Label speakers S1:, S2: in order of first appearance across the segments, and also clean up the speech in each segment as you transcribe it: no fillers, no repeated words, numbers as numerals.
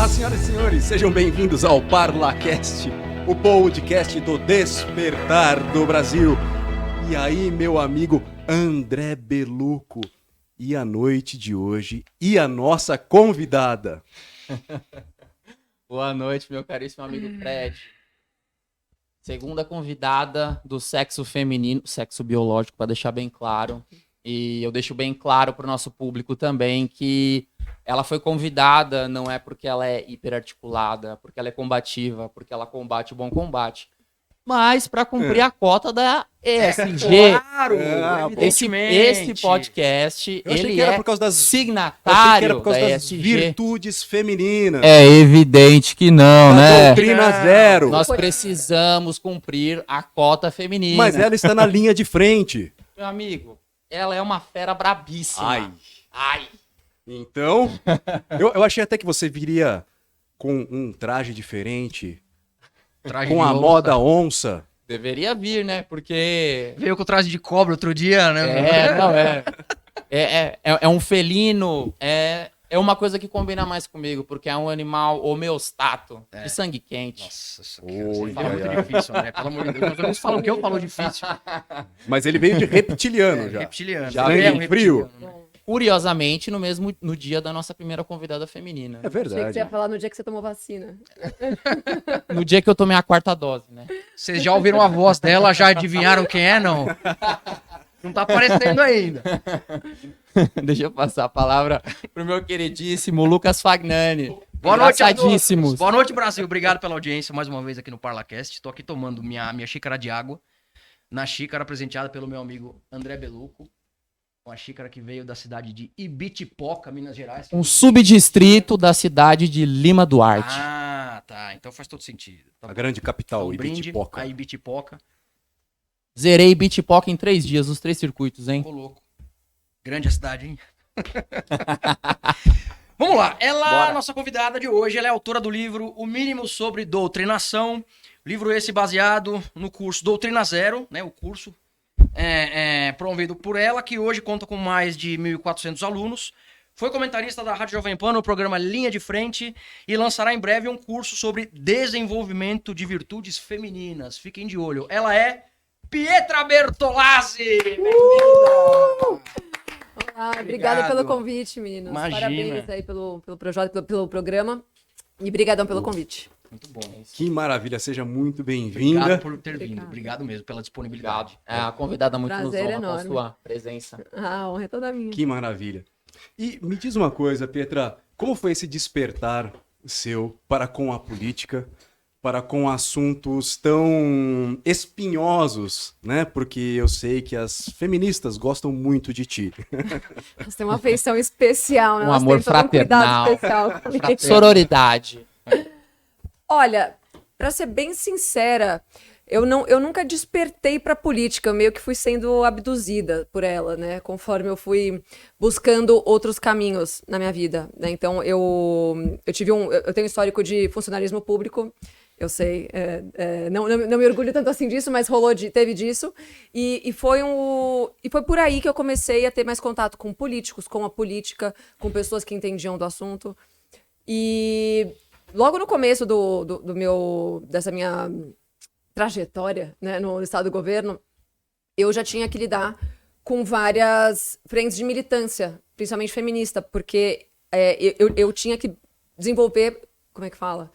S1: Olá, senhoras e senhores, sejam bem-vindos ao ParlaCast, o podcast do despertar do Brasil. E aí, meu amigo André Beluco, e a noite de hoje, e a nossa convidada?
S2: Boa noite, meu caríssimo amigo Fred. Segunda convidada do sexo feminino, sexo biológico, para deixar bem claro. E eu deixo bem claro para o nosso público também que ela foi convidada, não é porque ela é hiperarticulada, porque ela é combativa, porque ela combate o bom combate, mas para cumprir a cota da ESG.
S3: Claro,
S2: Esse podcast, ele é
S1: por causa das...
S2: signatário
S1: que era por causa
S2: da
S1: das
S2: ESG.
S1: virtudes femininas.
S2: É evidente que não,
S1: da
S2: né?
S1: doutrina zero.
S2: Nós precisamos cumprir a cota feminina.
S1: Mas ela está na linha de frente.
S2: Meu amigo, ela é uma fera brabíssima. Ai.
S1: Então, eu achei até que você viria com um traje diferente, com a moda onça.
S2: Deveria vir, né? Porque...
S3: Veio com o traje de cobra outro dia, né?
S2: É um felino, é uma coisa que combina mais comigo, porque é um animal homeostato, de sangue quente.
S3: Nossa, isso
S1: Oi,
S3: fala muito
S1: ai.
S3: difícil, né? Pelo amor de Deus. Meus amigos falam que eu falo difícil.
S1: Mas ele veio de reptiliano já.
S3: Reptiliano.
S2: Já
S1: Sangue
S3: é um
S1: frio.
S3: reptiliano, né?
S2: Curiosamente, no dia da nossa primeira convidada feminina.
S1: É
S4: Achei que você
S1: verdade.
S4: ia falar no dia que você tomou vacina.
S2: No dia que eu tomei a quarta dose, né?
S3: Vocês já ouviram a voz dela? Já adivinharam quem é, não? Não tá aparecendo ainda.
S2: Deixa eu passar a palavra pro meu queridíssimo Lucas Fagnani.
S3: Boa noite a
S2: Engraçadíssimos.
S3: todos. Boa noite, Brasil. Obrigado pela audiência mais uma vez aqui no ParlaCast. Estou aqui tomando minha xícara de água. Na xícara presenteada pelo meu amigo André Beluco. Uma xícara que veio da cidade de Ibitipoca, Minas Gerais.
S2: Um subdistrito da cidade de Lima Duarte.
S3: Ah, tá. Então faz todo sentido. Tá
S1: A
S3: bom.
S1: grande capital,
S3: Um brinde
S1: Ibitipoca.
S3: a Ibitipoca.
S2: Zerei Ibitipoca em 3 dias, os 3 circuitos, hein?
S3: Ô, louco. Grande a cidade, hein? Vamos lá. Ela, nossa convidada de hoje, ela é autora do livro O Mínimo sobre Doutrinação. Livro esse baseado no curso Doutrina Zero, né? O curso promovido por ela, que hoje conta com mais de 1.400 alunos. Foi comentarista da Rádio Jovem Pan no programa Linha de Frente e lançará em breve um curso sobre desenvolvimento de virtudes femininas. Fiquem de olho. Ela é Pietra Bertolazzi. Bem-vinda!
S4: Olá, obrigada pelo convite, meninos.
S3: Imagina.
S4: Parabéns aí pelo projeto, pelo programa. E brigadão pelo convite.
S3: Muito bom.
S1: Que maravilha, seja muito bem-vinda.
S3: Obrigado por ter vindo.
S4: Obrigada.
S3: Obrigado mesmo pela
S2: Obrigado.
S3: disponibilidade.
S2: É a convidada muito nos
S4: Prazer
S2: honra com a
S4: enorme.
S2: sua presença.
S4: A honra é toda minha.
S1: Que maravilha. E me diz uma coisa, Pietra, como foi esse despertar seu para com a política, para com assuntos tão espinhosos, né? Porque eu sei que as feministas gostam muito de ti.
S4: Você tem uma afeição especial, né?
S2: Um
S4: Nós
S2: amor
S4: temos todo
S2: fraternal.
S4: cuidado especial comigo.
S2: Sororidade.
S4: Olha, pra ser bem sincera, eu nunca despertei pra política, eu meio que fui sendo abduzida por ela, né? Conforme eu fui buscando outros caminhos na minha vida, né? Então, eu tenho um histórico de funcionalismo público, eu sei, não me orgulho tanto assim disso, mas teve disso, e foi por aí que eu comecei a ter mais contato com políticos, com a política, com pessoas que entendiam do assunto, e logo no começo dessa minha trajetória, né, no estado do governo, eu já tinha que lidar com várias frentes de militância, principalmente feminista, porque eu tinha que desenvolver, como é que fala?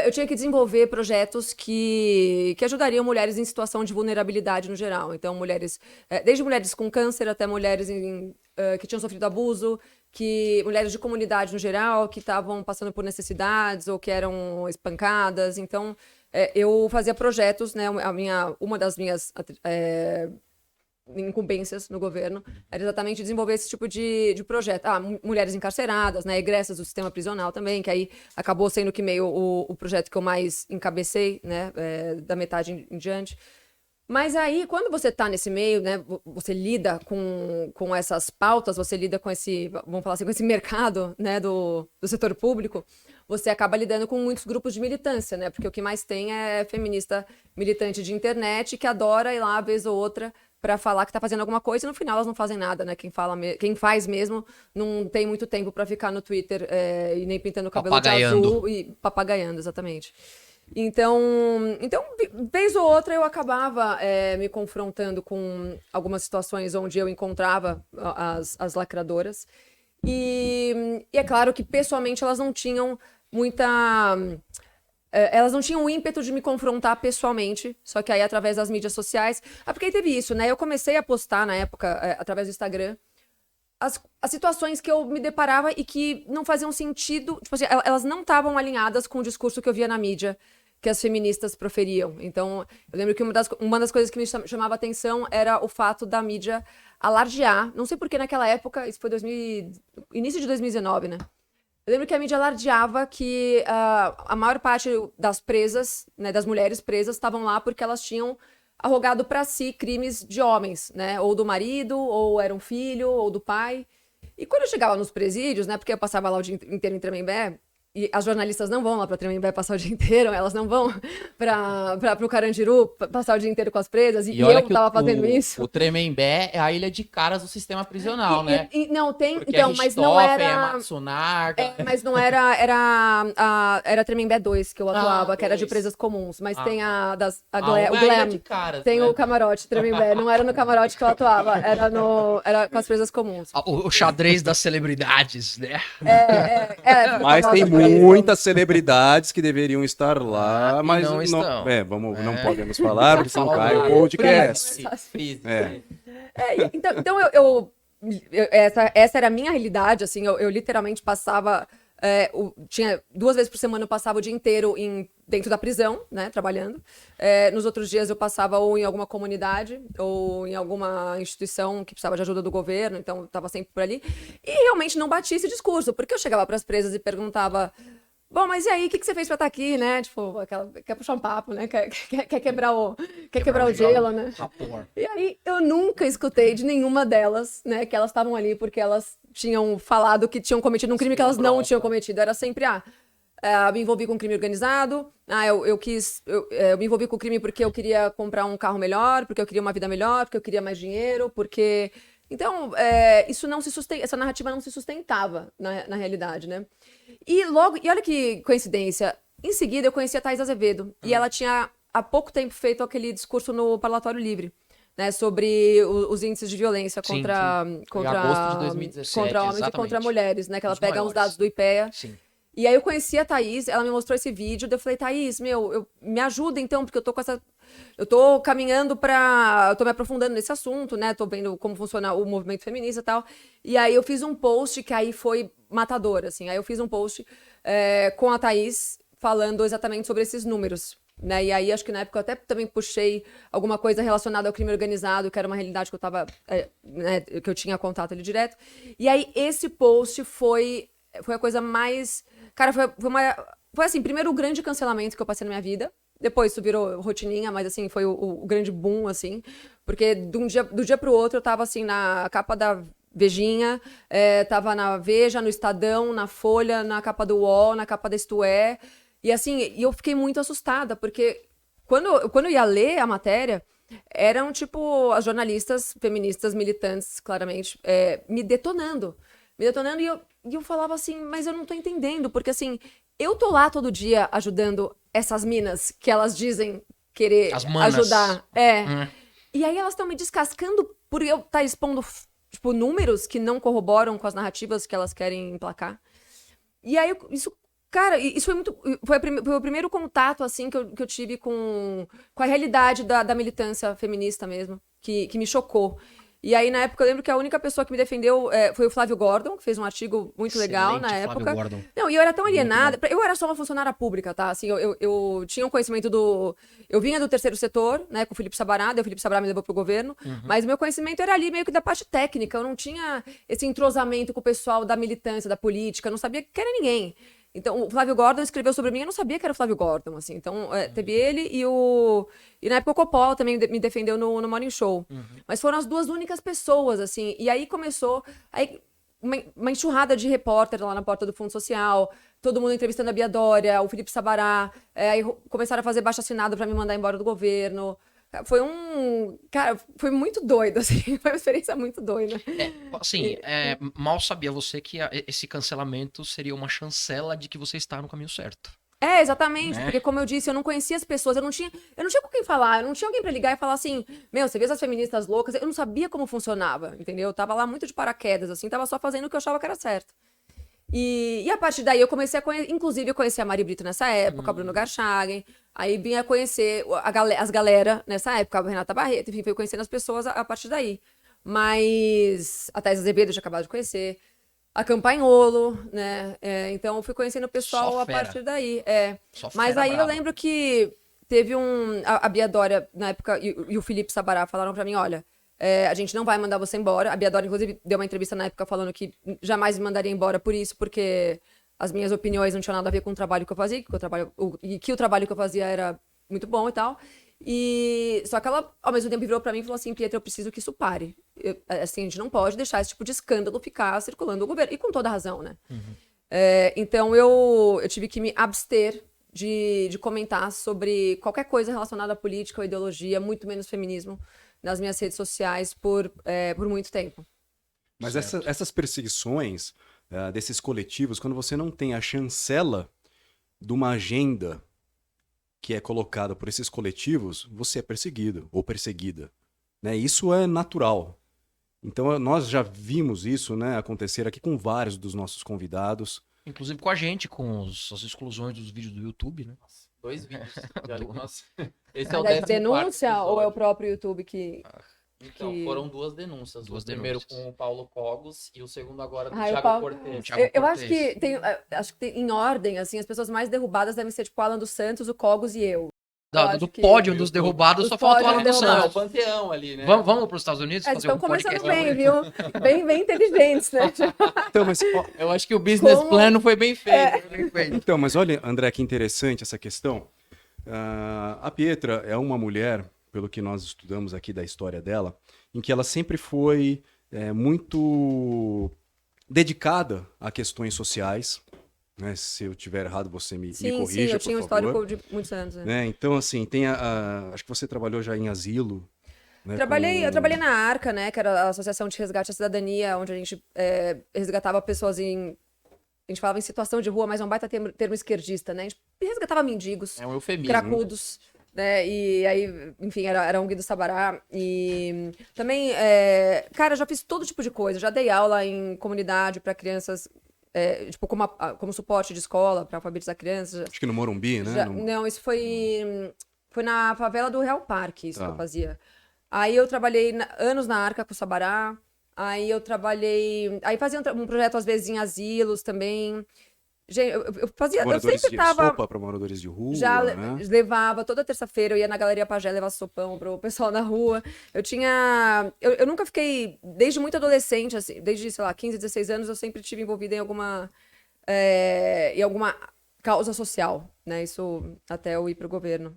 S4: Eu tinha que desenvolver projetos que ajudariam mulheres em situação de vulnerabilidade no geral. Então, desde mulheres com câncer até mulheres que tinham sofrido abuso, mulheres de comunidade no geral, que estavam passando por necessidades ou que eram espancadas. Então, eu fazia projetos, né? Uma das minhas incumbências no governo era exatamente desenvolver esse tipo de projeto. Mulheres encarceradas, né? Egressas do sistema prisional também, que aí acabou sendo que meio o projeto que eu mais encabecei, né? Da metade em diante. Mas aí, quando você está nesse meio, né, você lida com essas pautas, você lida com vamos falar assim, com esse mercado, né, do setor público, você acaba lidando com muitos grupos de militância, né, porque o que mais tem é feminista militante de internet que adora ir lá, vez ou outra, pra falar que tá fazendo alguma coisa e no final elas não fazem nada, né? Quem faz mesmo não tem muito tempo pra ficar no Twitter e nem pintando o cabelo de azul e papagaiando, exatamente. Então, vez ou outra eu acabava me confrontando com algumas situações onde eu encontrava as lacradoras. E é claro que pessoalmente elas não tinham elas não tinham o ímpeto de me confrontar pessoalmente, só que aí através das mídias sociais. Porque aí teve isso, né? Eu comecei a postar na época, através do Instagram, as situações que eu me deparava e que não faziam sentido. Tipo assim, elas não estavam alinhadas com o discurso que eu via na mídia, que as feministas proferiam. Então, eu lembro que uma das coisas que me chamava atenção era o fato da mídia alardear. Não sei por que naquela época, isso foi início de 2019, né? Eu lembro que a mídia alardeava que a maior parte das presas, né, das mulheres presas, estavam lá porque elas tinham arrogado para si crimes de homens, né? Ou do marido, ou era um filho, ou do pai. E quando eu chegava nos presídios, né? Porque eu passava lá o dia inteiro em Tremembé, e as jornalistas não vão lá pra Tremembé passar o dia inteiro, elas não vão pro Carandiru passar o dia inteiro com as presas, e eu tava fazendo isso.
S2: O Tremembé é a ilha de caras do sistema prisional, né?
S4: Não, tem...
S2: Porque
S4: então, mas não era...
S2: a Matsunaga...
S4: mas não era... Era Tremembé 2 que eu atuava, que era de presas comuns. Mas tem o Glam.
S2: De caras,
S4: tem
S2: né?
S4: o camarote Tremembé. Não era no camarote que eu atuava, era com as presas comuns.
S3: O xadrez das celebridades, né?
S1: Mas tem muitas celebridades que deveriam estar lá, mas
S3: não estão.
S1: Não podemos falar, porque senão cai o podcast.
S4: Então essa era a minha realidade, assim, eu literalmente passava, tinha 2 vezes por semana eu passava o dia inteiro dentro da prisão, né, trabalhando. Nos outros dias eu passava ou em alguma comunidade ou em alguma instituição que precisava de ajuda do governo, então eu estava sempre por ali. E realmente não batia esse discurso, porque eu chegava para as presas e perguntava: bom, mas e aí, o que você fez pra estar aqui, né? Tipo, quer puxar um papo, né? Quer quebrar o gelo, né? E aí, eu nunca escutei de nenhuma delas, né? Que elas estavam ali porque elas tinham falado que tinham cometido um crime que elas não tinham cometido. Era sempre, me envolvi com crime organizado, eu me envolvi com o crime porque eu queria comprar um carro melhor, porque eu queria uma vida melhor, porque eu queria mais dinheiro, porque... Então, essa narrativa não se sustentava na realidade, né? E olha que coincidência, em seguida eu conheci a Thaís Azevedo, e ela tinha há pouco tempo feito aquele discurso no Parlatório Livre, né, sobre os índices de violência contra
S2: agosto de 2017,
S4: contra homens e contra mulheres, né? Que ela pega os dados do IPEA.
S3: Sim.
S4: E aí eu conheci a Thaís, ela me mostrou esse vídeo, daí eu falei: Thaís, me ajuda então, porque eu tô caminhando eu tô me aprofundando nesse assunto, né? Tô vendo como funciona o movimento feminista e tal. E aí eu fiz um post que aí foi matador, assim. Aí eu fiz um post com a Thaís falando exatamente sobre esses números, né? E aí acho que na época eu até também puxei alguma coisa relacionada ao crime organizado, que era uma realidade que eu tava, né, que eu tinha contato ali direto. E aí esse post foi a coisa mais... Cara, foi assim, primeiro o grande cancelamento que eu passei na minha vida. Depois isso virou rotininha, mas assim, foi o grande boom, assim. Porque do dia pro outro eu tava assim na capa da Vejinha, tava na Veja, no Estadão, na Folha, na capa do UOL, na capa da Isto É. E assim, eu fiquei muito assustada, porque quando eu ia ler a matéria, eram tipo as jornalistas feministas, militantes, claramente, me detonando. E eu falava assim, mas eu não tô entendendo, porque assim, eu tô lá todo dia ajudando essas minas que elas dizem querer ajudar. E aí elas estão me descascando por eu estar expondo, tipo, números que não corroboram com as narrativas que elas querem emplacar. E aí, isso foi muito... Foi o primeiro contato, assim, que eu tive com a realidade da militância feminista mesmo, que me chocou. E aí, na época, eu lembro que a única pessoa que me defendeu foi o Flávio Gordon, que fez um artigo muito legal na época.
S3: Gordon.
S4: Não, e eu era tão alienada. Eu era só uma funcionária pública, tá? Assim, eu tinha um conhecimento eu vinha do terceiro setor, né, com o Felipe Sabará, daí o Felipe Sabará me levou pro governo. Mas o meu conhecimento era ali meio que da parte técnica. Eu não tinha esse entrosamento com o pessoal da militância, da política. Eu não sabia que era ninguém. Então, o Flávio Gordon escreveu sobre mim, eu não sabia que era o Flávio Gordon, assim. Então, teve ele e na época o Coppola também me defendeu no Morning Show. Mas foram as 2 únicas pessoas, assim. E aí começou uma enxurrada de repórter lá na porta do Fundo Social, todo mundo entrevistando a Bia Dória, o Felipe Sabará. Aí começaram a fazer baixo-assinado pra me mandar embora do governo. Cara, foi muito doido, assim. Foi uma experiência muito doida.
S3: Assim, mal sabia você que esse cancelamento seria uma chancela de que você está no caminho certo.
S4: Exatamente,
S3: Né?
S4: porque como eu disse, eu não conhecia as pessoas, eu não tinha com quem falar, eu não tinha alguém pra ligar e falar assim, meu, você vê essas feministas loucas, eu não sabia como funcionava, entendeu? Eu tava lá muito de paraquedas, assim, tava só fazendo o que eu achava que era certo. E a partir daí eu comecei a conhecer, inclusive eu conheci a Mari Brito nessa época, a Bruno Garchagen, aí vim a conhecer as galera nessa época, a Renata Barreto, enfim, fui conhecendo as pessoas a partir daí. Mas a Thais Azevedo eu tinha acabado de conhecer, a Campagnolo, né? Então eu fui conhecendo o pessoal
S3: Só
S4: a
S3: fera.
S4: partir daí.
S3: Só
S4: Mas
S3: fera
S4: aí eu
S3: braba.
S4: lembro que teve a Bia Dória, na época, e o Felipe Sabará falaram pra mim, olha, a gente não vai mandar você embora. A Bia Dória, inclusive, deu uma entrevista na época falando que jamais me mandaria embora por isso, porque as minhas opiniões não tinham nada a ver com o trabalho que eu fazia, que o trabalho que eu fazia era muito bom e tal. Só que ela, ao mesmo tempo, virou pra mim e falou assim, Pietra, eu preciso que isso pare. Assim, a gente não pode deixar esse tipo de escândalo ficar circulando o governo. E com toda razão, né? Então, eu tive que me abster de comentar sobre qualquer coisa relacionada à política ou ideologia, muito menos feminismo, nas minhas redes sociais por muito tempo.
S1: Mas essas perseguições desses coletivos, quando você não tem a chancela de uma agenda que é colocada por esses coletivos, você é perseguido ou perseguida. Né? Isso é natural. Então, nós já vimos isso, né, acontecer aqui com vários dos nossos convidados.
S3: Inclusive com a gente, com as exclusões dos vídeos do YouTube, né?
S2: 2 vídeos. Nossa. Esse é o
S4: Mas é
S2: 14º
S4: denúncia ou é o
S2: episódio.
S4: próprio YouTube que...
S2: Então, foram 2 denúncias.
S3: Duas
S2: O primeiro
S3: denúncias.
S2: com o Paulo Cogos e o segundo agora do
S4: o
S2: Thiago
S4: Paulo-
S2: Cortez.
S3: Thiago
S4: Eu acho
S3: Cortez.
S4: que tem em ordem, assim, as pessoas mais derrubadas devem ser, tipo, o Alan dos Santos, o Cogos e eu. Eu acho
S3: Do
S4: que-
S3: pódio dos derrubados,
S4: Os
S3: só falta o
S4: pódios
S3: Alan dos
S4: derrubados.
S2: É o
S3: Santos.
S2: panteão ali, né?
S3: Vamos para os Estados Unidos
S4: Eles
S3: fazer
S4: estão
S3: um
S4: começando
S3: podcast?
S4: bem, viu? Bem inteligentes, né?
S1: Então, mas,
S2: Eu acho que o business
S4: Como-
S2: plan não foi bem feito.
S1: então, mas olha, André, que interessante essa questão. A Pietra é uma mulher, pelo que nós estudamos aqui da história dela, em que ela sempre foi muito dedicada a questões sociais. Né? Se eu tiver errado, você me corrija,
S4: Sim, eu tinha um
S1: por favor.
S4: histórico de muitos anos. Né?
S1: Né? Então, assim, acho que você trabalhou já em asilo. Né?
S4: Eu trabalhei na Arca, né, que era a Associação de Resgate à Cidadania, onde a gente resgatava pessoas a gente falava em situação de rua, mas é um baita termo esquerdista, né? A gente resgatava mendigos,
S2: É um eufemismo.
S4: cracudos, né? E aí, enfim, era ONG do Sabará. E também, cara, eu já fiz todo tipo de coisa. Já dei aula em comunidade para crianças, tipo, como suporte de escola, para alfabetizar crianças.
S1: Acho que no Morumbi, né?
S4: Não, isso foi na favela do Real Parque, isso
S1: Tá.
S4: que eu fazia. Aí eu trabalhei anos na Arca com o Sabará. Aí eu trabalhei. Aí fazia um projeto, às vezes, em asilos também. Gente, eu fazia. Eu
S1: Moradores
S4: sempre
S1: de
S4: tava.
S1: sopa para moradores de rua,
S4: Já
S1: né?
S4: levava toda terça-feira, eu ia na Galeria Pajé levar sopão pro pessoal na rua. Eu nunca fiquei, desde muito adolescente, assim, desde, sei lá, 15, 16 anos, eu sempre estive envolvida em alguma causa social, né? Isso até eu ir pro governo.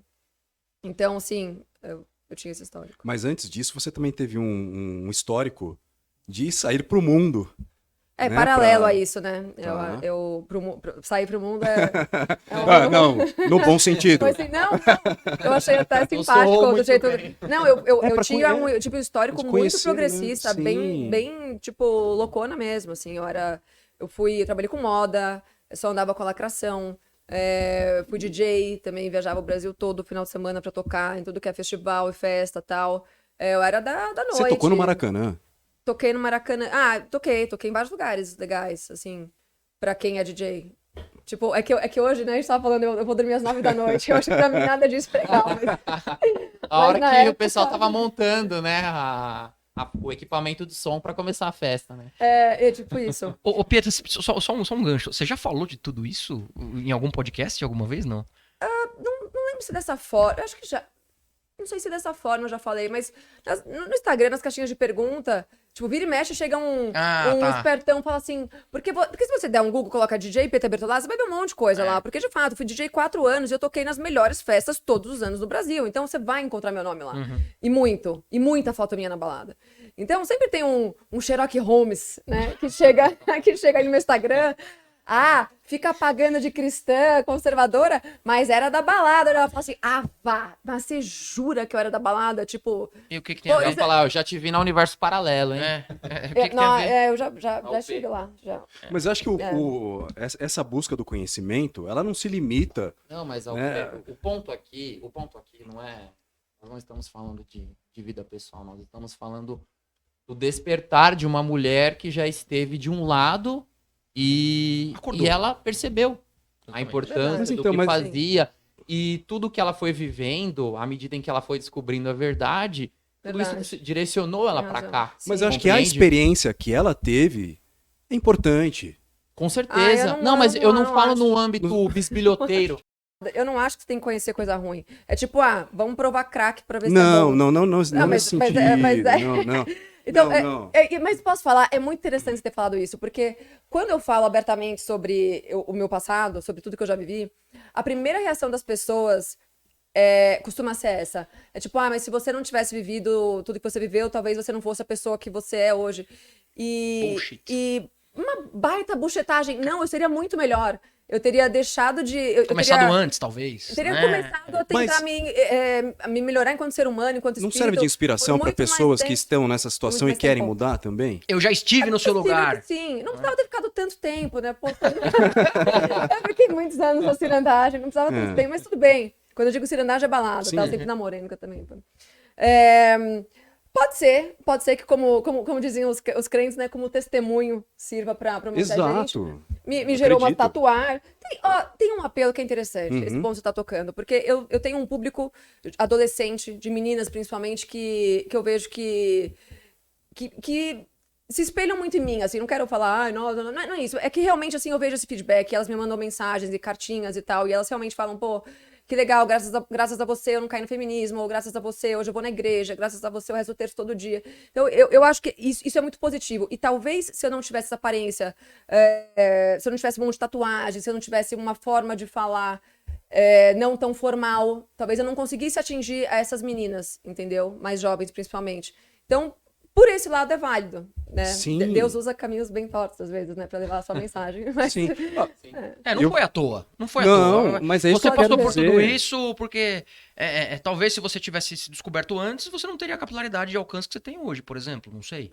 S4: Então, assim, eu tinha esse histórico.
S1: Mas antes disso, você também teve um histórico de sair pro mundo. Né,
S4: Paralelo
S1: pra-
S4: a isso, né?
S1: Tá.
S4: Sair pro mundo
S1: Não, no bom sentido.
S4: Foi assim, não, eu achei até
S2: Eu
S4: simpático
S2: sou
S4: do
S2: muito
S4: jeito.
S2: bem.
S4: Não, eu
S1: pra
S4: tinha
S1: conhe-
S4: um histórico
S1: de
S4: muito
S1: conhecer, né?
S4: progressista,
S1: Sim.
S4: bem, tipo, loucona mesmo, assim. Eu trabalhei com moda, eu só andava com a lacração, fui DJ, também viajava o Brasil todo final de semana pra tocar em tudo que é festival e festa e tal. Eu era da noite.
S1: Você tocou no Maracanã.
S4: Toquei no Maracanã. Toquei em vários lugares legais, assim, pra quem é DJ. Tipo, é que hoje, né, a gente tava falando, eu vou dormir às 9 da noite. Eu acho que pra mim nada disso é legal.
S2: A hora
S4: na
S2: que o
S4: época-
S2: pessoal tava montando, né, o equipamento de som pra começar a festa, né?
S4: É tipo isso.
S3: Ô, Pietra, só um gancho. Você já falou de tudo isso em algum podcast alguma vez, não?
S4: Não lembro se dessa forma. Eu acho que já. Não sei se dessa forma eu já falei, mas no Instagram, nas caixinhas de pergunta, tipo, vira e mexe, chega um
S3: Tá.
S4: espertão e fala assim: porque se você der um Google, coloca DJ Pietra Bertolazzi, você vai ver um monte de coisa lá. Porque, de fato, eu fui DJ 4 anos e eu toquei nas melhores festas todos os anos no Brasil. Então você vai encontrar meu nome lá. E muita foto minha na balada. Então sempre tem um Sherlock Holmes, né? Que chega aí no meu Instagram. fica pagando de cristã, conservadora, mas era da balada. Ela fala assim, vá, mas você jura que eu era da balada? Tipo...
S3: E o que tem a
S2: Eu
S3: ver?
S2: ia falar, eu já te vi no universo paralelo, hein?
S3: O que tem a ver?
S4: eu já estive lá, já.
S1: Mas eu acho que essa busca do conhecimento, ela não se limita.
S2: Não, mas
S1: Né?
S2: o ponto aqui não é... Nós não estamos falando de vida pessoal, nós estamos falando do despertar de uma mulher que já esteve de um lado e
S3: Acordou.
S2: ela percebeu a
S3: Exatamente.
S2: importância
S1: Mas
S2: do
S1: então,
S2: que
S1: mas-
S2: fazia e tudo que ela foi vivendo, à medida em que ela foi descobrindo a verdade, tudo
S4: Verdade.
S2: isso direcionou ela
S4: Tem
S2: para
S4: razão.
S2: cá.
S1: Mas
S4: Sim.
S1: eu acho que a
S2: Compreende?
S1: experiência que ela teve é importante.
S2: Com certeza.
S4: eu
S2: não, mas eu não falo
S4: acho.
S2: no âmbito bisbilhoteiro.
S4: Eu não acho que você tem que conhecer coisa ruim. É tipo, vamos provar crack pra ver se é
S1: Não,
S4: bom.
S1: não
S4: mas-
S1: nesse
S4: mas
S1: sentido. Não.
S4: Então,
S1: Não.
S4: mas posso falar, é muito interessante você ter falado isso, porque quando eu falo abertamente sobre o meu passado, sobre tudo que eu já vivi, a primeira reação das pessoas costuma ser essa. É tipo, mas se você não tivesse vivido tudo que você viveu, talvez você não fosse a pessoa que você é hoje.
S3: Bullshit.
S4: E uma baita buchetagem. Não, eu seria muito melhor. Eu teria deixado de... Eu
S3: Começado
S4: teria,
S3: antes, talvez.
S4: eu teria
S3: né?
S4: começado a tentar
S1: Mas-
S4: me melhorar enquanto ser humano, enquanto
S1: Não
S4: espírito.
S1: serve de inspiração
S4: por
S1: para
S4: muito mais
S1: pessoas que
S4: tempo.
S1: estão nessa situação e
S4: mais
S1: querem
S4: tempo.
S1: mudar também?
S3: Eu já estive no seu
S4: Possível
S3: lugar.
S4: que sim, não precisava ter ficado tanto tempo, né? Pô, eu fiquei muitos anos na cirandagem, não precisava tanto tempo, mas tudo bem. Quando eu digo cirandagem é balada, tá? Eu sempre namorei, nunca também. Pode ser que, como diziam os crentes, né? Como testemunho sirva pra muita gente.
S1: Exato.
S4: Me gerou uma
S1: Acredito.
S4: tatuagem. Tem um apelo que é interessante, esse ponto que você tá tocando, porque eu tenho um público adolescente, de meninas principalmente, que eu vejo que se espelham muito em mim, assim, não quero falar, não é isso, é que realmente, assim, eu vejo esse feedback, elas me mandam mensagens e cartinhas e tal, e elas realmente falam, pô, que legal, graças a você eu não caí no feminismo, ou graças a você hoje eu vou na igreja, graças a você eu rezo o terço todo dia. Então, eu acho que isso é muito positivo, e talvez se eu não tivesse essa aparência, se eu não tivesse um monte de tatuagem, se eu não tivesse uma forma de falar não tão formal, talvez eu não conseguisse atingir essas meninas, entendeu? Mais jovens, principalmente. Então, por esse lado é válido, né?
S1: Sim.
S4: Deus usa caminhos bem tortos, às vezes, né? Pra levar a sua mensagem. Mas...
S1: Sim.
S3: Não foi à toa. Não foi à
S1: Não,
S3: toa.
S1: mas é isso
S3: Você
S1: que eu quero
S3: passou por
S1: dizer.
S3: tudo isso porque talvez se você tivesse se descoberto antes, você não teria a capilaridade de alcance que você tem hoje, por exemplo. Não sei.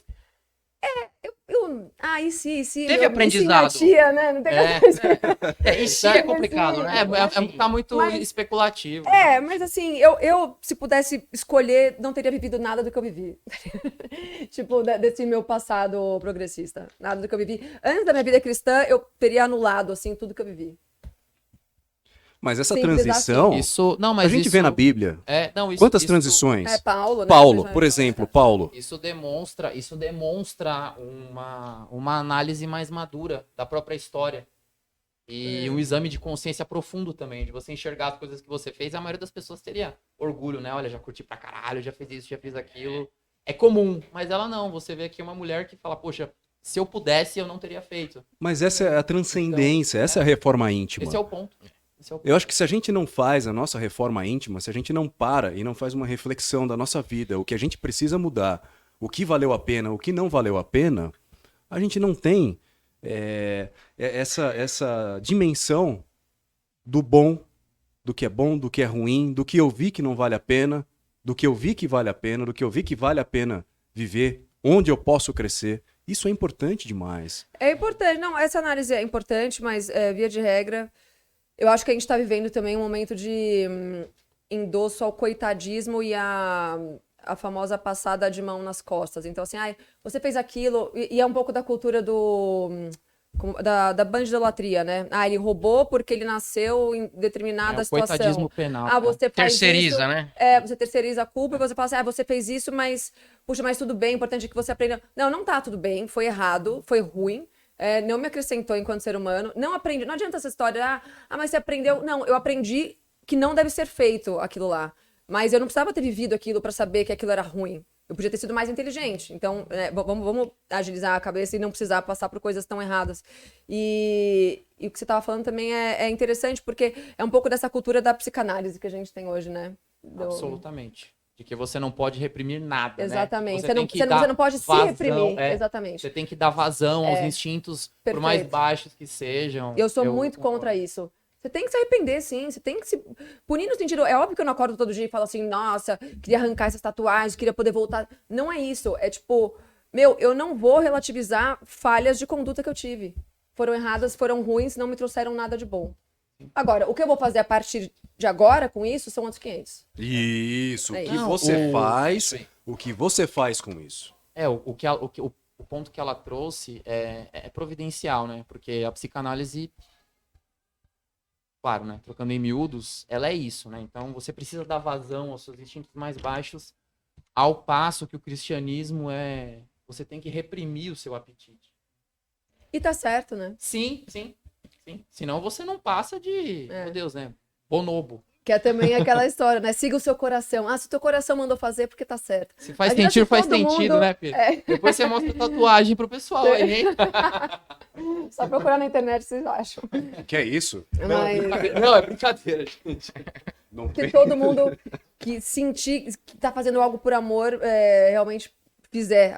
S4: E se
S3: Teve
S4: meu,
S3: aprendizado.
S4: E se minha tia, né? Não tem
S3: E se é complicado, né?
S2: Tá muito
S4: Mas-
S2: especulativo.
S4: mas assim, eu, se pudesse escolher, não teria vivido nada do que eu vivi. Tipo, desse meu passado progressista. Nada do que eu vivi. Antes da minha vida cristã, eu teria anulado, assim, tudo que eu vivi.
S1: Mas essa
S4: Simples
S1: transição,
S2: Isso, não, mas
S1: a gente
S2: isso,
S1: vê na Bíblia.
S2: Não, isso,
S1: Quantas
S2: isso-
S1: transições?
S4: Paulo, né?
S1: Paulo,
S4: Mas,
S1: por exemplo, Paulo.
S2: Isso demonstra uma análise mais madura da própria história. E um exame de consciência profundo também, de você enxergar as coisas que você fez. A maioria das pessoas teria orgulho, né? Olha, já curti pra caralho, já fiz isso, já fiz aquilo. É comum, mas ela não. Você vê aqui uma mulher que fala, poxa, se eu pudesse, eu não teria feito.
S1: Mas essa é a transcendência, essa é a reforma íntima.
S2: Esse é o ponto.
S1: Eu acho que se a gente não faz a nossa reforma íntima, se a gente não para e não faz uma reflexão da nossa vida, o que a gente precisa mudar, o que valeu a pena, o que não valeu a pena, a gente não tem essa dimensão do bom, do que é ruim, do que eu vi que não vale a pena, do que eu vi que vale a pena, do que eu vi que vale a pena viver, onde eu posso crescer. Isso é importante demais.
S4: É importante. Não, essa análise é importante, mas via de regra, eu acho que a gente está vivendo também um momento de endosso ao coitadismo e a famosa passada de mão nas costas. Então, assim, você fez aquilo, e é um pouco da cultura da bandidolatria, né? Ele roubou porque ele nasceu em determinada
S2: o
S4: situação.
S2: coitadismo penal.
S4: Você faz
S3: Terceiriza,
S4: isso,
S3: né?
S4: você terceiriza a culpa e você fala assim, você fez isso, mas, puxa, mas tudo bem, o importante é que você aprenda. Não tá tudo bem, foi errado, foi ruim. Não me acrescentou enquanto ser humano. Não aprendi. Não adianta essa história, mas você aprendeu. Não, eu aprendi que não deve ser feito aquilo lá. Mas eu não precisava ter vivido aquilo para saber que aquilo era ruim. Eu podia ter sido mais inteligente. Então, vamos agilizar a cabeça e não precisar passar por coisas tão erradas. E o que você estava falando também é interessante, porque é um pouco dessa cultura da psicanálise que a gente tem hoje, né?
S2: Absolutamente. De que você não pode reprimir nada,
S4: Exatamente.
S2: né?
S4: Você,
S2: tem
S4: não,
S2: que
S4: você, não,
S2: dar
S4: você não pode se
S2: vazão,
S4: reprimir. Exatamente.
S2: Você tem que dar vazão aos instintos, por mais
S4: Perfeito.
S2: baixos que sejam.
S4: Eu sou muito contra isso. Você tem que se arrepender, sim. Você tem que se punir no sentido. É óbvio que eu não acordo todo dia e falo assim, nossa, queria arrancar essas tatuagens, queria poder voltar. Não é isso. É tipo, meu, eu não vou relativizar falhas de conduta que eu tive. Foram erradas, foram ruins, não me trouxeram nada de bom. Agora, o que eu vou fazer a partir de agora com isso são outros 500.
S1: Isso,
S4: É
S1: o que
S4: isso.
S1: você
S3: Isso
S1: faz,
S3: aí.
S1: o que você faz com isso.
S2: O ponto que ela trouxe é providencial, né? Porque a psicanálise, claro, né? Trocando em miúdos, ela é isso, né? Então você precisa dar vazão aos seus instintos mais baixos, ao passo que o cristianismo você tem que reprimir o seu apetite.
S4: E tá certo, né?
S2: Sim. Senão você não passa de, meu Deus, né? Bonobo.
S4: Que é também aquela história, né? Siga o seu coração. Ah, se o teu coração mandou fazer, é porque tá certo.
S2: Se faz
S4: Imagina
S2: sentido,
S4: se
S2: faz
S4: todo
S2: sentido,
S4: mundo-
S2: né, Pedro? Depois você mostra a tatuagem pro pessoal aí, hein?
S4: Só procurar na internet vocês acham.
S1: Que é isso?
S4: Mas
S2: Não, é brincadeira, gente.
S1: Não
S4: que
S1: tem.
S4: todo mundo que sentir que tá fazendo algo por amor realmente fizer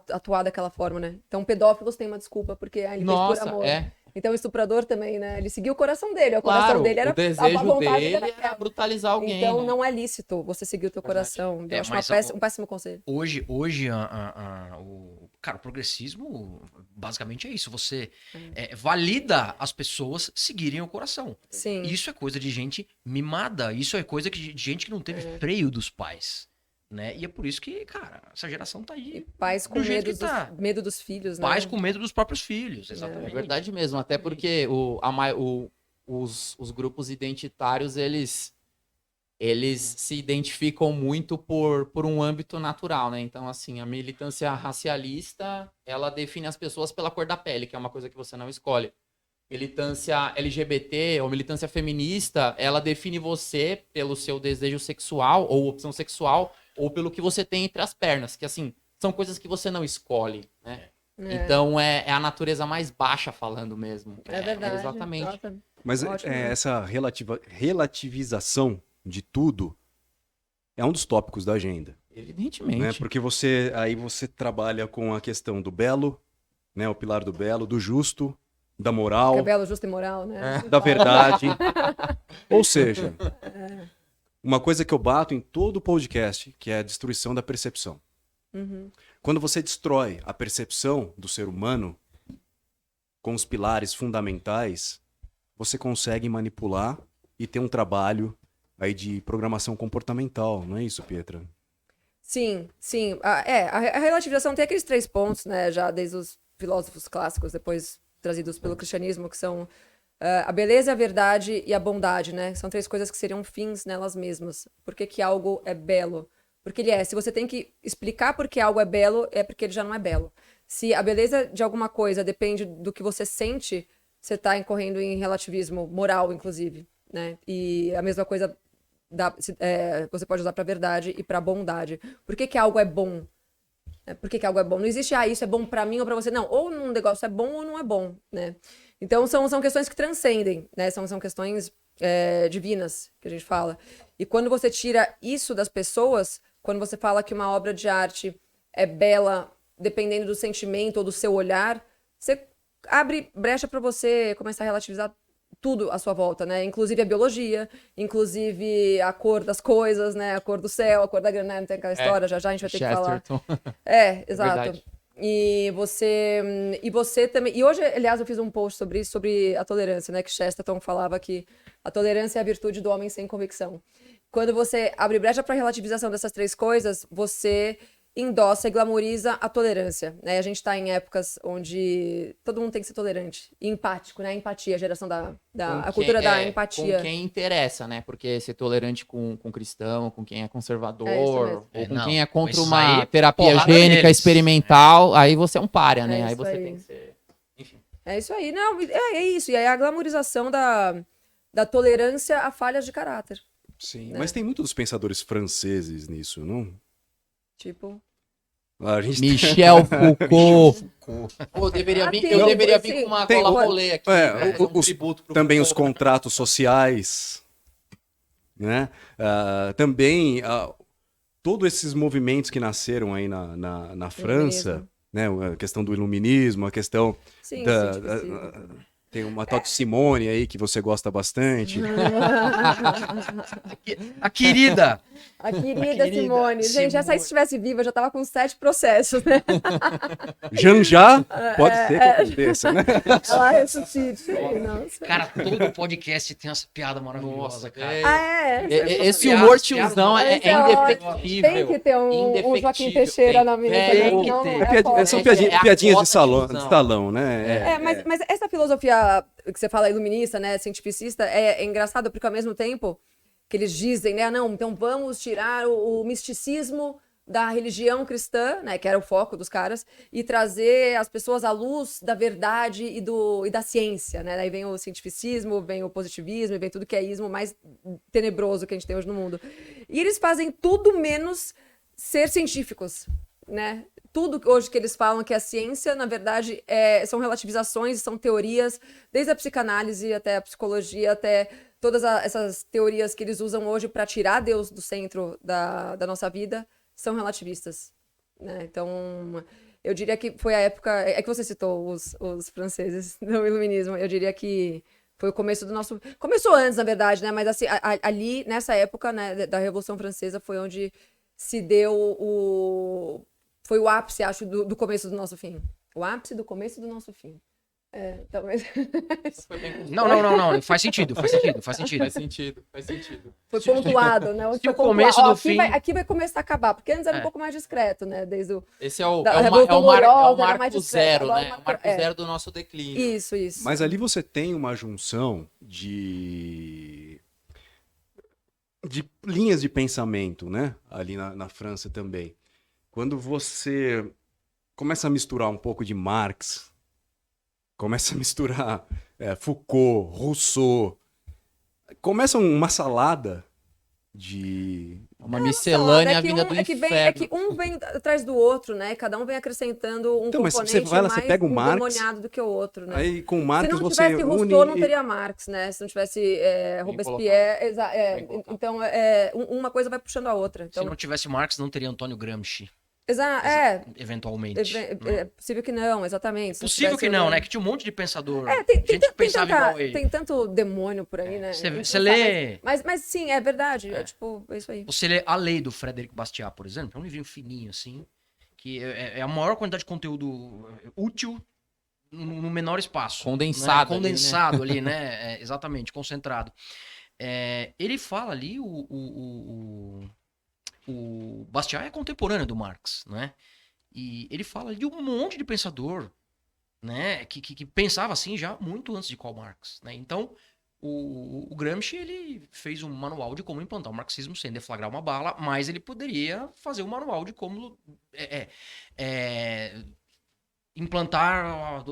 S4: atuar daquela forma, né? Então pedófilos têm uma desculpa, porque ele fez
S2: Nossa,
S4: por amor.
S2: é.
S4: Então o estuprador também, né? Ele seguiu o coração dele. O
S2: Claro,
S4: coração dele era
S2: o desejo
S4: a vontade
S2: dele
S4: era
S2: era
S4: aquela.
S2: brutalizar alguém,
S4: Então
S2: né?
S4: não é lícito você seguir o teu coração. Eu acho
S3: mas
S4: um péssimo conselho.
S3: Hoje cara, o progressismo basicamente é isso. Você valida as pessoas seguirem o coração.
S4: Sim.
S3: Isso é coisa de gente mimada. Isso é coisa de gente que não teve freio dos pais. Né? E é por isso que, cara, essa geração tá aí.
S4: Pais com
S3: do jeito que tá.
S4: medo dos filhos, né?
S3: Pais com medo dos próprios filhos, exatamente.
S2: É verdade mesmo, até porque os grupos identitários, eles se identificam muito por um âmbito natural, né? Então, assim, a militância racialista, ela define as pessoas pela cor da pele, que é uma coisa que você não escolhe. Militância LGBT ou militância feminista, ela define você pelo seu desejo sexual ou opção sexual ou pelo que você tem entre as pernas, que, assim, são coisas que você não escolhe, né? Então, é a natureza mais baixa falando mesmo.
S4: É verdade.
S2: Exatamente.
S4: Nossa.
S1: Mas
S4: Ótimo.
S1: essa relativização de tudo é um dos tópicos da agenda.
S2: Evidentemente.
S1: Né? Porque você trabalha com a questão do belo, né? O pilar do belo, do justo, da moral,
S4: Que é belo, justo e moral, né?
S1: da verdade. Ou seja, uma coisa que eu bato em todo podcast, que é a destruição da percepção.
S4: Uhum.
S1: Quando você destrói a percepção do ser humano com os pilares fundamentais, você consegue manipular e ter um trabalho aí de programação comportamental, não é isso, Pietra?
S4: Sim. A relativização tem aqueles 3 pontos, né? Já desde os filósofos clássicos, depois trazidos pelo cristianismo, que são a beleza, a verdade e a bondade, né? São 3 coisas que seriam fins nelas mesmas. Por que algo é belo? Porque ele é. Se você tem que explicar por que algo é belo, é porque ele já não é belo. Se a beleza de alguma coisa depende do que você sente, você está incorrendo em relativismo moral, inclusive, né? E a mesma coisa você pode usar para verdade e para bondade. Por que algo é bom? Por que algo é bom? Não existe, isso é bom para mim ou para você. Não, ou um negócio é bom ou não é bom, né? Então, são questões que transcendem, né? São questões divinas, que a gente fala. E quando você tira isso das pessoas, quando você fala que uma obra de arte é bela, dependendo do sentimento ou do seu olhar, você abre brecha para você começar a relativizar tudo à sua volta, né? Inclusive a biologia, inclusive a cor das coisas, né? A cor do céu, a cor da grana, não tem aquela história, já a gente vai ter que falar. Exato.
S2: Verdade.
S4: E você também. E hoje, aliás, eu fiz um post sobre isso, sobre a tolerância, né? Que Chesterton falava que a tolerância é a virtude do homem sem convicção. Quando você abre brecha para a relativização dessas 3 coisas, você endossa e glamoriza a tolerância, né? A gente está em épocas onde todo mundo tem que ser tolerante e empático, né? Empatia, a geração a cultura da empatia.
S2: Com quem interessa, né? Porque ser tolerante com cristão, com quem é conservador,
S4: É isso mesmo.
S2: ou com
S3: Não,
S2: quem é contra
S3: isso
S2: uma
S3: aí,
S2: terapia
S3: porrada
S2: gênica
S3: neles.
S2: experimental, aí você é um pária, né?
S4: É
S2: Aí
S4: isso
S2: você
S4: aí.
S2: tem que ser... Enfim.
S4: É isso aí. Não, é isso. E aí a glamorização da tolerância a falhas de caráter.
S1: Sim.
S4: Né?
S1: Mas tem muitos pensadores franceses nisso, não?
S4: Tipo.
S1: A gente
S2: Michel Foucault. Pô, eu deveria vir
S4: sim.
S2: com uma
S1: Tem-
S2: cola rolê aqui. né?
S1: os-
S2: Um tributo pro
S1: também os
S2: Foucault.
S1: contratos sociais, né? Também todos esses movimentos que nasceram aí na França, né? A questão do iluminismo, a questão
S4: Sim,
S1: da...
S4: cientificismo.
S1: Tem uma tal de Simone aí que você gosta bastante.
S3: A querida.
S4: A querida Simone. Gente, essa aí, se estivesse viva, eu já tava com 7 processos, né?
S1: Já pode ser que aconteça, né?
S4: Ela ressuscite. Nossa.
S3: Cara, todo podcast tem essa piada maravilhosa, cara.
S2: Esse humor tiozão é indefectível.
S4: Tem que ter um Joaquim Teixeira na mesa.
S3: Tem que ter.
S1: São piadinhas de salão, né?
S4: Mas essa filosofia que você fala iluminista, né, cientificista, é engraçado porque ao mesmo tempo que eles dizem, né, não, então vamos tirar o misticismo da religião cristã, né, que era o foco dos caras, e trazer as pessoas à luz da verdade e da ciência, né, daí vem o cientificismo, vem o positivismo, vem tudo que é ismo mais tenebroso que a gente tem hoje no mundo. E eles fazem tudo menos ser científicos, né? Tudo hoje que eles falam que é ciência, na verdade, são relativizações, são teorias, desde a psicanálise até a psicologia, até todas essas teorias que eles usam hoje para tirar Deus do centro da nossa vida, são relativistas, né? Então, eu diria que foi a época... É que você citou os franceses do iluminismo. Eu diria que foi o começo do nosso... Começou antes, na verdade, né? Mas assim, ali, nessa época, né, da Revolução Francesa, foi onde se deu foi o ápice, acho, do começo do nosso fim. O ápice do começo do nosso fim. Talvez...
S3: Não. Faz sentido.
S2: Faz sentido.
S4: Foi pontuado, né?
S3: Se o começo do fim...
S4: Aqui vai começar a acabar, porque antes era um pouco mais discreto, né? Desde o...
S2: Esse é o
S4: marco
S2: zero, né? É o marco zero do nosso declínio.
S4: Isso.
S1: Mas ali você tem uma junção de linhas de pensamento, né? Ali na França também. Quando você começa a misturar um pouco de Marx, começa a misturar Foucault, Rousseau, começa uma salada de...
S2: Uma miscelânea vinda do inferno.
S4: É que um vem atrás do outro, né? Cada um vem acrescentando um componente
S1: mas você pega o Marx,
S4: endemoniado do que o outro, né?
S1: Aí com o Marx
S4: se não
S1: você
S4: tivesse Rousseau, não teria Marx, né? Se não tivesse Robespierre... Então, uma coisa vai puxando a outra. Então,
S3: se não tivesse Marx, não teria Antônio Gramsci.
S4: Eventualmente. É possível que não, exatamente.
S3: Possível que não, né? Que tinha um monte de pensador.
S4: Gente
S3: que pensava igual ele.
S4: Tem tanto demônio por aí, né?
S3: Você lê...
S4: Mas sim, é verdade. É isso aí.
S3: Você lê A Lei, do Frederic Bastiat, por exemplo, é um livrinho fininho, assim, que é a maior quantidade de conteúdo útil no menor espaço.
S2: Condensado.
S3: Né? Condensado ali, né? Exatamente, concentrado. Ele fala ali, o Bastiat é contemporâneo do Marx, né? E ele fala de um monte de pensador, né? Que pensava assim já muito antes de Karl Marx, né? Então, o Gramsci, ele fez um manual de como implantar o marxismo sem deflagrar uma bala, mas ele poderia fazer um manual de como implantar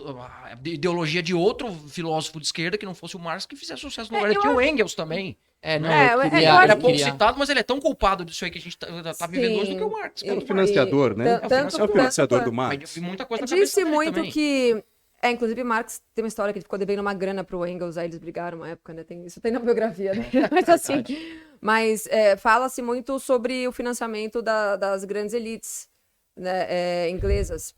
S3: a ideologia de outro filósofo de esquerda que não fosse o Marx, que fizesse sucesso no lugar. Tinha o Engels também.
S2: Ele
S3: é pouco citado, mas ele é tão culpado disso aí que a gente tá vivendo hoje do que o Marx.
S1: É o financiador, né? É o financiador do Marx.
S3: Mas muita coisa
S4: disse muito também. Que... inclusive Marx tem uma história que ele ficou devendo uma grana pro Engels, aí eles brigaram uma época, né? Isso tem na biografia, né? Mas assim... Mas fala-se muito sobre o financiamento das grandes elites, né, inglesas,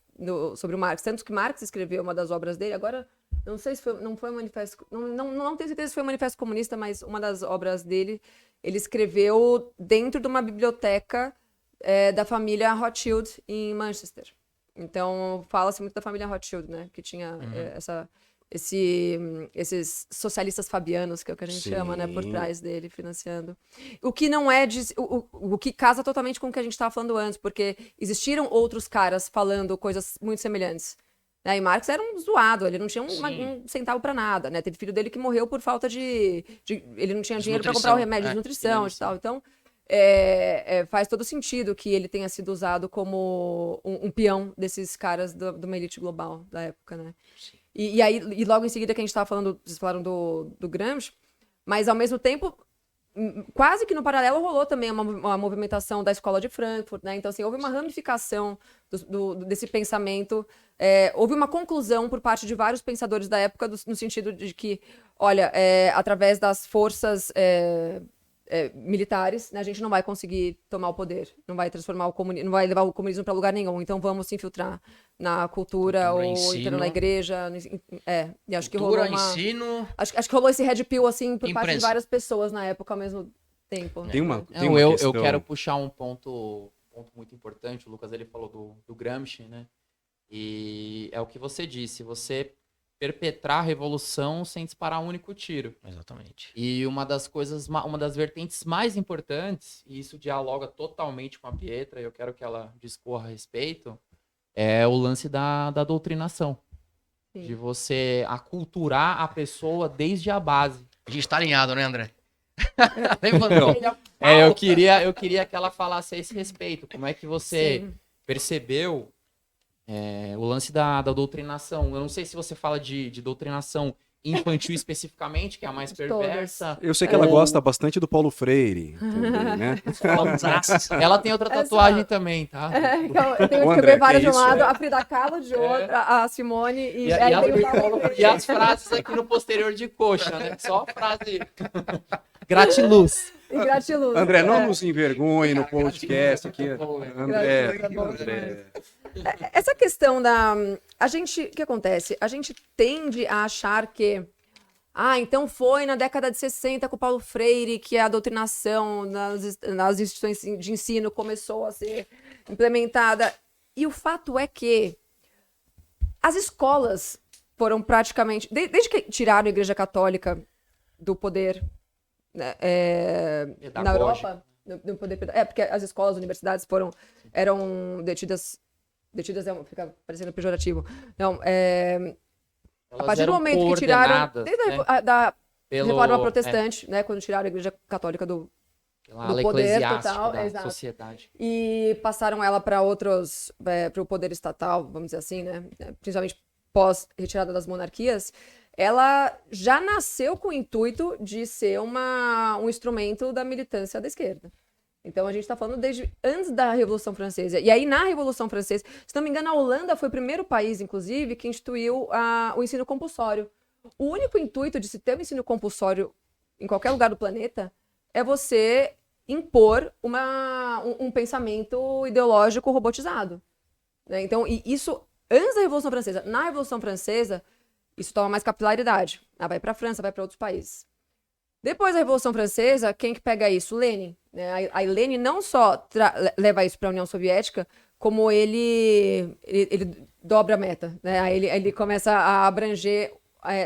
S4: sobre o Marx. Tanto que Marx escreveu uma das obras dele, agora... Não sei se não foi um manifesto... Não tenho certeza se foi um manifesto comunista, mas uma das obras dele, ele escreveu dentro de uma biblioteca da família Rothschild em Manchester. Então, fala-se muito da família Rothschild, né? Que tinha esses socialistas fabianos, que é o que a gente chama, né? Por trás dele, financiando. O que não é... O que casa totalmente com o que a gente estava falando antes, porque existiram outros caras falando coisas muito semelhantes. E Marx era um zoado, ele não tinha um centavo pra nada, né? Teve filho dele que morreu por falta de ele não tinha dinheiro para comprar o remédio de nutrição e tal. Então, faz todo sentido que ele tenha sido usado como um peão desses caras de uma elite global da época, né? E logo em seguida que a gente estava falando, vocês falaram do Gramsci, mas ao mesmo tempo, quase que no paralelo rolou também uma movimentação da escola de Frankfurt, né? Então, assim, houve uma ramificação desse pensamento, houve uma conclusão por parte de vários pensadores da época no sentido de que, olha, através das forças militares, né, a gente não vai conseguir tomar o poder, não vai transformar o comunismo, não vai levar o comunismo para lugar nenhum. Então vamos se infiltrar na cultura, ou entrando na igreja. E acho que rolou
S3: ensino.
S4: Acho que rolou esse red pill assim por parte de
S3: Imprensa.
S4: várias pessoas na época ao mesmo tempo.
S1: Tem uma
S2: eu
S1: questão...
S2: quero puxar um ponto muito importante. O Lucas ele falou do Gramsci, né? E é o que você disse, você perpetrar a revolução sem disparar um único tiro.
S3: Exatamente.
S2: E uma das vertentes mais importantes, e isso dialoga totalmente com a Pietra, e eu quero que ela discorra a respeito, é o lance da doutrinação.
S4: Sim.
S2: De você aculturar a pessoa desde a base.
S3: A gente tá alinhado, né, André?
S2: Eu queria que ela falasse a esse respeito. Como é que você
S4: Sim.
S2: percebeu o lance da doutrinação? Eu não sei se você fala de doutrinação infantil especificamente, que é a mais perversa.
S1: Eu sei que ela gosta bastante do Paulo Freire também, né?
S2: Ela tem outra tatuagem também, tá?
S4: Eu tenho que escrever várias de um lado, a Frida Kahlo de outro, a Simone
S2: e as frases aqui no posterior de coxa, né? Só frase gratiluz.
S4: E gratiluz.
S1: André, não nos envergonhe no podcast aqui. André.
S4: Essa questão da... o que acontece? A gente tende a achar que... então foi na década de 60 com o Paulo Freire que a doutrinação nas instituições de ensino começou a ser implementada. E o fato é que as escolas foram praticamente... Desde que tiraram a Igreja Católica do poder, né, na Europa... No poder, porque as escolas, as universidades eram detidas fica parecendo pejorativo. Não, a partir do momento que tiraram, desde da Reforma Protestante, né, quando tiraram a Igreja Católica do poder total,
S2: da sociedade.
S4: E passaram ela para o poder estatal, vamos dizer assim, né, principalmente pós-retirada das monarquias, ela já nasceu com o intuito de ser um instrumento da militância da esquerda. Então, a gente está falando desde antes da Revolução Francesa. E aí, na Revolução Francesa, se não me engano, a Holanda foi o primeiro país, inclusive, que instituiu o ensino compulsório. O único intuito de se ter um ensino compulsório em qualquer lugar do planeta é você impor um pensamento ideológico robotizado. Né? Então, e isso antes da Revolução Francesa. Na Revolução Francesa, isso toma mais capilaridade. Vai para a França, vai para outros países. Depois da Revolução Francesa, quem que pega isso? Lenin. Né? A Lenin não só leva isso para a União Soviética, como ele dobra a meta. Né? Aí ele começa a abranger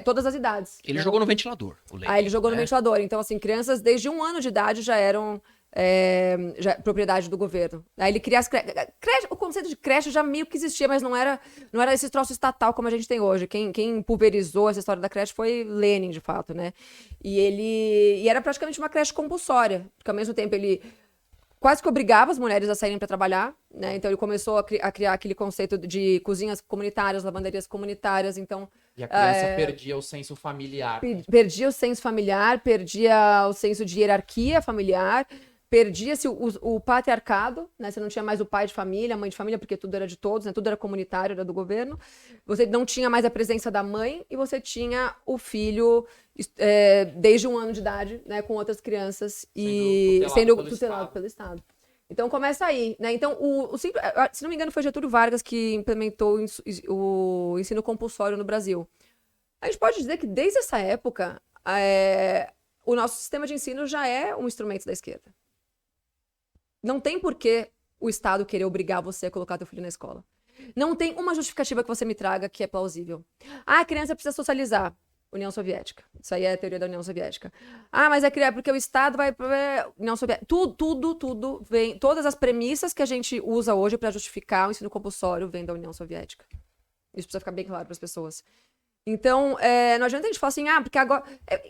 S4: todas as idades.
S3: Ele jogou no ventilador, o Lenin.
S4: Aí ele jogou no ventilador. Então, assim, crianças desde 1 ano de idade já eram propriedade do governo. Aí ele cria as creches. O conceito de creche já meio que existia, mas não era esse troço estatal como a gente tem hoje. Quem pulverizou essa história da creche foi Lenin, de fato, né? E era praticamente uma creche compulsória, porque ao mesmo tempo ele quase que obrigava as mulheres a saírem para trabalhar, né? Então ele começou a criar aquele conceito de cozinhas comunitárias, lavanderias comunitárias, então...
S2: E a criança perdia o senso familiar.
S4: Perdia o senso familiar, perdia o senso de hierarquia familiar, perdia-se o patriarcado, né? Você não tinha mais o pai de família, a mãe de família, porque tudo era de todos, né? Tudo era comunitário, era do governo. Você não tinha mais a presença da mãe e você tinha o filho desde 1 ano de idade, né? Com outras crianças e sendo tutelado pelo Estado. Então começa aí, né? Então, se não me engano, foi Getúlio Vargas que implementou o ensino compulsório no Brasil. A gente pode dizer que desde essa época, o nosso sistema de ensino já é um instrumento da esquerda. Não tem por que o Estado querer obrigar você a colocar teu filho na escola. Não tem uma justificativa que você me traga que é plausível. A criança precisa socializar. União Soviética. Isso aí é a teoria da União Soviética. Mas é porque o Estado vai... União Soviética. Tudo vem... Todas as premissas que a gente usa hoje para justificar o ensino compulsório vem da União Soviética. Isso precisa ficar bem claro para as pessoas. Então, não adianta a gente falar assim, porque agora...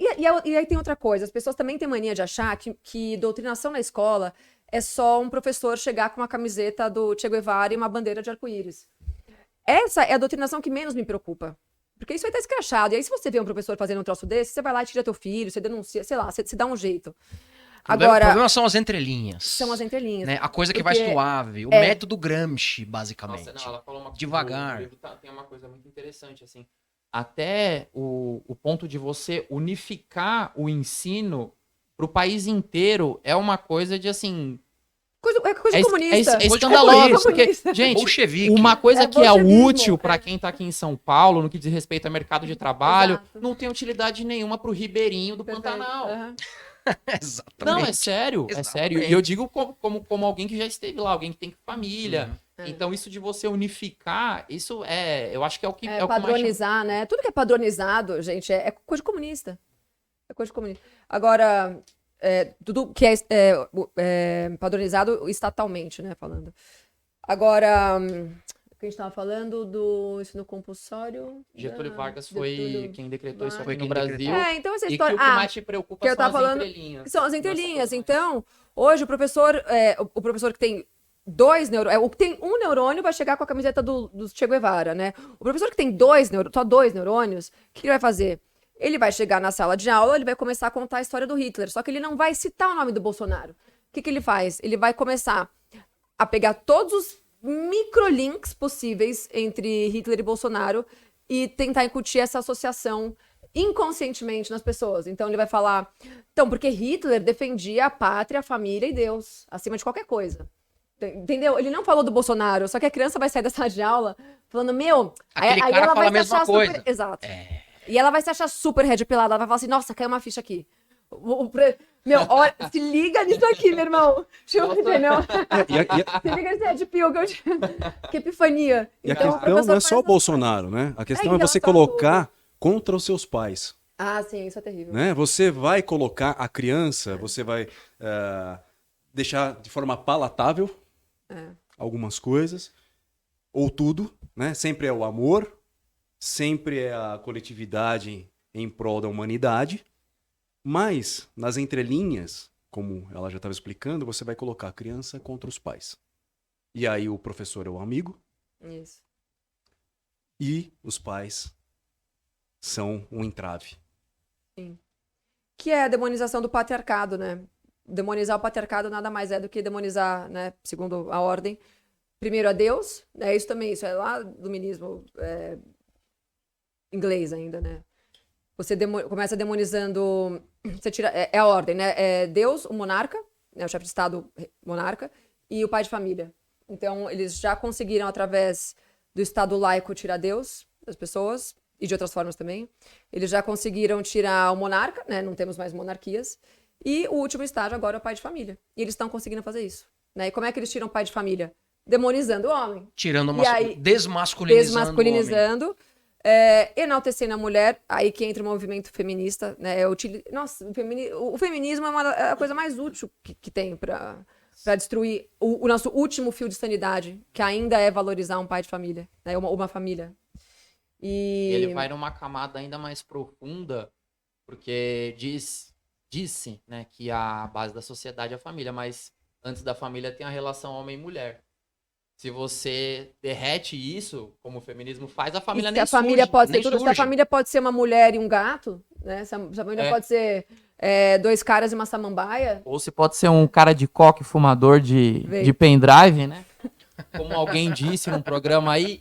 S4: E aí tem outra coisa. As pessoas também têm mania de achar que doutrinação na escola é só um professor chegar com uma camiseta do Che Guevara e uma bandeira de arco-íris. Essa é a doutrinação que menos me preocupa. Porque isso aí tá escrachado. E aí, se você vê um professor fazendo um troço desse, você vai lá e tira teu filho, você denuncia, sei lá, você dá um jeito.
S3: O problema são as entrelinhas.
S4: São as entrelinhas.
S3: Né? A coisa que vai suave. O método Gramsci, basicamente.
S2: Nossa, não, ela falou uma coisa,
S3: devagar.
S2: O livro tem uma coisa muito interessante, assim. Até o ponto de você unificar o ensino pro país inteiro, é uma coisa de, assim...
S4: Coisa comunista.
S2: É escandaloso, porque,
S4: comunista.
S2: gente,
S3: Bolchevique.
S2: uma coisa que é
S4: bolchevismo,
S2: útil para quem tá aqui em São Paulo, no que diz respeito ao mercado de trabalho,
S4: Exato.
S2: não tem utilidade nenhuma pro ribeirinho do
S4: Perfeito.
S2: Pantanal.
S4: Aham.
S3: Exatamente.
S2: Não, é sério, é sério. E eu digo como alguém que já esteve lá, alguém que tem família. Então, isso de você unificar, isso eu acho que é o que...
S4: É,
S2: é o que mais chama-
S4: padronizar, né? Tudo que é padronizado, gente, é coisa comunista. É coisa comunista. Agora, tudo que é padronizado estatalmente, né? Falando. Agora, o que a gente estava falando do ensino compulsório.
S2: Getúlio Vargas
S4: Getúlio
S2: foi quem decretou isso
S3: Foi
S2: aqui
S3: quem
S2: no Brasil.
S4: Então essa
S2: E que
S4: história.
S2: o que mais te preocupa
S4: que eu
S2: são as
S4: tava falando-
S2: entrelinhas.
S4: São as entrelinhas.
S2: Nossa,
S4: Então, hoje o professor que tem 2 neurônios. O que tem um neurônio vai chegar com a camiseta do Che Guevara, né? O professor que tem só 2 neurônios, o que ele vai fazer? Ele vai chegar na sala de aula, ele vai começar a contar a história do Hitler, só que ele não vai citar o nome do Bolsonaro. O que ele faz? Ele vai começar a pegar todos os microlinks possíveis entre Hitler e Bolsonaro e tentar incutir essa associação inconscientemente nas pessoas. Então ele vai falar, porque Hitler defendia a pátria, a família e Deus, acima de qualquer coisa. Entendeu? Ele não falou do Bolsonaro, só que a criança vai sair da sala de aula falando,
S3: Aquele cara
S4: ela
S3: fala
S4: vai
S3: a mesma coisa.
S4: Exato. E ela vai se achar super red pilada, ela vai falar assim, nossa, caiu uma ficha aqui. Olha, se liga nisso aqui, meu irmão. Entendeu? Se liga nesse red pill que epifania.
S1: E a
S4: Então,
S1: questão não é só o
S4: faz-
S1: Bolsonaro, né? A questão
S4: em
S1: é você
S4: relação a
S1: colocar contra os seus pais.
S4: Ah, sim, isso é terrível.
S1: Né? Você vai colocar a criança, você vai deixar de forma palatável algumas coisas, ou tudo, né? Sempre é o amor, sempre é a coletividade em prol da humanidade, mas nas entrelinhas, como ela já estava explicando, você vai colocar a criança contra os pais. E aí o professor é o amigo
S4: Isso.
S1: e os pais são um entrave.
S4: Que é a demonização do patriarcado, né? Demonizar o patriarcado nada mais é do que demonizar, né? Segundo a ordem, primeiro a Deus, né? Isso também, isso é lá do iluminismo inglês ainda, né? Você começa demonizando, você tira, é a ordem, né? É Deus, o monarca, né? O chefe de Estado monarca, e o pai de família. Então, eles já conseguiram, através do Estado laico, tirar Deus das pessoas, e de outras formas também. Eles já conseguiram tirar o monarca, né? Não temos mais monarquias. E o último estágio agora é o pai de família. E eles estão conseguindo fazer isso. Né? E como é que eles tiram o pai de família? Demonizando o homem.
S3: Tirando
S4: E aí, desmasculinizando, enaltecendo a mulher, aí que entra o movimento feminista, né? Nossa, o feminismo é a coisa mais útil que tem para destruir o nosso último fio de sanidade, que ainda é valorizar um pai de família, né? Uma família. E
S2: ele vai numa camada ainda mais profunda, porque disse, né, que a base da sociedade é a família, mas antes da família tem a relação homem e mulher. Se você derrete isso, como o feminismo faz, a família nem
S4: se a família
S2: surge,
S4: pode
S2: nem
S4: ser tudo, se a
S2: surge.
S4: família pode ser uma mulher e um gato, né? Se a família pode ser 2 caras e uma samambaia.
S2: Ou se pode ser um cara de coque fumador de pendrive, né? Como alguém disse num programa aí.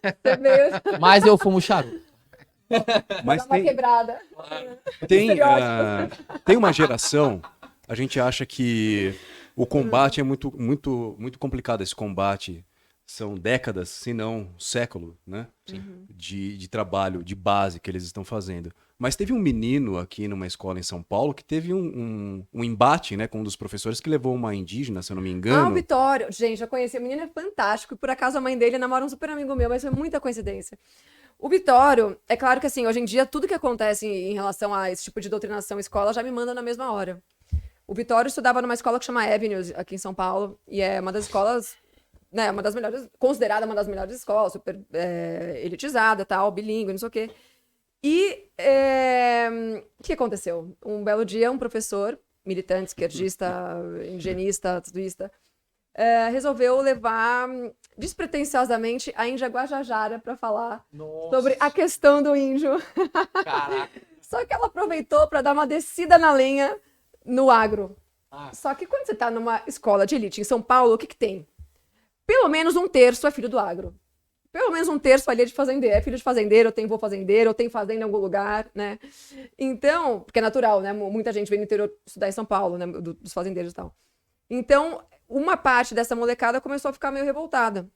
S4: Você veio
S2: Mas eu fumo charuto.
S1: Mas
S4: dar uma quebrada.
S1: tem uma geração, a gente acha que o combate é muito, muito, muito complicado. Esse combate são décadas, se não século, né? De trabalho, de base que eles estão fazendo. Mas teve um menino aqui numa escola em São Paulo que teve um embate, né, com um dos professores que levou uma indígena, se eu não me engano.
S4: O Vitório. Gente, eu conheci. O menino é fantástico. E por acaso a mãe dele namora um super amigo meu, mas foi muita coincidência. O Vitório, é claro que assim, hoje em dia, tudo que acontece em relação a esse tipo de doutrinação escola já me manda na mesma hora. O Vitório estudava numa escola que chama Avenues, aqui em São Paulo, e é uma das escolas, né, uma das melhores, considerada uma das melhores escolas, super elitizada, tal, bilíngue, não sei o quê. E o que aconteceu? Um belo dia, um professor, militante, esquerdista, indigenista, tudoista, resolveu levar despretensiosamente a Índia Guajajara para falar sobre a questão do índio.
S2: Caraca.
S4: Só que ela aproveitou para dar uma descida na lenha no agro. Só que quando você está numa escola de elite em São Paulo, o que tem? Pelo menos 1/3 é filho do agro. pelo menos um terço ali é de fazendeiro, é filho de fazendeiro, ou tem vô fazendeiro, ou tem fazenda em algum lugar, né? Então, porque é natural, né? Muita gente vem do interior estudar em São Paulo, né? Dos fazendeiros e tal. Então, uma parte dessa molecada começou a ficar meio revoltada.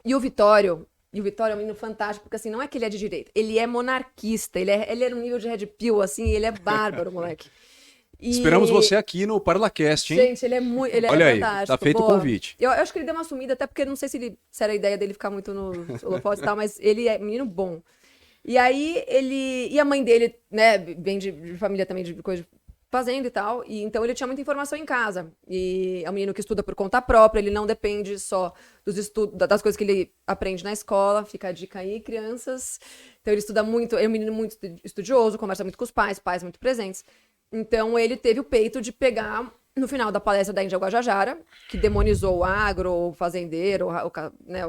S4: E o Vitório é um menino fantástico, porque assim, não é que ele é de direita, ele é monarquista, ele é um nível de Red Pill, assim, ele é bárbaro, moleque.
S1: Esperamos você aqui no Parlacast, hein?
S4: Gente, ele é muito. Ele
S1: Olha
S4: é
S1: aí,
S4: fantástico.
S1: tá feito o convite.
S4: Eu acho que ele deu uma sumida, até porque não sei se era a ideia dele ficar muito nos holofotes e tal, mas ele é um menino bom. E aí e a mãe dele, né, vem de família também de coisa de fazenda e tal, e então ele tinha muita informação em casa. E é um menino que estuda por conta própria, ele não depende só dos estudos, das coisas que ele aprende na escola. Fica a dica aí, crianças. Então ele estuda muito, é um menino muito estudioso, conversa muito com os pais muito presentes. Então ele teve o peito de pegar, no final da palestra da Índia Guajajara, que demonizou o agro, o fazendeiro,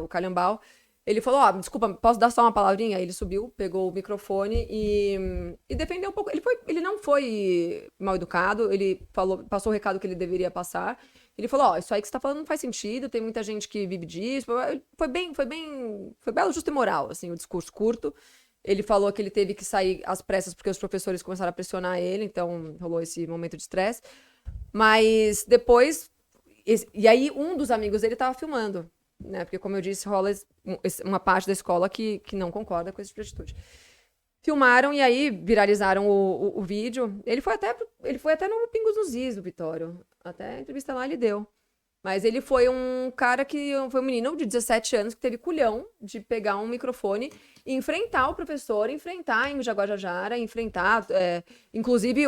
S4: o calhambau, ele falou, desculpa, posso dar só uma palavrinha? Aí ele subiu, pegou o microfone e defendeu um pouco. Ele não foi mal educado, ele passou o recado que ele deveria passar. Ele falou, isso aí que você tá falando não faz sentido, tem muita gente que vive disso. Foi belo, justo e moral, assim, o discurso curto. Ele falou que ele teve que sair às pressas porque os professores começaram a pressionar ele, então rolou esse momento de estresse. Mas depois... E aí um dos amigos dele tava filmando, né? Porque, como eu disse, rola uma parte da escola que não concorda com esse tipo de atitude. Filmaram e aí viralizaram o vídeo. Ele foi até no Pingos nos Is, o Vitório. Até a entrevista lá ele deu. Mas ele foi um cara foi um menino de 17 anos que teve culhão de pegar um microfone e enfrentar o professor, enfrentar em Guajajara, inclusive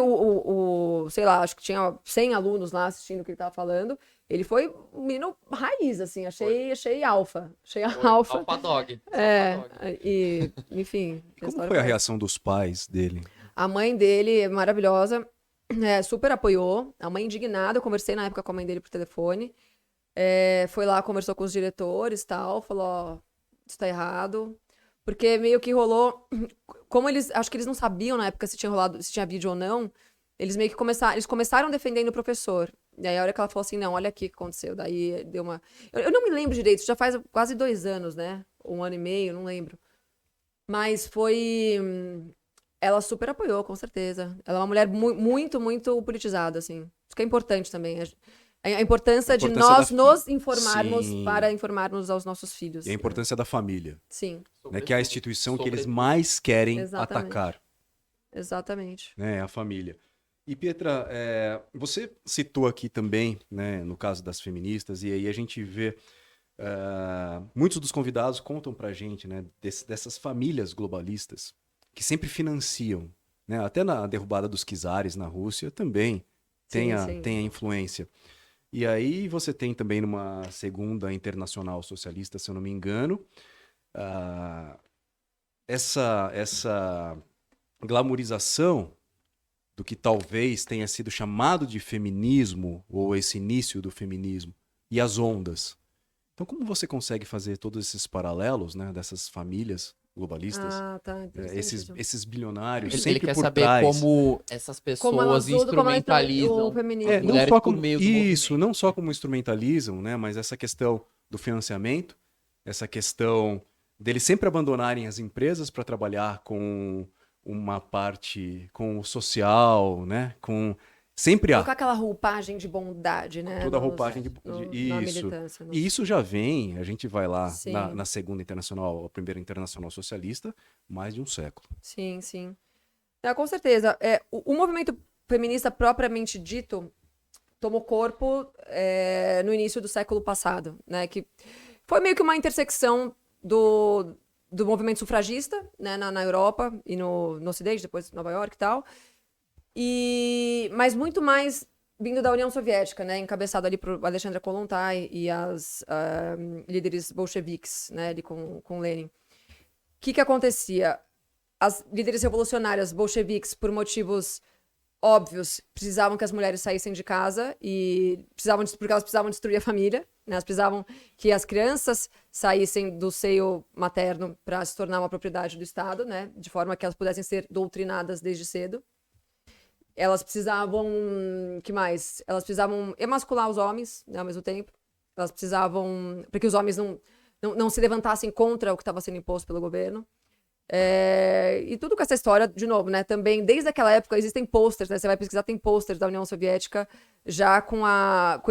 S4: sei lá, acho que tinha 100 alunos lá assistindo o que ele tava falando. Ele foi um menino raiz, assim, achei alfa. Achei alfa.
S2: Alfa dog.
S4: E, enfim.
S1: E como foi a reação dos pais dele?
S4: A mãe dele, maravilhosa, super apoiou. A mãe indignada, eu conversei na época com a mãe dele por telefone. Foi lá, conversou com os diretores e tal, falou, isso tá errado. Porque meio que rolou, acho que eles não sabiam na época se tinha vídeo ou não, eles meio que começaram defendendo o professor. E aí a hora que ela falou assim, não, olha aqui o que aconteceu. Daí deu uma... Eu não me lembro direito, já faz quase 2 anos, né? 1 ano e meio, não lembro. Mas foi... Ela super apoiou, com certeza. Ela é uma mulher muito, muito politizada, assim. Isso que é importante também. A importância de nós nos informarmos para informarmos aos nossos filhos.
S1: E a importância da família.
S4: Sim.
S1: Né, que é a instituição que eles mais querem atacar.
S4: Exatamente.
S1: Né, a família. E, Pietra, você citou aqui também, né, no caso das feministas, e aí a gente vê muitos dos convidados contam pra gente, né, dessas famílias globalistas que sempre financiam, né, até na derrubada dos czares na Rússia também tem a influência. E aí você tem também numa segunda internacional socialista, se eu não me engano, essa glamorização do que talvez tenha sido chamado de feminismo, ou esse início do feminismo, e as ondas. Então, como você consegue fazer todos esses paralelos, né, dessas famílias globalistas, esses bilionários,
S2: ele
S1: sempre
S2: quer
S1: por
S2: saber
S1: trás.
S2: como essas pessoas instrumentalizam
S4: o feminismo.
S2: as
S1: Não
S2: mulheres
S1: só
S2: por meio do movimento.
S1: não só como instrumentalizam, né, mas essa questão do financiamento, essa questão deles sempre abandonarem as empresas para trabalhar com uma parte, com o social, né, com sempre
S4: colocar aquela roupagem de bondade, né?
S1: Toda a roupagem de
S4: na
S1: isso.
S4: militância.
S1: E isso já vem, a gente vai lá
S4: Sim.
S1: na segunda internacional, a primeira internacional socialista, mais de um século.
S4: Sim, sim. Com certeza. O movimento feminista propriamente dito tomou corpo no início do século passado, né? Que foi meio que uma intersecção do movimento sufragista, né? Na Europa e no Ocidente, depois Nova York e tal. Mas muito mais vindo da União Soviética, né, encabeçado ali por Alexandra Kollontai e as líderes bolcheviques, né, ali com Lenin. O que acontecia? As líderes revolucionárias bolcheviques, por motivos óbvios, precisavam que as mulheres saíssem de casa porque elas precisavam destruir a família, né, elas precisavam que as crianças saíssem do seio materno para se tornar uma propriedade do Estado, né, de forma que elas pudessem ser doutrinadas desde cedo. Elas precisavam... que mais? Elas precisavam emascular os homens, né, ao mesmo tempo. Elas precisavam... porque os homens não se levantassem contra o que estava sendo imposto pelo governo. E tudo com essa história, de novo, né? Também, desde aquela época, existem posters, né? Você vai pesquisar, tem posters da União Soviética já com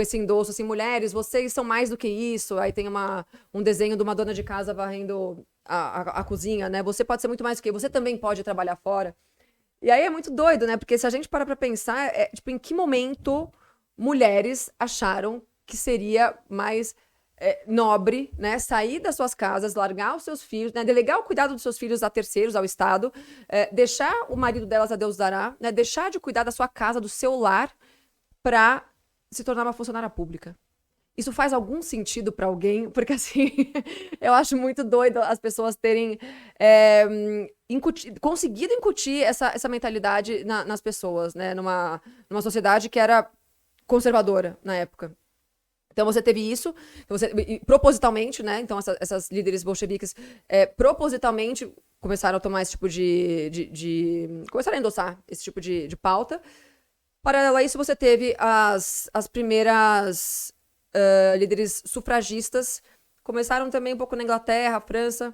S4: esse endosso, assim, mulheres, vocês são mais do que isso. Aí tem um desenho de uma dona de casa varrendo a cozinha, né? Você pode ser muito mais do que você também pode trabalhar fora. E aí é muito doido, né? Porque se a gente parar pra pensar, tipo, em que momento mulheres acharam que seria mais nobre, né, sair das suas casas, largar os seus filhos, né, delegar o cuidado dos seus filhos a terceiros, ao Estado, deixar o marido delas a Deus dará, né, deixar de cuidar da sua casa, do seu lar, para se tornar uma funcionária pública. Isso faz algum sentido para alguém? Porque, assim, eu acho muito doido as pessoas terem conseguido incutir essa mentalidade nas pessoas, né, numa sociedade que era conservadora na época. Então você teve isso, propositalmente, né? Então essas líderes bolcheviques propositalmente começaram a tomar esse tipo começaram a endossar esse tipo de pauta. Paralelo a isso, você teve as primeiras líderes sufragistas, começaram também um pouco na Inglaterra, França,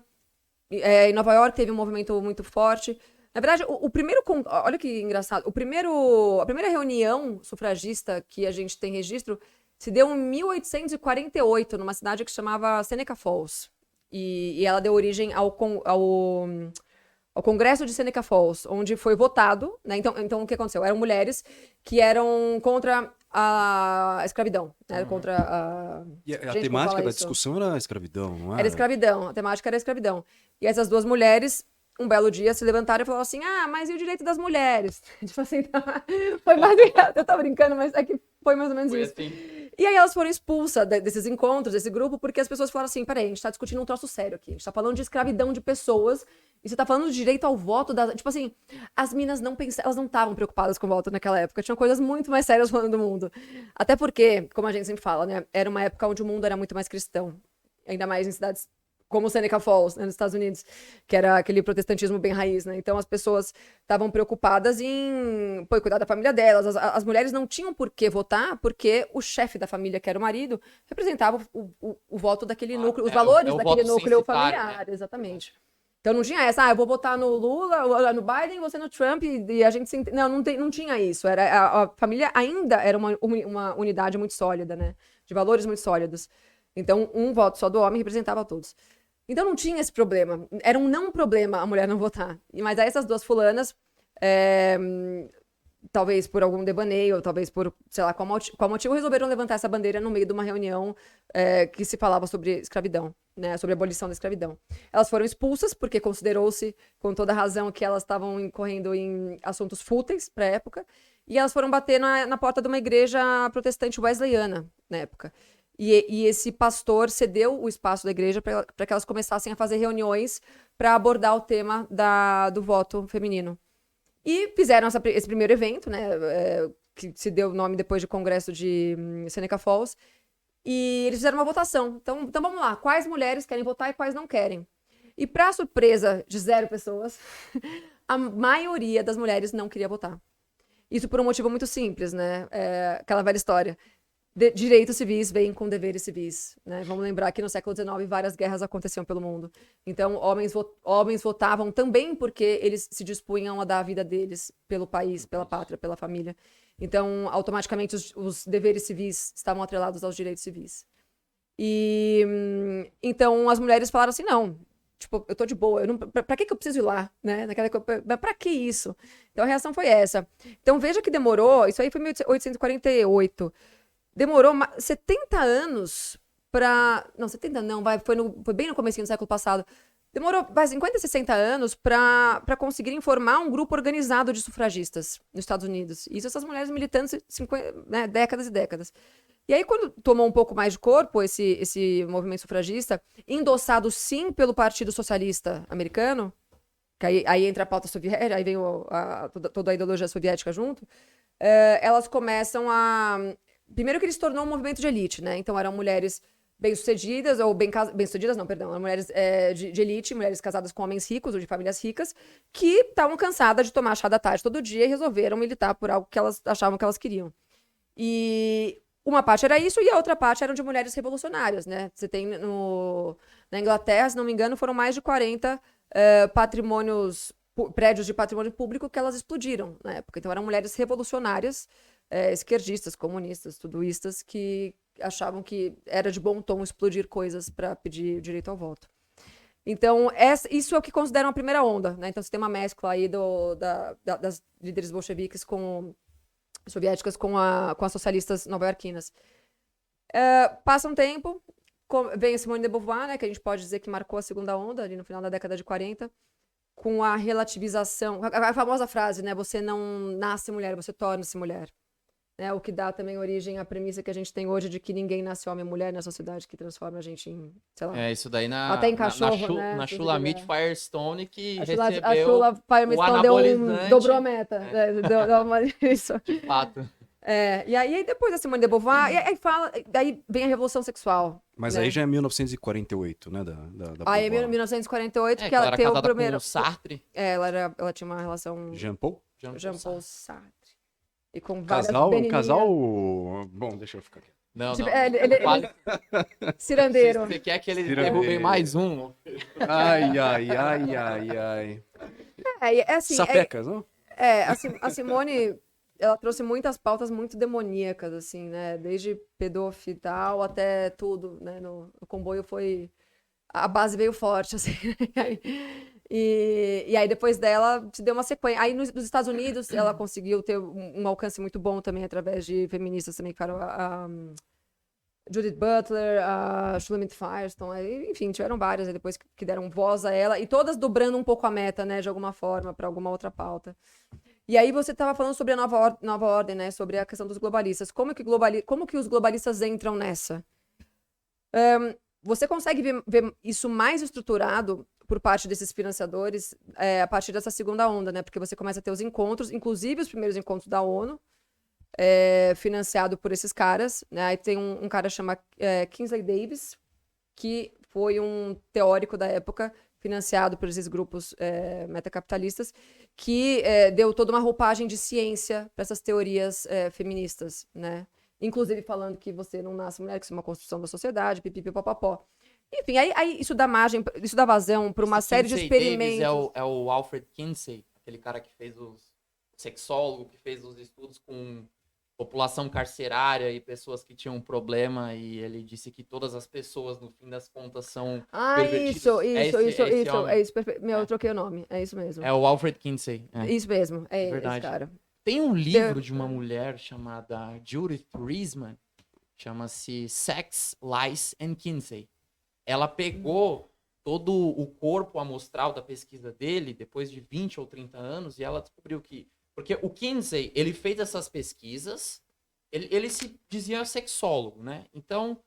S4: em Nova York teve um movimento muito forte. Na verdade, olha que engraçado, a primeira reunião sufragista que a gente tem registro se deu em 1848, numa cidade que se chamava Seneca Falls. E ela deu origem ao Congresso de Seneca Falls, onde foi votado, né? Então o que aconteceu? Eram mulheres que eram contra a escravidão, né? Contra a...
S1: E a temática da discussão era a escravidão, não era?
S4: Era escravidão, a temática era a escravidão. E essas duas mulheres, um belo dia, se levantaram e falaram assim, mas e o direito das mulheres? Tipo assim, foi mais... Eu tô brincando, mas é que foi mais ou menos isso. Assim. E aí elas foram expulsas desses encontros, desse grupo, porque as pessoas falaram assim, peraí, a gente tá discutindo um troço sério aqui. A gente tá falando de escravidão de pessoas e você tá falando de direito ao voto. Tipo assim, as minas elas não estavam preocupadas com o voto naquela época. Tinham coisas muito mais sérias rolando no mundo. Até porque, como a gente sempre fala, né? Era uma época onde o mundo era muito mais cristão. Ainda mais em cidades como Seneca Falls, né, nos Estados Unidos, que era aquele protestantismo bem raiz, né? Então as pessoas estavam preocupadas em cuidar da família delas. As mulheres não tinham por que votar, porque o chefe da família, que era o marido, representava o voto daquele núcleo, os valores daquele núcleo familiar, né? Exatamente. Então não tinha essa, eu vou votar no Lula, no Biden, você no Trump, e a gente não tinha isso. A família ainda era uma unidade muito sólida, né? De valores muito sólidos. Então, um voto só do homem representava todos. Então não tinha esse problema. Era um não problema a mulher não votar. Mas aí essas duas fulanas, talvez por algum devaneio, talvez por, sei lá, qual motivo, resolveram levantar essa bandeira no meio de uma reunião que se falava sobre escravidão, né, sobre a abolição da escravidão. Elas foram expulsas porque considerou-se, com toda razão, que elas estavam incorrendo em assuntos fúteis para a época, e elas foram bater na porta de uma igreja protestante wesleyana na época. E esse pastor cedeu o espaço da igreja para que elas começassem a fazer reuniões para abordar o tema do voto feminino. E fizeram esse primeiro evento, né, que se deu o nome depois de Congresso de Seneca Falls, e eles fizeram uma votação. Então vamos lá, quais mulheres querem votar e quais não querem? E para surpresa de 0 pessoas, a maioria das mulheres não queria votar. Isso por um motivo muito simples, né, aquela velha história. Direitos civis vêm com deveres civis, né? Vamos lembrar que no século XIX várias guerras aconteciam pelo mundo. Então, homens votavam também porque eles se dispunham a dar a vida deles pelo país, pela pátria, pela família. Então, automaticamente, os deveres civis estavam atrelados aos direitos civis. E então as mulheres falaram assim, não, tipo, eu tô de boa, pra que eu preciso ir lá, né? Pra que isso? Então a reação foi essa. Então veja que demorou, isso aí foi em 1848. Demorou 70 anos para... Não, 70 não, foi bem no comecinho do século passado. Demorou 50, 60 anos para conseguirem formar um grupo organizado de sufragistas nos Estados Unidos. Isso essas mulheres militantes, décadas e décadas. E aí, quando tomou um pouco mais de corpo esse movimento sufragista, endossado sim pelo Partido Socialista Americano, que aí entra a pauta soviética, aí vem toda a ideologia soviética junto, elas começam a... Primeiro que ele se tornou um movimento de elite, né? Então eram mulheres bem-sucedidas, ou bem-sucedidas não, perdão, eram mulheres de elite, mulheres casadas com homens ricos ou de famílias ricas, que estavam cansadas de tomar chá da tarde todo dia e resolveram militar por algo que elas achavam que elas queriam. E uma parte era isso e a outra parte eram de mulheres revolucionárias, né? Você tem na Inglaterra, se não me engano, foram mais de 40 prédios de patrimônio público que elas explodiram na época. Então eram mulheres revolucionárias, esquerdistas, comunistas, tudoístas, que achavam que era de bom tom explodir coisas para pedir direito ao voto. Então, isso é o que consideram a primeira onda, né? Então, você tem uma mescla aí das líderes bolcheviques soviéticas com as socialistas nova-iorquinas. Passa um tempo, vem a Simone de Beauvoir, né? Que a gente pode dizer que marcou a segunda onda, ali no final da década de 40, com a relativização, a famosa frase, né? Você não nasce mulher, você torna-se mulher. Né, o que dá também origem à premissa que a gente tem hoje de que ninguém nasce homem e mulher na sociedade, que transforma a gente em, sei lá...
S2: Isso daí
S4: até em cachorro, né?
S2: Na Shulamit Firestone, que
S4: a
S2: recebeu
S4: Shula Firestone
S2: o anabolizante.
S4: dobrou a meta. Isso.
S2: De fato.
S4: E aí depois a Simone de Beauvoir, daí vem a Revolução Sexual.
S1: Mas
S4: né?
S1: aí já é 1948, né?
S4: Aí é 1948 que
S2: ela
S4: ela tem o primeiro...
S2: com o Sartre.
S4: Ela tinha uma relação...
S1: Jean-Paul
S4: Sartre. E com várias
S1: casal... Bom, deixa eu ficar aqui.
S2: Não.
S4: Ele cirandeiro.
S2: Você quer que ele derrubem mais um?
S1: Ai.
S4: Assim...
S1: Sapecas, não?
S4: A Simone, ela trouxe muitas pautas muito demoníacas, assim, né? Desde pedofilal até tudo, né? No comboio foi... A base veio forte, assim. E aí, depois dela, se deu uma sequência. Aí, nos Estados Unidos, ela conseguiu ter um alcance muito bom também, através de feministas também, que foram a Judith Butler, a Shulamit Firestone, enfim, tiveram várias aí depois que deram voz a ela, e todas dobrando um pouco a meta, né, de alguma forma, para alguma outra pauta. E aí você estava falando sobre a nova ordem, né, sobre a questão dos globalistas. Como que os globalistas entram nessa? Você consegue ver isso mais estruturado por parte desses financiadores a partir dessa segunda onda, né? Porque você começa a ter os encontros, inclusive os primeiros encontros da ONU, financiado por esses caras, né? Aí tem um cara chamado Kingsley Davis, que foi um teórico da época, financiado por esses grupos metacapitalistas, que deu toda uma roupagem de ciência para essas teorias feministas, né? Inclusive falando que você não nasce mulher, que isso é uma construção da sociedade, pipipipopopó. Enfim, aí isso dá vazão para uma série de experimentos.
S2: Davis é o Alfred Kinsey, aquele cara que fez sexólogo, que fez os estudos com população carcerária e pessoas que tinham problema, e ele disse que todas as pessoas, no fim das contas, são pervertidas.
S4: Isso, perfeito. Eu troquei o nome, é isso mesmo.
S2: É o Alfred Kinsey.
S4: Isso mesmo,
S2: Verdade.
S4: Esse cara.
S2: Tem um livro de uma mulher chamada Judith Riesman, chama-se Sex, Lies and Kinsey. Ela pegou todo o corpo amostral da pesquisa dele, depois de 20 ou 30 anos, e ela descobriu que... Porque o Kinsey, ele fez essas pesquisas, ele se dizia sexólogo, né? Então,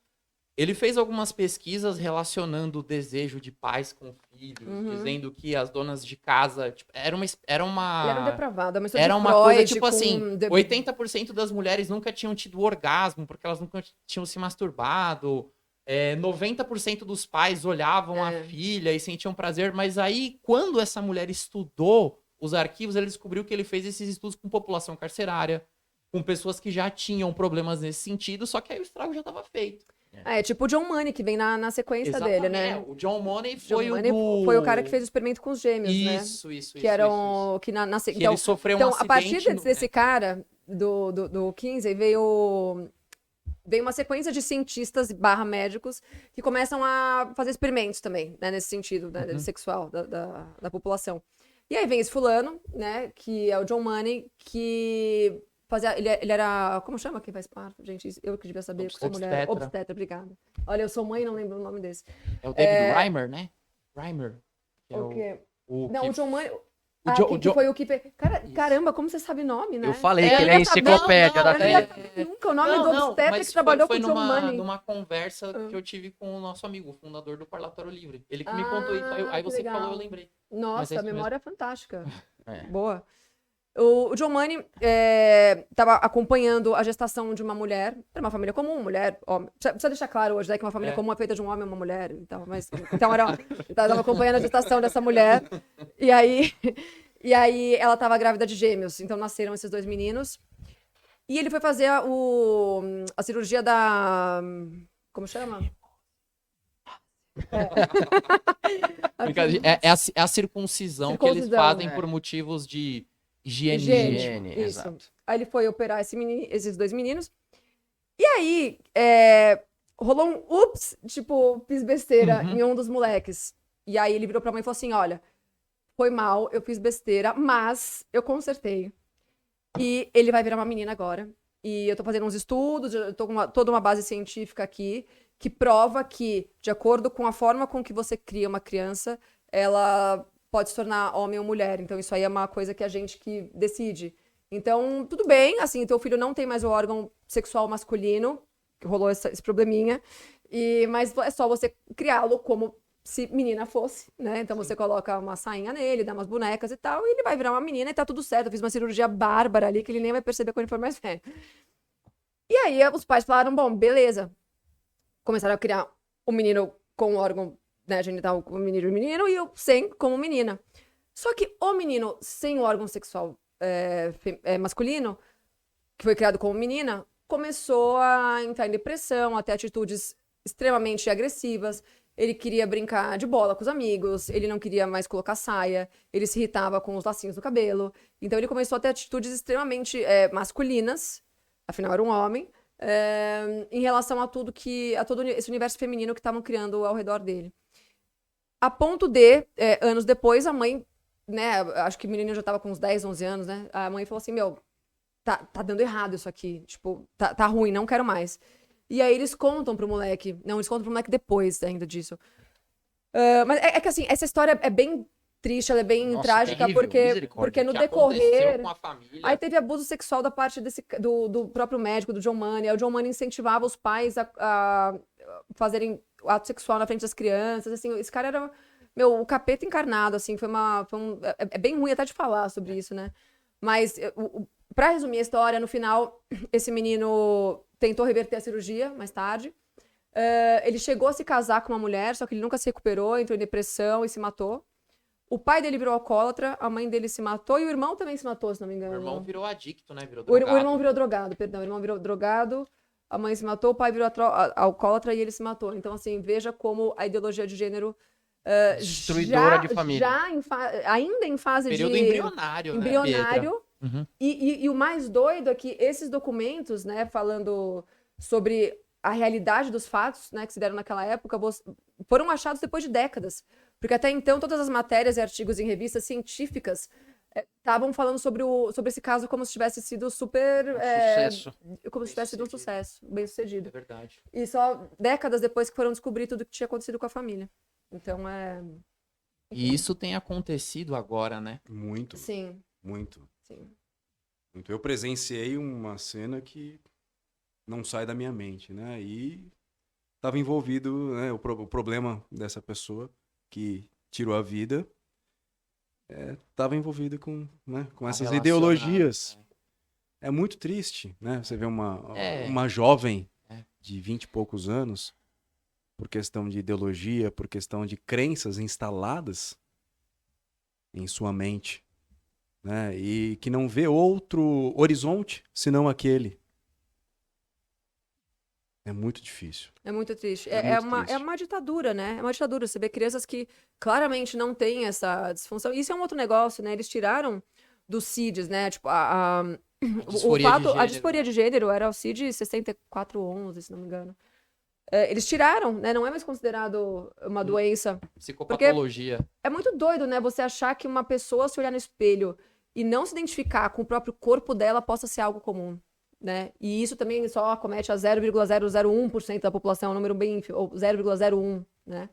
S2: ele fez algumas pesquisas relacionando o desejo de pais com filhos, dizendo que as donas de casa... Tipo, era uma
S4: Ele era um depravado,
S2: era uma coisa, tipo assim, 80% das mulheres nunca tinham tido orgasmo, porque elas nunca tinham se masturbado... 90% dos pais olhavam a filha e sentiam prazer, mas aí, quando essa mulher estudou os arquivos, ele descobriu que ele fez esses estudos com população carcerária, com pessoas que já tinham problemas nesse sentido, só que aí o estrago já estava feito.
S4: Tipo o John Money, que vem na sequência dele, né?
S2: O John Money
S4: foi o cara que fez o experimento com os gêmeos, né?
S2: Isso.
S4: Que eram...
S2: Que
S4: então,
S2: ele sofreu um acidente...
S4: a partir desse cara, do Kinsey, veio uma sequência de cientistas / médicos que começam a fazer experimentos também, né, nesse sentido, né, sexual da população. E aí vem esse fulano, né, que é o John Money, que fazia... Ele era... Como chama quem faz parto? Gente, eu que devia saber, porque sou mulher. Obstetra, obrigada. Olha, eu sou mãe e não lembro o nome desse.
S2: É o David Reimer, né? Reimer.
S4: O quê?
S2: O
S4: John Money... que foi o que fez... Caramba, como você sabe o nome, né?
S3: Eu falei que ele é a enciclopédia da
S4: ciência. Nunca o nome do obstetra que trabalhou com o John Money.
S2: Numa conversa que eu tive com o nosso amigo, o fundador do Parlatório Livre. Ele que me contou isso. Aí você falou, eu lembrei.
S4: Nossa, a memória é fantástica. Boa. O John Money estava acompanhando a gestação de uma mulher. Era uma família comum, mulher, homem. Precisa deixar claro hoje, né, que uma família comum é feita de um homem e uma mulher. Então, estava acompanhando a gestação dessa mulher. E aí ela estava grávida de gêmeos. Então nasceram esses dois meninos. E ele foi fazer a cirurgia da... Como chama?
S2: É a circuncisão que eles
S4: Circuncisão,
S2: fazem por motivos de higiene.
S3: Higiene,
S4: Isso.
S3: exato.
S4: Aí ele foi operar esses 2 meninos. E aí, rolou um ups, tipo, fiz besteira em um dos moleques. E aí ele virou pra mãe e falou assim, olha, foi mal, eu fiz besteira, mas eu consertei. E ele vai virar uma menina agora. E eu tô fazendo uns estudos, eu tô com toda uma base científica aqui, que prova que, de acordo com a forma com que você cria uma criança, ela pode se tornar homem ou mulher. Então, isso aí é uma coisa que a gente que decide. Então, tudo bem, assim, teu filho não tem mais o órgão sexual masculino, que rolou esse probleminha, mas é só você criá-lo como se menina fosse, né? Então você coloca uma sainha nele, dá umas bonecas e tal, e ele vai virar uma menina e tá tudo certo. Eu fiz uma cirurgia bárbara ali, que ele nem vai perceber quando ele for mais velho. E aí os pais falaram, bom, beleza. Começaram a criar o menino com o órgão, né, genital como menino e o sem como menina. Só que o menino sem o órgão sexual masculino, que foi criado como menina, começou a entrar em depressão, a ter atitudes extremamente agressivas. Ele queria brincar de bola com os amigos, ele não queria mais colocar saia, ele se irritava com os lacinhos do cabelo. Então ele começou a ter atitudes extremamente masculinas, afinal era um homem, em relação a todo esse universo feminino que estavam criando ao redor dele. A ponto de, anos depois, a mãe, né, acho que o menino já estava com uns 10, 11 anos, né, a mãe falou assim, tá dando errado isso aqui, tipo, tá ruim, não quero mais. E aí eles contam pro moleque, eles contam pro moleque depois ainda disso. Mas é que assim, essa história é bem triste, ela é bem trágica,
S3: terrível,
S4: porque no
S2: Que
S4: decorrer...
S2: aconteceu com a família.
S4: Aí teve abuso sexual da parte do próprio médico, do John Money. Aí o John Money incentivava os pais a fazerem ato sexual na frente das crianças. Assim, esse cara era, o capeta encarnado, assim. É bem ruim até de falar sobre isso, né? Mas, pra resumir a história, no final, esse menino tentou reverter a cirurgia mais tarde. Ele chegou a se casar com uma mulher, só que ele nunca se recuperou, entrou em depressão e se matou. O pai dele virou alcoólatra, a mãe dele se matou e o irmão também se matou, se não me engano.
S2: O irmão virou adicto, né? Virou
S4: O
S2: drogado.
S4: irmão virou drogado, perdão. O irmão virou drogado, a mãe se matou, o pai virou alcoólatra e ele se matou. Então, assim, veja como a ideologia de gênero...
S3: Destruidora de família.
S4: Ainda em fase
S2: Período
S4: de...
S2: embrionário, né,
S4: embrionário.
S2: Uhum.
S4: E o mais doido é que esses documentos, né, falando sobre a realidade dos fatos, né, que se deram naquela época, foram achados depois de décadas. Porque até então, todas as matérias e artigos em revistas científicas estavam falando sobre esse caso como se tivesse sido super...
S3: sucesso.
S4: Como se tivesse sido um sucesso, bem sucedido.
S2: É verdade.
S4: E só décadas depois que foram descobrir tudo que tinha acontecido com a família. Então,
S2: E isso tem acontecido agora, né?
S1: Muito,
S4: Sim,
S1: muito.
S4: sim.
S1: Muito. Eu presenciei uma cena que não sai da minha mente, né? E estava envolvido, né, o problema dessa pessoa que tirou a vida, estava envolvido com essas ideologias. É muito triste, né? Você vê uma jovem de 20 e poucos anos, por questão de ideologia, por questão de crenças instaladas em sua mente, né? E que não vê outro horizonte senão aquele. É muito difícil.
S4: É muito triste.
S1: É muito triste.
S4: É uma ditadura, né? É uma ditadura. Você vê crianças que claramente não têm essa disfunção. Isso é um outro negócio, né? Eles tiraram dos CIDs, né? Tipo, a disforia de gênero era o CID 6411, se não me engano. Eles tiraram, né? Não é mais considerado uma doença.
S2: Psicopatologia.
S4: É muito doido, né? Você achar que uma pessoa se olhar no espelho e não se identificar com o próprio corpo dela possa ser algo comum, né? E isso também só acomete a 0,001% da população, é um número bem ínfimo, ou 0,01, né?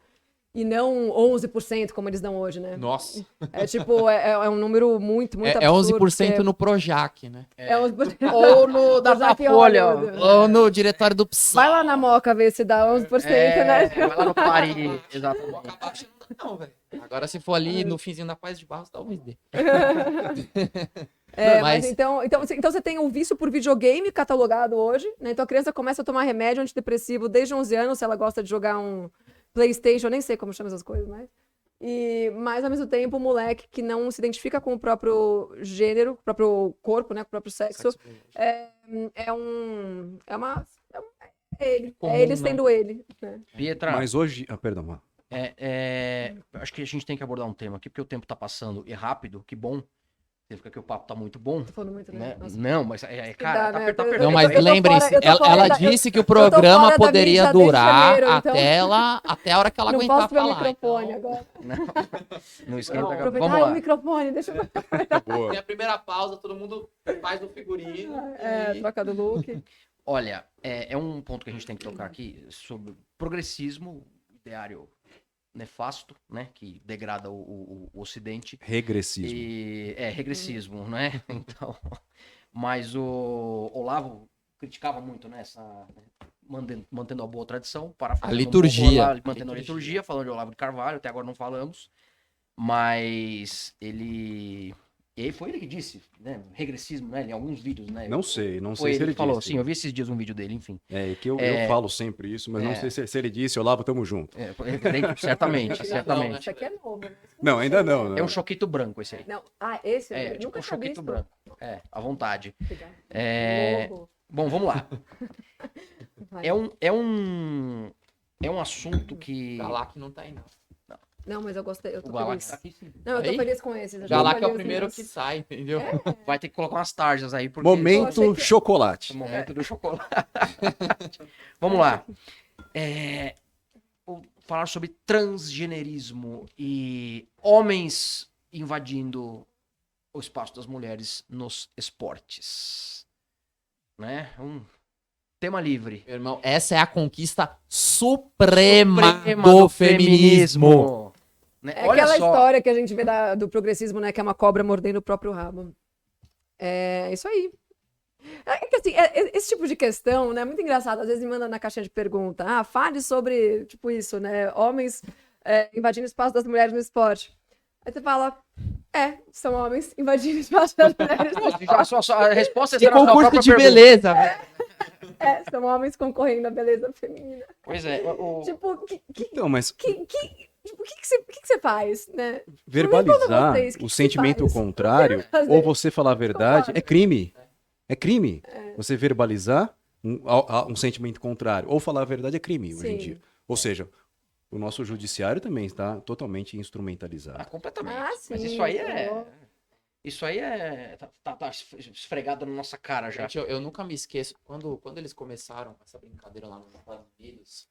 S4: E não 11% como eles dão hoje, né?
S2: Nossa.
S4: É um número muito, muito
S2: É
S4: absurdo.
S2: 11% no Projac, né?
S4: É 11%.
S3: Ou no Datafolha.
S2: Ou no diretório do PSOL.
S4: Vai lá na Moca ver se dá 11%, né?
S3: Vai lá no Paris, exatamente.
S2: Não, velho. Agora se for ali no finzinho da Paz de Barros, talvez dê.
S4: Mas então você tem o vício por videogame catalogado hoje, né? Então a criança começa a tomar remédio antidepressivo desde 11 anos, se ela gosta de jogar um PlayStation, eu nem sei como chama essas coisas, mas Mas ao mesmo tempo, o moleque que não se identifica com o próprio gênero, com o próprio corpo, né? Com o próprio sexo, é ele.
S2: Comum,
S4: É ele
S2: né?
S4: sendo ele. Né?
S3: Pietra,
S1: Mas hoje... Ah, perdão. Má.
S3: acho que a gente tem que abordar um tema aqui, porque o tempo tá passando e rápido, que bom. Significa que o papo tá muito bom.
S4: Tô falando muito, né?
S3: Né?
S4: Nossa.
S3: Não, mas, cara,
S4: dá, né?
S3: tá
S4: Eu-
S3: perfeito.
S2: Não, mas
S4: eu tô
S2: lembrem-se,
S4: fora- eu tô fora
S2: ela
S4: da-
S2: disse que o
S4: tô
S2: programa
S4: fora da
S2: poderia
S4: mídia desde
S2: durar
S4: janeiro, então.
S2: até a hora que ela
S4: Não
S2: aguentar
S4: posso ver o
S2: falar.
S4: microfone
S2: então.
S4: agora.
S3: Não esquenta.
S2: Não,
S3: Vamos
S4: Aproveitar
S3: lá.
S4: o microfone, deixa eu...
S1: Boa.
S2: Tem a primeira pausa, todo mundo faz o figurino. e-
S4: Troca do look.
S3: Olha, é um ponto que a gente tem que tocar aqui sobre progressismo, ideário nefasto, né? Que degrada o Ocidente.
S1: Regressismo.
S3: Regressismo, né? Então, mas o Olavo criticava muito, né? Mantendo a boa tradição,
S2: A liturgia.
S3: mantendo a liturgia, falando de Olavo de Carvalho, até agora não falamos, mas e aí foi ele que disse, né? Regressismo, né? Em alguns vídeos, né?
S1: Não sei
S3: Foi
S1: se
S3: ele
S1: ele
S3: que falou,
S1: disse.
S3: sim, eu vi esses dias um vídeo dele, enfim.
S1: Que eu falo sempre isso, mas não sei se ele disse, Olavo, tamo junto.
S3: Certamente.
S4: Isso aqui é novo, né?
S1: Não, ainda não.
S3: É um choquito branco esse aí.
S4: Não. Esse eu
S3: Tipo
S4: nunca
S3: um
S4: tinha
S3: choquito
S4: visto.
S3: branco. À vontade.
S4: Obrigada.
S3: É, Bom, vamos lá.
S4: Vai.
S3: É um assunto que...
S2: Galak não tá aí, não.
S4: Não, mas eu gostei, eu
S3: O
S4: tô
S3: Galak
S4: feliz.
S3: tá aqui sim.
S4: Não, eu tô
S2: Aí?
S4: feliz com esse. já
S2: Galak é
S4: escolhi
S2: o
S4: os
S2: primeiro
S4: meus.
S2: que sai, entendeu?
S3: Vai ter que colocar umas tarjas aí, porque...
S4: Eu achei
S1: Momento
S4: que-
S1: chocolate.
S3: O momento do chocolate. Vamos lá. Vou falar sobre transgenerismo e homens invadindo o espaço das mulheres nos esportes. Né? Um tema livre.
S2: Meu irmão, essa é a conquista suprema do feminismo.
S3: Né?
S4: É
S3: Olha
S4: aquela
S3: só,
S4: história que a gente vê do progressismo, né? Que é uma cobra mordendo o próprio rabo. É isso aí. É que assim, esse tipo de questão, né? É muito engraçado. Às vezes me manda na caixinha de pergunta. Fale sobre, tipo, isso, né? Homens invadindo o espaço das mulheres no esporte. Aí você fala, são homens invadindo o espaço das mulheres no esporte.
S3: a resposta é
S2: Que
S3: ser a sua
S2: concurso
S3: própria
S2: de
S3: pergunta.
S2: beleza, velho.
S4: São homens concorrendo na beleza feminina.
S3: Pois é.
S4: Tipo,
S1: Então, mas
S4: tipo, o que você faz, né?
S1: verbalizar
S4: vocês, que
S1: o
S4: se
S1: sentimento
S4: faz?
S1: contrário,
S4: Fazer.
S1: ou você falar a verdade,
S4: Concordo.
S1: é crime. É crime. Você verbalizar um sentimento contrário, ou falar a verdade é crime hoje em
S4: Sim.
S1: dia. Ou seja, o nosso judiciário também está totalmente instrumentalizado.
S3: Completamente.
S4: Sim.
S3: Mas isso aí tá esfregado na nossa cara já.
S2: Gente, eu nunca me esqueço, quando eles começaram essa brincadeira lá nos Estados Unidos,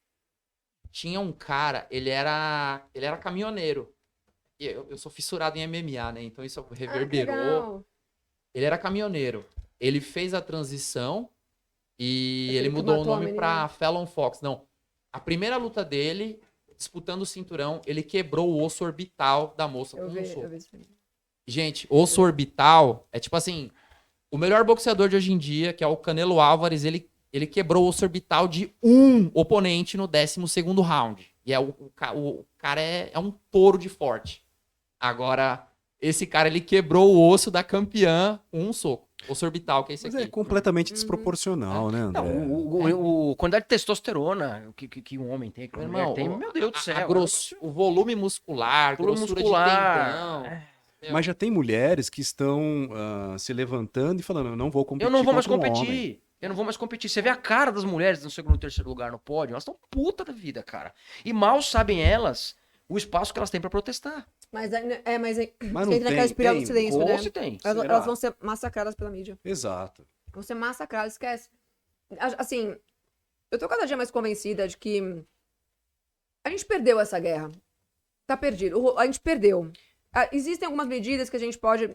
S2: tinha um cara, ele era caminhoneiro. E eu sou fissurado em MMA, né? Então isso reverberou.
S4: Legal.
S2: Ele era caminhoneiro. Ele fez a transição e
S4: Aquele
S2: ele
S4: que
S2: mudou o
S4: matou a
S2: nome
S4: menina.
S2: pra Fallon Fox. Não. A primeira luta dele, disputando o cinturão, ele quebrou o osso orbital da moça
S4: Eu
S2: com um
S4: vi,
S2: soco.
S4: eu vi isso aí.
S2: Gente, osso orbital é tipo assim, o melhor boxeador de hoje em dia, que é o Canelo Álvares, ele quebrou o osso orbital de um oponente no 12º round. E o cara é um touro de forte. Agora, esse cara, ele quebrou o osso da campeã com um soco. Osso orbital, que é esse
S1: Mas
S2: aqui.
S1: é completamente desproporcional, né, André?
S3: Não, a quantidade de testosterona que um homem tem, que uma
S2: Meu
S3: mulher
S2: irmão,
S3: tem, meu Deus do céu.
S2: O volume muscular,
S3: Volume
S2: grossura
S3: muscular.
S2: de tendão.
S1: Mas já tem mulheres que estão se levantando e falando, eu não vou competir
S3: Eu não vou mais
S1: contra um homem.
S3: competir. Eu não vou mais competir. Você vê a cara das mulheres no segundo e terceiro lugar no pódio, elas estão puta da vida, cara. E mal sabem elas o espaço que elas têm pra protestar.
S4: Mas
S1: Mas não
S4: você entra naquela
S1: tem,
S4: espiral do
S1: tem.
S4: silêncio,
S3: Ou
S4: né?
S3: se tem.
S4: Elas vão ser massacradas pela mídia.
S1: Exato.
S4: Vão ser massacradas, esquece. Assim, eu tô cada dia mais convencida de que a gente perdeu essa guerra. Tá perdido. A gente perdeu. Existem algumas medidas que a gente pode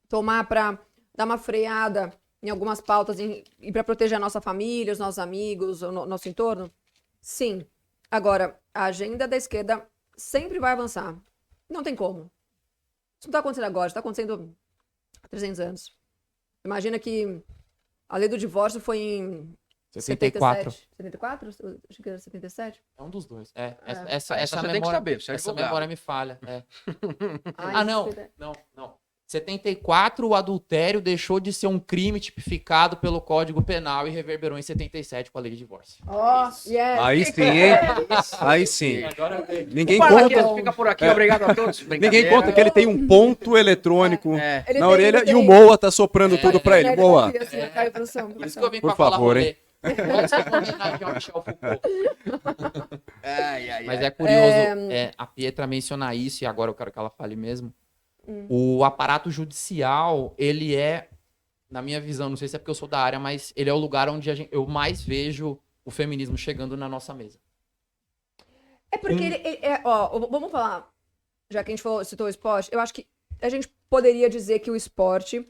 S4: tomar pra dar uma freada em algumas pautas e pra proteger a nossa família, os nossos amigos, o nosso entorno? Sim. Agora, a agenda da esquerda sempre vai avançar. Não tem como. Isso não tá acontecendo agora, isso tá acontecendo há 300 anos. Imagina que a lei do divórcio foi em
S2: 74.
S4: 74? Eu achei que era 77.
S2: É um dos dois. Essa
S3: Essa você tem que
S2: memória,
S3: saber, você é
S2: essa
S3: advogado.
S2: memória me falha.
S4: Ai,
S2: Não.
S4: 70.
S2: Não. 74, o adultério deixou de ser um crime tipificado pelo Código Penal e reverberou em 77 com a lei de divórcio.
S1: Aí sim, hein? Aí sim.
S2: Agora eu
S1: Ninguém
S3: Marquês,
S1: conta,
S3: fica por aqui, obrigado a todos.
S1: ninguém conta que ele tem um ponto eletrônico
S4: Ele
S1: na
S4: tem-
S1: orelha
S4: ele
S1: e o
S4: tem-
S1: Moa tá soprando tudo pra ele. Moa.
S2: Por isso que eu vim
S1: Por
S2: pra falar
S1: favor,
S2: rolê. Pode ser uma homenagem ao Michel Foucault.
S3: Ai.
S2: Mas é curioso a Pietra mencionar isso, e agora eu quero que ela fale mesmo. O aparato judicial, ele é, na minha visão, não sei se é porque eu sou da área, mas ele é o lugar onde eu mais vejo o feminismo chegando na nossa mesa.
S4: É porque vamos falar, já que a gente citou o esporte, eu acho que a gente poderia dizer que o esporte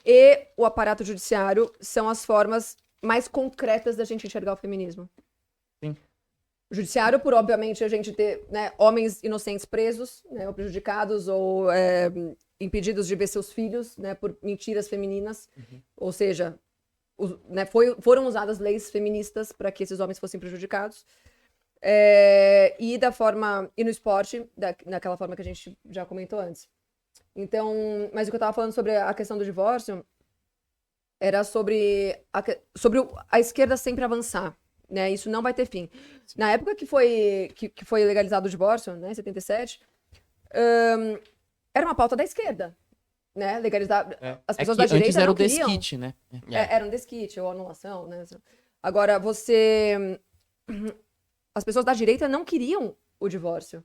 S4: e o aparato judiciário são as formas mais concretas da gente enxergar o feminismo.
S2: Sim.
S4: O judiciário, por obviamente a gente ter, né, homens inocentes presos, né, ou prejudicados, ou impedidos de ver seus filhos, né, por mentiras femininas. Ou seja, foram usadas leis feministas para que esses homens fossem prejudicados. E no esporte, naquela forma que a gente já comentou antes. Então, mas o que eu estava falando sobre a questão do divórcio era sobre a esquerda sempre avançar, né? Isso não vai ter fim. Sim. Na época que foi legalizado o divórcio, né, em 77, era uma pauta da esquerda, né? Legalizar. As pessoas da direita
S2: antes era
S4: não
S2: o
S4: queriam.
S2: desquite, né?
S4: Era um desquite ou anulação, né? Agora, as pessoas da direita não queriam o divórcio.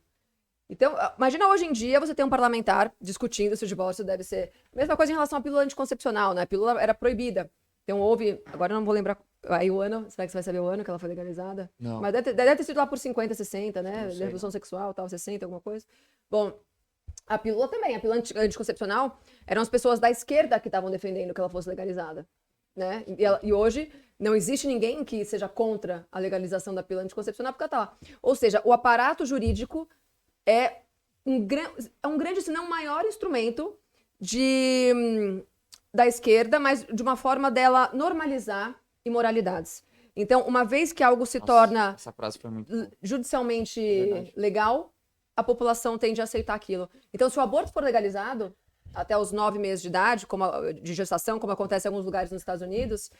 S4: Então, imagina hoje em dia você tem um parlamentar discutindo se o divórcio deve ser... Mesma coisa em relação à pílula anticoncepcional, né? A pílula era proibida. Então houve... Agora eu não vou lembrar aí o ano. Será que você vai saber o ano que ela foi legalizada?
S2: Não.
S4: Mas deve ter sido lá por 50, 60, né?
S3: Sei,
S4: Revolução sexual, tal, 60, alguma coisa. Bom, a pílula também. A pílula anticoncepcional eram as pessoas da esquerda que estavam defendendo que ela fosse legalizada, né? E hoje não existe ninguém que seja contra a legalização da pílula anticoncepcional porque ela tá lá. Ou seja, o aparato jurídico é um grande, se não maior instrumento da esquerda, mas de uma forma dela normalizar imoralidades. Então, uma vez que algo se torna
S2: essa frase foi muito boa.
S4: judicialmente legal, a população tende a aceitar aquilo. Então, se o aborto for legalizado até os 9 meses de idade, de gestação, como acontece em alguns lugares nos Estados Unidos,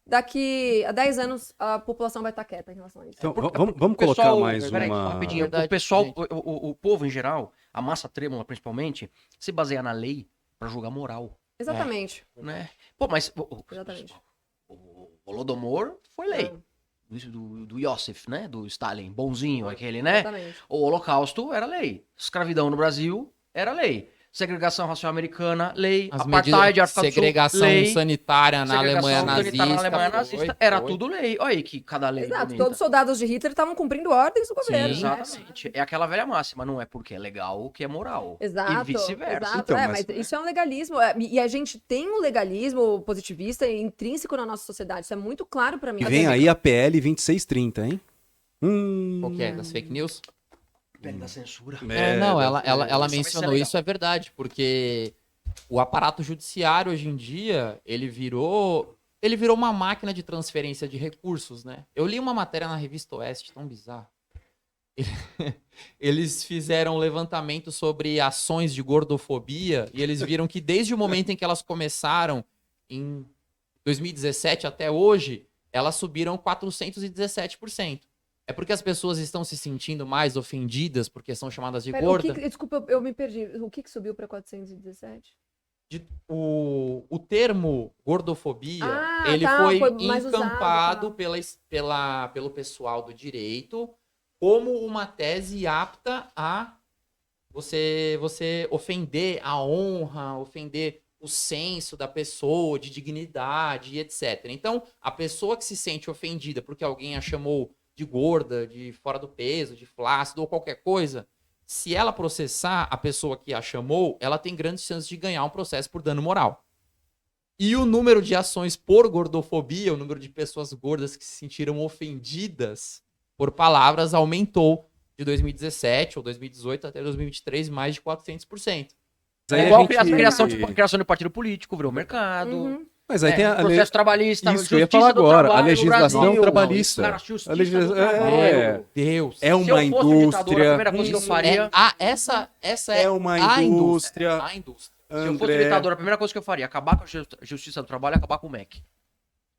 S4: daqui a 10 anos a população vai estar quieta em relação a isso.
S1: Então, vamos colocar mais uma...
S3: Rapidinho,
S2: Verdade,
S3: o pessoal,
S2: gente.
S3: o povo em geral, a massa trêmula principalmente, se baseia na lei pra julgar moral,
S4: Exatamente.
S3: né? Pô, mas
S4: Exatamente.
S3: o Holodomor foi lei. Do Iosif, né? Do Stalin, bonzinho aquele, né?
S4: Exatamente.
S3: O Holocausto era lei. Escravidão no Brasil era lei. Segregação racial americana, lei.
S2: As
S3: Apartheid, África do Sul,
S2: segregação
S3: lei.
S2: sanitária na Alemanha
S3: Segregação sanitária
S2: nazista.
S3: na Alemanha nazista, era tudo lei. Olha aí que cada lei.
S4: Exato.
S3: bonita.
S4: Todos os soldados de Hitler estavam cumprindo ordens do governo.
S2: Sim,
S4: né?
S3: Exatamente. É aquela velha máxima, não é porque é legal que é moral.
S4: Exato.
S3: E vice-versa.
S4: Exato.
S1: Então,
S4: Mas isso é um legalismo. E a gente tem um legalismo positivista intrínseco na nossa sociedade. Isso é muito claro pra mim.
S1: E vem aí a PL 2630, hein?
S2: Qual que é? Das fake news?
S3: Pele da censura.
S2: Não, ela
S3: Isso vai ser
S2: mencionou
S3: legal.
S2: isso, é verdade, porque o aparato judiciário hoje em dia, ele virou uma máquina de transferência de recursos, né? Eu li uma matéria na revista Oeste, tão bizarro. Eles fizeram um levantamento sobre ações de gordofobia e eles viram que desde o momento em que elas começaram, em 2017 até hoje, elas subiram 417%. É porque as pessoas estão se sentindo mais ofendidas porque são chamadas de
S4: Pera,
S2: gorda?
S4: desculpa, eu me perdi. O que subiu pra 417?
S2: O termo gordofobia,
S4: Ah,
S2: ele
S4: tá,
S2: foi
S4: foi mais
S2: encampado
S4: usado,
S2: pelo pessoal do direito como uma tese apta a você ofender a honra, ofender o senso da pessoa, de dignidade e etc. Então, a pessoa que se sente ofendida porque alguém a chamou de gorda, de fora do peso, de flácido ou qualquer coisa, se ela processar a pessoa que a chamou, ela tem grandes chances de ganhar um processo por dano moral. E o número de ações por gordofobia, o número de pessoas gordas que se sentiram ofendidas por palavras aumentou de 2017 ou 2018 até 2023 mais de 400%.
S3: É igual a criação de partido político, virou mercado.
S1: Mas aí tem a
S3: processo trabalhista,
S1: Isso que eu ia falar agora, a legislação
S3: Brasil,
S1: trabalhista.
S3: Cara, justiça
S1: A legisla-
S3: do trabalho.
S2: Meu Deus.
S1: É
S3: Se
S1: uma
S3: eu fosse um ditador, a
S1: indústria.
S3: primeira coisa que eu faria...
S2: Essa
S1: É uma
S2: a
S1: indústria.
S2: A indústria.
S3: Se eu fosse ditador, a primeira coisa que eu faria, acabar com a justiça do trabalho e acabar com o MEC.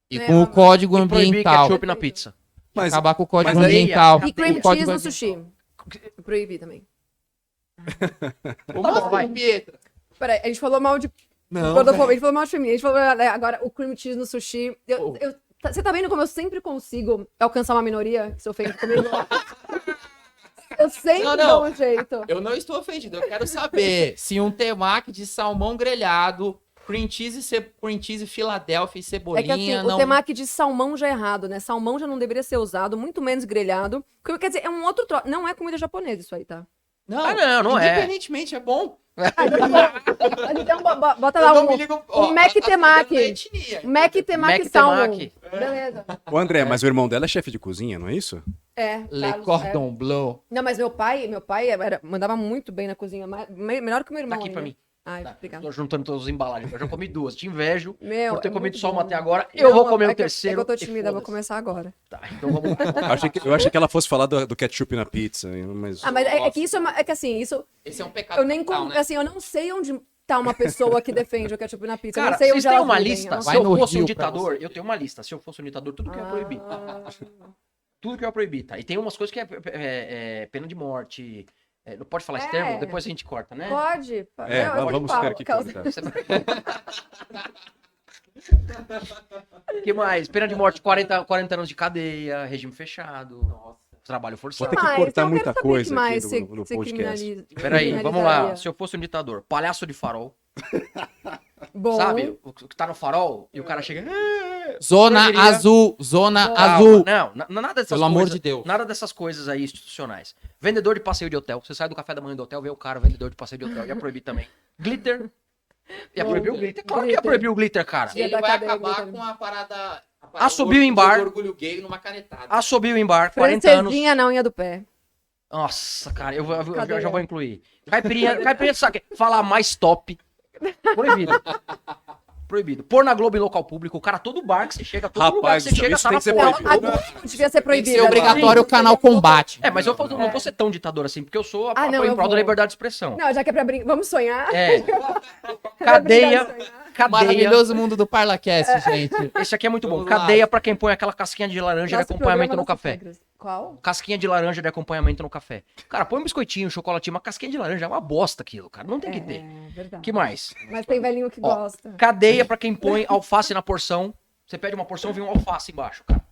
S2: E com o código
S3: E proibir
S2: ambiental.
S3: ketchup na pizza.
S1: Mas,
S2: Acabar com o código
S1: mas aí-
S2: ambiental.
S4: E cream
S2: O código
S4: cheese no sushi. Proibir também.
S2: Nossa,
S3: vai.
S2: Pietra.
S4: Peraí, a gente falou mal de
S1: não,
S4: gordofobia, a gente falou mal de feminino, a gente falou agora o cream cheese no sushi. Você tá vendo como eu sempre consigo alcançar uma minoria que se ofende comigo? Eu sempre
S2: Não.
S4: dou um jeito.
S2: Eu não estou ofendido. Eu quero saber se um temaki de salmão grelhado, cream cheese Philadelphia e
S4: É
S2: cebolinha
S4: que assim,
S2: não...
S4: o temaki de salmão já é errado, né? Salmão já não deveria ser usado, muito menos grelhado. Quer dizer, é um outro troço. Não é comida japonesa isso aí, tá?
S3: Não é.
S2: Independentemente, é bom.
S4: Então bota
S2: Eu
S4: lá
S2: não
S4: um,
S2: me ligo...
S4: um Mac temaki.
S2: etnia.
S4: Mac temaki
S3: Mac
S4: salmon.
S3: temaki.
S4: Beleza.
S1: Ô, André, mas o irmão dela é chefe de cozinha, não é isso?
S2: Le
S4: Carlos,
S2: cordon bleu.
S4: Não, mas meu pai mandava muito bem na cozinha, melhor que o meu irmão.
S3: Tá aqui pra
S4: ainda.
S3: mim.
S4: Ai,
S3: Tá,
S4: obrigada.
S3: tô juntando todas as embalagens. Eu já comi duas. Te invejo
S4: Meu,
S3: por ter
S4: é
S3: comido
S4: muito
S3: só uma
S4: bom.
S3: até agora. Eu
S4: Não,
S3: vou comer
S4: é
S3: o
S4: que
S3: terceiro.
S4: eu tô
S3: e
S4: tímida, vou
S3: foda-se.
S4: começar agora.
S3: Tá, então vamos lá.
S1: Eu achei que ela fosse falar do ketchup na pizza, mas...
S4: Mas é que isso é que assim, isso
S2: Esse é um pecado
S4: eu nem
S2: capital, né?
S4: assim, eu não sei onde tá uma pessoa que defende o ketchup na pizza. Eu
S3: Cara,
S4: não sei
S3: vocês
S4: onde
S3: têm
S4: elas
S3: uma
S4: vivem,
S3: lista?
S4: eu não
S3: Se
S2: Vai
S3: eu
S2: no
S3: fosse um
S2: Rio pra
S3: ditador,
S2: você.
S3: eu tenho uma lista. Se eu fosse um ditador, tudo que eu ia proibir.
S4: Ah.
S3: Tudo que eu ia proibir, tá? E tem umas coisas que é pena de morte. Não pode falar esse
S4: É.
S3: termo? Depois a gente corta, né?
S4: Pode.
S1: É,
S4: Eu
S1: vamos
S4: falo,
S1: ficar aqui
S4: causa-
S1: cortar.
S3: O que mais? Pena de morte, 40 anos de cadeia, regime fechado, trabalho
S1: Vou
S3: forçado.
S1: ter que
S4: Mas
S1: cortar
S4: eu quero
S1: muita
S4: saber
S1: coisa
S4: que mais
S1: aqui no
S4: você
S1: podcast.
S3: Peraí, vamos lá.
S4: criminalizaria.
S3: Se eu fosse um ditador, palhaço de farol,
S4: Bom,
S3: sabe? O que tá no farol e o cara chega.
S2: Zona
S3: Poderia-
S2: azul, zona
S3: Calma,
S2: azul.
S3: Não, nada dessas
S2: Pelo
S3: coisas.
S2: amor de Deus.
S3: Nada dessas coisas aí institucionais. Vendedor de passeio de hotel. Você sai do café da manhã do hotel, vê o cara, vendedor de passeio de hotel. Ia proibir também. Glitter. Ia proibir o glitter. Claro que ia
S4: Glitter.
S3: proibir o glitter, cara.
S4: Ia
S2: Ele
S4: dar
S2: vai
S4: cadeia,
S2: acabar
S4: Glitter.
S2: com a parada
S3: Assobio em bar.
S2: orgulho gay numa canetada.
S3: Assobio em bar, 40 anos.
S4: francesinha na unha do pé.
S3: Nossa, cara, eu já
S4: Cadeia.
S3: vou incluir. Caipirinha, sabe? Falar mais top. Proibido. Proibido. Pôr na Globo em local público, o cara, todo bar que você chega, todo lugar
S1: Rapaz,
S3: que você chega,
S1: isso
S3: tá
S1: tem
S3: na
S1: que ser
S3: porra.
S1: proibido.
S4: A Globo devia ser
S2: Tem que
S4: proibida.
S2: ser obrigatório o canal Combate.
S3: É, mas eu não vou ser tão ditador assim, porque eu sou
S4: não,
S3: em
S4: eu
S3: prol da
S4: vou.
S3: liberdade de expressão.
S4: Não, já que é pra brincar. Vamos sonhar?
S3: É.
S4: Cadeia.
S3: Cadeia.
S2: Maravilhoso mundo do Parlacast, gente.
S3: Esse aqui é muito bom.
S2: Vamos lá.
S3: Cadeia pra quem põe aquela casquinha de laranja de acompanhamento no café.
S4: Qual?
S3: Casquinha de laranja de acompanhamento no café. Cara, põe um biscoitinho, um chocolatinho, uma casquinha de laranja é uma bosta aquilo, cara. Não tem que ter.
S4: É, verdade.
S3: Que mais?
S4: Mas tem velhinho que
S3: Ó,
S4: gosta.
S3: Cadeia pra quem põe alface na porção. Você pede uma porção, vem um alface embaixo, cara.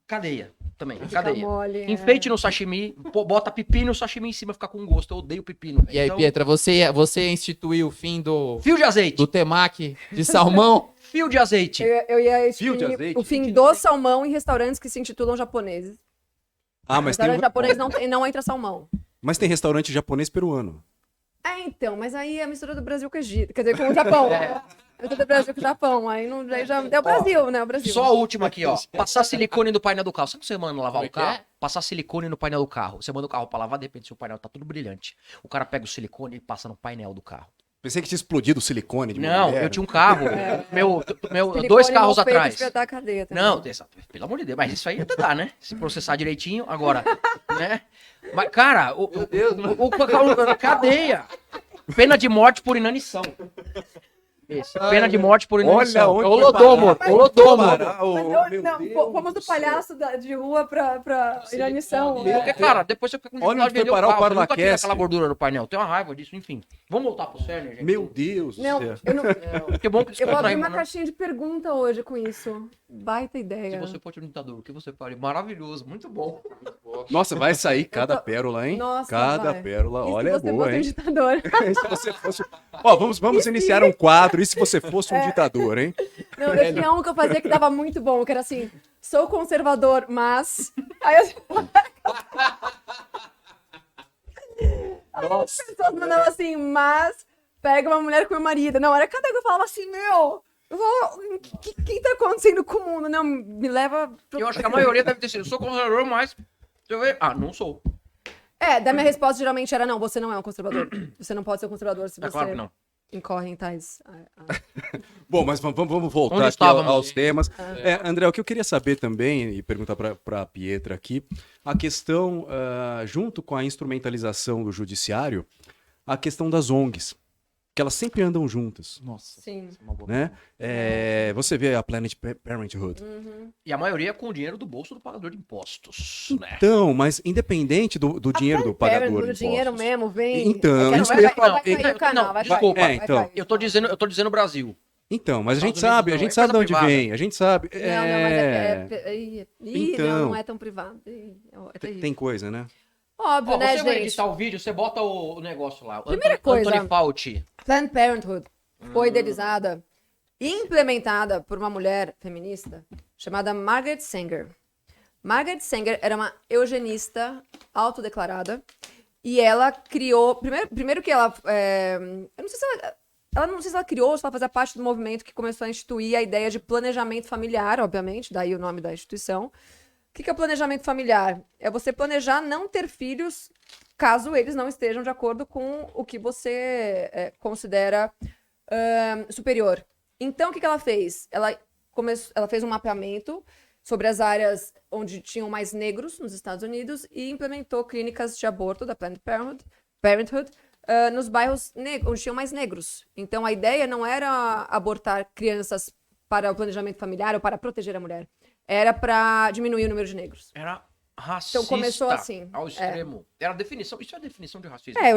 S3: Cadeia também.
S4: Fica
S3: Cadeia.
S4: mole, é.
S3: Enfeite no sashimi, bota pepino no sashimi em cima, fica com gosto. Eu odeio pepino.
S2: E aí,
S3: Então,
S2: Pietra, você instituiu o fim do
S3: Fio de azeite.
S2: do temaki de salmão?
S3: Fio de azeite.
S4: Eu ia
S1: Fio de
S4: escolher
S1: azeite?
S4: o fim do salmão em restaurantes que se intitulam japoneses.
S1: Ah, mas tem,
S4: Restaurante japonês não entra salmão.
S1: mas tem restaurante japonês peruano.
S4: Então, mas aí é a mistura do Brasil com o Egito. Quer dizer, com o Japão. A mistura do Brasil com o Japão. Aí não, aí já é o Brasil, né? O Brasil.
S3: Só a última aqui, ó. Passar silicone no painel do carro. Sabe que você manda lavar
S2: Como é
S3: o
S2: que
S3: carro?
S2: é?
S3: Passar silicone no painel do carro. Você manda o carro pra lavar, de repente, seu painel tá tudo brilhante. O cara pega o silicone e passa no painel do carro.
S1: Pensei que tinha explodido o silicone de
S3: Não,
S1: mulher.
S3: eu tinha um carro. Meu
S4: Silicone
S3: 2 carros
S4: mal feito
S3: atrás.
S4: devia dar a cadeia também.
S3: Não, pelo amor de Deus, mas isso aí até dá, né? Se processar direitinho, agora, né? Mas, cara, cadeia. Pena de morte por inanição. Isso, pena de morte por inanição.
S1: onde
S2: Holodomo, Holodomo.
S4: Fomos do palhaço de rua pra inanição.
S3: Porque, cara, depois você fica com
S1: Olha onde
S3: de vender
S1: foi parar o
S3: carro, você nunca tira
S1: Parlacast.
S3: aquela gordura do painel. Tem uma raiva disso, enfim. Vamos voltar pro Cerner, gente.
S1: Meu Deus do
S4: Não,
S1: céu.
S4: eu não.
S3: Que bom que isso
S4: Eu vou abrir
S3: rima,
S4: uma
S3: né?
S4: caixinha de pergunta hoje com isso. Baita
S3: Se
S4: ideia.
S3: você for um ditador, o que você faria? Maravilhoso, muito bom.
S1: Nossa, vai sair cada pérola, hein?
S4: Nossa,
S1: cada
S4: vai.
S1: pérola.
S4: E se
S1: Olha, é
S4: você
S1: boa,
S4: fosse um
S1: hein?
S4: ditador?
S1: E se você fosse... Ó, vamos iniciar um quadro. E se você fosse um ditador, hein?
S4: Não, eu tinha um que eu fazia que dava muito bom, que era assim, sou conservador, mas... Aí as pessoas mandavam assim, mas pega uma mulher com meu marido. Não, era cada que eu falava assim, meu... Eu falava, o que tá acontecendo com o mundo? Não, me leva...
S3: Eu acho que a maioria deve ter sido, eu sou conservador, mas... Deixa eu ver. Ah, não sou.
S4: Da minha resposta geralmente era, não, você não é um conservador. Você não pode ser um conservador se
S3: É
S4: você
S3: claro que não.
S4: incorre em tais...
S1: Bom, mas vamos voltar
S3: Onde
S1: aqui
S3: estávamos?
S1: aos temas. André, o que eu queria saber também, e perguntar para a Pietra aqui, a questão, junto com a instrumentalização do judiciário, a questão das ONGs. que elas sempre andam juntas,
S2: Nossa.
S4: Sim.
S2: isso é uma boa
S1: né? Você vê a Planet Parenthood.
S3: E a maioria com o dinheiro do bolso do pagador de impostos, né?
S1: Então, mas independente do dinheiro do pagador de
S4: O dinheiro
S1: impostos.
S4: mesmo vem.
S1: Então,
S4: É que
S1: isso
S4: vai,
S1: que eu ia
S4: vai
S1: falar.
S4: cair o canal, vai
S3: desculpa.
S4: cair,
S1: É,
S4: vai
S1: então.
S4: cair.
S3: Eu tô dizendo Brasil.
S1: Então, mas a gente
S3: Estados
S1: sabe,
S3: Unidos
S1: a
S3: não,
S1: gente
S3: é
S1: sabe de
S3: coisa
S1: onde
S3: privada.
S1: vem, a gente sabe.
S4: Não, mas
S1: Então.
S4: não é tão privado. É terrível.
S1: Tem coisa, né?
S4: Óbvio,
S3: Ó,
S4: né,
S3: você vai
S4: gente?
S3: editar o vídeo, você bota o negócio lá.
S4: Primeira coisa.
S3: Anthony Fauci.
S4: Planned Parenthood foi idealizada e implementada por uma mulher feminista chamada Margaret Sanger. Margaret Sanger era uma eugenista autodeclarada e ela criou... Primeiro que ela... eu não sei se ela não sei se ela criou ou se ela fazia parte do movimento que começou a instituir a ideia de planejamento familiar, obviamente, daí o nome da instituição. O que é o planejamento familiar? É você planejar não ter filhos caso eles não estejam de acordo com o que você considera superior. Então, o que ela fez? Ela fez um mapeamento sobre as áreas onde tinham mais negros nos Estados Unidos e implementou clínicas de aborto da Planned Parenthood nos bairros onde tinham mais negros. Então, a ideia não era abortar crianças para o planejamento familiar ou para proteger a mulher. Era para diminuir o número de negros.
S3: Era racista.
S4: Então, começou assim.
S3: Ao extremo. Era a definição. Isso é a definição de racismo.
S4: É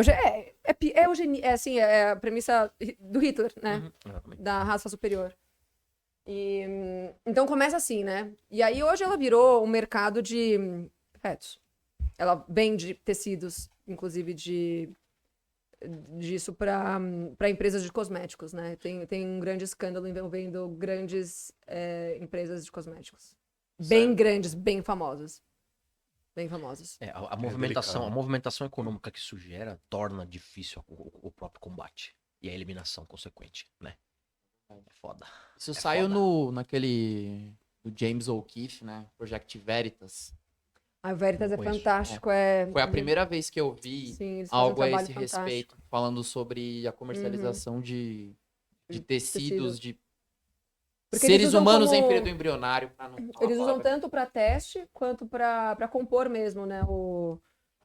S4: a premissa do Hitler, né?
S3: Exatamente.
S4: Da raça superior. E, então começa assim, né? E aí hoje ela virou um mercado de fetos. Ela vende tecidos, inclusive disso para empresas de cosméticos, né? Tem um grande escândalo envolvendo grandes empresas de cosméticos. Bem grandes, bem famosas. Bem famosas.
S3: A movimentação econômica que isso gera torna difícil o próprio combate. E a eliminação consequente, né? É foda.
S2: Isso saiu naquele do James O'Keefe, né? Project Veritas.
S4: A Veritas é
S3: Conheço.
S4: fantástico.
S2: Foi a primeira vez que eu vi
S4: Sim, eles fazem um
S2: algo a
S4: trabalho
S2: esse
S4: fantástico.
S2: respeito, falando sobre a comercialização de tecidos, de
S4: Porque eles
S2: seres
S4: usam
S2: humanos em
S4: como-
S2: período embrionário. Pra não falar
S4: Eles usam
S2: palavra.
S4: tanto para teste quanto para compor mesmo, né?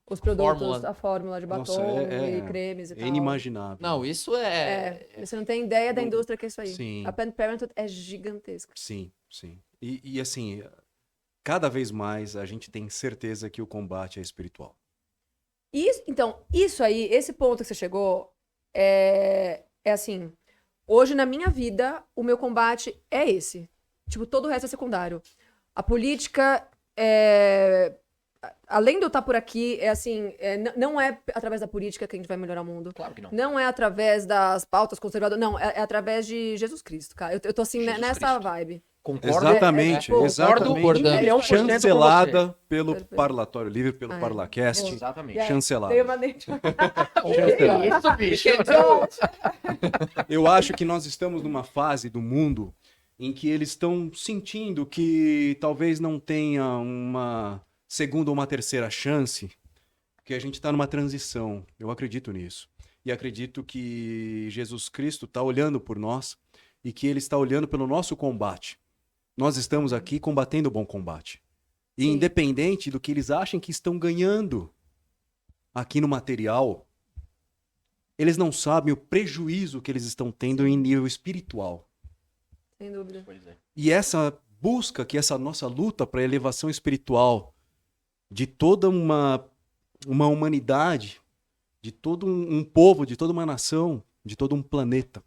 S4: Os produtos,
S2: Fórmula.
S4: a fórmula de batom
S1: Nossa,
S4: e cremes e
S1: É
S4: tal.
S1: inimaginável.
S2: Não, isso
S4: Você não tem ideia da indústria que é isso aí.
S1: Sim.
S4: A Planned Parenthood é gigantesca.
S1: Sim, sim. E assim, cada vez mais a gente tem certeza que o combate é espiritual.
S4: Então, isso aí, esse ponto que você chegou, é assim, hoje na minha vida, o meu combate é esse. Tipo, todo o resto é secundário. A política, além de eu estar por aqui, não é através da política que a gente vai melhorar o mundo.
S3: Claro que não.
S4: Não é através das pautas conservadoras, não, é através de Jesus Cristo, cara. Eu tô assim,
S3: Jesus
S4: nessa
S3: Cristo.
S4: vibe.
S3: Concordo.
S1: Exatamente,
S4: concordo
S1: exatamente.
S2: concordando.
S3: 1.000.000% com
S1: Chancelada pelo
S4: Perfeito.
S1: Parlatório Livre, pelo
S4: Ai,
S1: Parlacast.
S4: boa.
S3: Exatamente.
S4: Yeah.
S1: Chancelada.
S4: Veio uma dente.
S3: Isso, bicho.
S1: Eu acho que nós estamos numa fase do mundo em que eles estão sentindo que talvez não tenha uma segunda ou uma terceira chance, que a gente está numa transição. Eu acredito nisso. E acredito que Jesus Cristo está olhando por nós e que ele está olhando pelo nosso combate. Nós estamos aqui combatendo o bom combate. E
S4: Sim.
S1: independente do que eles achem que estão ganhando aqui no material, eles não sabem o prejuízo que eles estão tendo em nível espiritual.
S4: Sem dúvida.
S3: Pois é.
S1: E essa busca, que essa nossa luta para a elevação espiritual de toda uma humanidade, de todo um povo, de toda uma nação, de todo um planeta,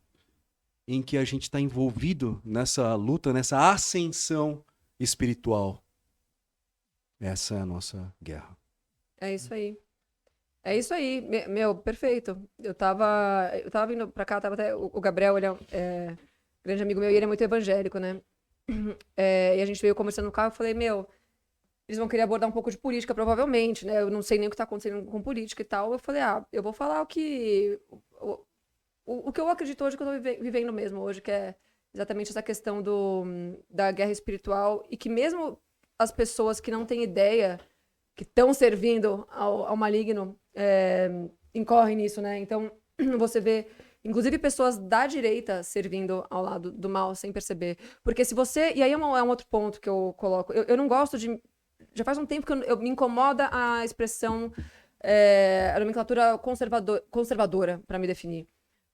S1: em que a gente está envolvido nessa luta, nessa ascensão espiritual. Essa é a nossa guerra.
S4: É isso aí. É isso aí. Meu, perfeito. Eu tava vindo pra cá, tava até. O Gabriel, ele é grande amigo meu e ele é muito evangélico, né? E a gente veio conversando no carro e falei, eles vão querer abordar um pouco de política, provavelmente, né? Eu não sei nem o que tá acontecendo com política e tal. Eu falei, eu vou falar o que eu acredito hoje, que eu tô vivendo mesmo hoje, que é exatamente essa questão da guerra espiritual e que mesmo as pessoas que não têm ideia, que estão servindo ao maligno, incorrem nisso, né? Então, você vê, inclusive, pessoas da direita servindo ao lado do mal sem perceber. Porque se você... E aí é um outro ponto que eu coloco. Eu não gosto de... Já faz um tempo que me incomoda a expressão, a nomenclatura conservadora, para me definir.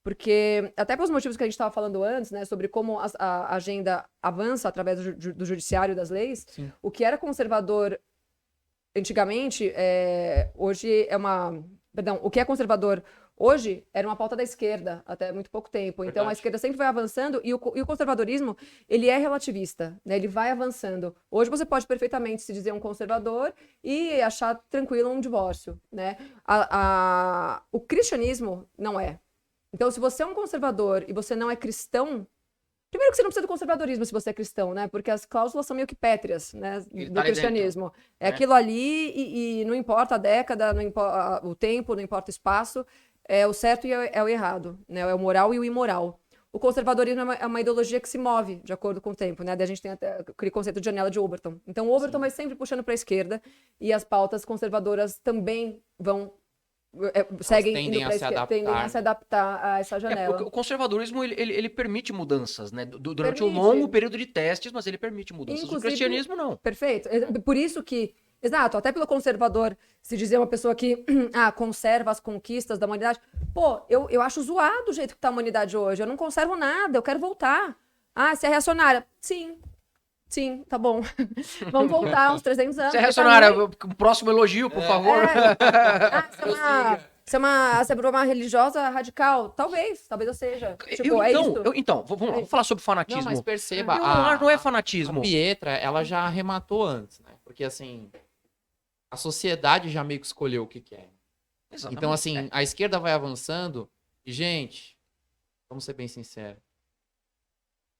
S4: Porque, até pelos motivos que a gente estava falando antes, né, sobre como a agenda avança através do judiciário e das leis,
S2: Sim.
S4: o que era conservador antigamente, hoje é uma... Perdão, o que é conservador hoje era uma pauta da esquerda até muito pouco tempo. Então, a
S2: Verdade.
S4: esquerda sempre vai avançando e o conservadorismo, ele é relativista, né? Ele vai avançando. Hoje você pode perfeitamente se dizer um conservador e achar tranquilo um divórcio, né? O cristianismo não é. Então, se você é um conservador e você não é cristão, primeiro que você não precisa do conservadorismo se você é cristão, né? Porque as cláusulas são meio que pétreas, né?
S3: Ele
S4: Do
S3: tá ali
S4: cristianismo.
S3: dentro,
S4: É
S3: né?
S4: aquilo ali e não importa a década, não importa o tempo, não importa o espaço, é o certo e é o errado, né? É o moral e o imoral. O conservadorismo é uma ideologia que se move de acordo com o tempo, né? Daí a gente tem até aquele conceito de janela de Overton. Então, o Overton vai sempre puxando para a esquerda e as pautas conservadoras também vão seguem
S2: tendem
S4: indo
S2: a
S4: pra
S2: se
S4: esquerda, tendem a
S2: adaptar.
S4: se adaptar a essa janela.
S3: Porque o conservadorismo, ele permite mudanças, né? Durante um
S4: Permite.
S3: longo período de testes, mas ele permite mudanças.
S4: Inclusive-
S3: O cristianismo, não.
S4: Perfeito. Por isso que, exato, até pelo conservador se dizer uma pessoa que conserva as conquistas da humanidade. Pô, eu acho zoado o jeito que tá a humanidade hoje. Eu não conservo nada, eu quero voltar. Ah, você é reacionária? Sim, tá bom. Vamos voltar uns 300 anos.
S3: Você é
S4: Tá
S3: reacionária,
S4: muito-
S3: um próximo elogio, por favor.
S4: Você é uma religiosa radical? Talvez eu seja. Tipo, é isso.
S3: Então, vamos falar sobre
S2: Não,
S3: fanatismo.
S2: mas perceba,
S3: Não é
S2: a
S3: fanatismo.
S2: Pietra, ela já arrematou antes, né? Porque, assim, a sociedade já meio que escolheu o que quer.
S3: Exatamente.
S2: Então, assim, a esquerda vai avançando e, gente, vamos ser bem sinceros.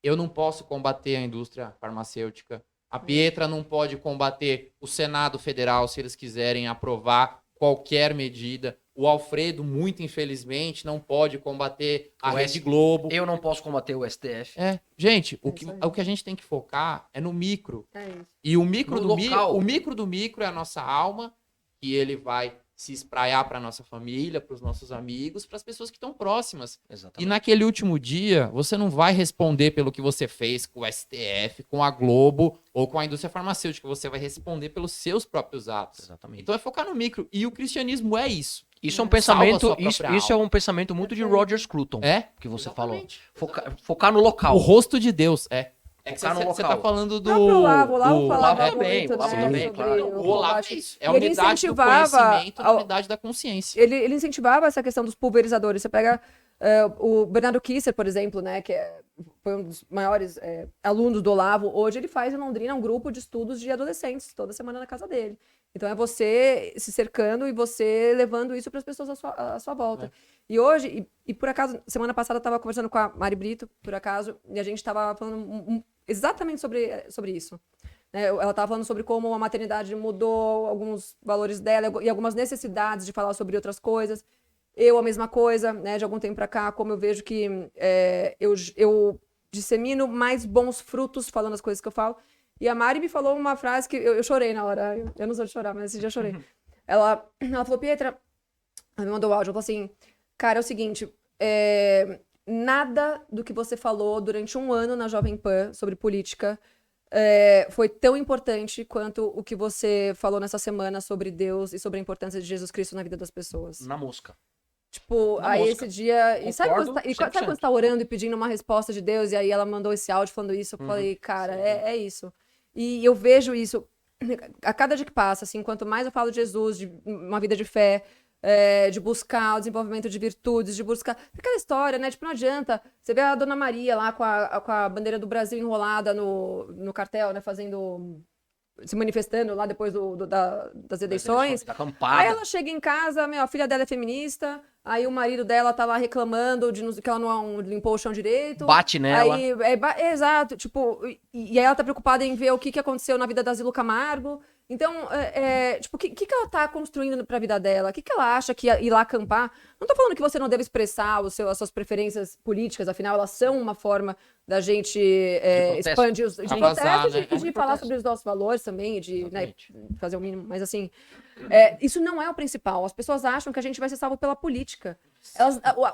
S2: Eu não posso combater a indústria farmacêutica. A Pietra não pode combater o Senado Federal se eles quiserem aprovar qualquer medida. O Alfredo, muito infelizmente, não pode combater a
S3: O
S2: Rede Globo.
S3: Eu não posso combater o STF.
S2: Gente,
S4: É isso aí.
S2: o que a gente tem que focar é no micro.
S4: É isso.
S2: E o micro
S3: No
S2: do micro,
S3: local.
S2: o micro do micro é a nossa alma, e ele vai se espraiar para nossa família, para os nossos amigos, para as pessoas que estão próximas. E
S3: Exatamente.
S2: naquele último dia, você não vai responder pelo que você fez com o STF, com a Globo ou com a indústria farmacêutica. Você vai responder pelos seus próprios atos.
S3: Exatamente.
S2: Então é focar no micro. E o cristianismo é isso.
S3: Isso é um
S2: Salva a
S3: pensamento,
S2: sua própria
S3: isso é um pensamento muito de Roger Scruton,
S2: É?
S3: que você
S2: Exatamente.
S3: falou. Focar no local.
S2: O rosto de Deus, é. É que
S3: Focar no
S2: você
S3: local.
S2: tá falando do...
S4: O Olavo
S2: do-
S4: falava
S3: também,
S4: muito,
S3: o Olavo
S4: né,
S3: também,
S4: sobre
S3: claro.
S2: O Olavo é isso. É a
S4: E ele
S2: unidade do
S4: incentivava
S2: conhecimento, a unidade da consciência.
S4: Ele incentivava essa questão dos pulverizadores. Você pega o Bernardo Kisser, por exemplo, né, que foi um dos maiores alunos do Olavo. Hoje ele faz em Londrina um grupo de estudos de adolescentes, toda semana na casa dele. Então é você se cercando e você levando isso para as pessoas à sua volta. E hoje, e por acaso, semana passada eu estava conversando com a Mari Brito, por acaso, e a gente estava falando exatamente sobre isso. Né? Ela estava falando sobre como a maternidade mudou alguns valores dela e algumas necessidades de falar sobre outras coisas. Eu, a mesma coisa, né? De algum tempo para cá, como eu vejo que eu dissemino mais bons frutos falando as coisas que eu falo. E a Mari me falou uma frase que eu chorei na hora. Eu não sou de chorar, mas esse dia eu chorei. Ela falou, Pietra, ela me mandou o áudio, ela falou assim, cara, é o seguinte, nada do que você falou durante um ano na Jovem Pan sobre política foi tão importante quanto o que você falou nessa semana sobre Deus e sobre a importância de Jesus Cristo na vida das pessoas.
S3: Na mosca.
S4: Tipo,
S3: Na
S4: aí
S3: mosca.
S4: esse dia. E sabe
S3: Concordo
S4: sabe quando você tá orando e pedindo uma resposta de Deus, e aí ela mandou esse áudio falando isso? Eu falei, cara, é isso. E eu vejo isso a cada dia que passa, assim, quanto mais eu falo de Jesus, de uma vida de fé, de buscar o desenvolvimento de virtudes, de buscar. Aquela história, né? Tipo, não adianta. Você vê a Dona Maria lá com a bandeira do Brasil enrolada no cartel, né? Se manifestando lá depois das eleições.
S3: Da campada.
S4: Aí ela chega em casa, a filha dela é feminista, aí o marido dela tá lá reclamando que ela não limpou o chão direito.
S3: Bate nela.
S4: Aí, exato, tipo, e aí ela tá preocupada em ver o que aconteceu na vida da Zilu Camargo. Então, tipo, o que ela tá construindo pra vida dela? O que ela acha que ir lá acampar? Não tô falando que você não deve expressar as suas preferências políticas, afinal, elas são uma forma da gente expandir os de
S2: Arrasar,
S4: protesto,
S2: né?
S4: e de falar
S3: Protesto.
S4: sobre os nossos valores também, e de né,
S3: Exatamente.
S4: fazer o mínimo, mas assim, isso não é o principal. As pessoas acham que a gente vai ser salvo pela política.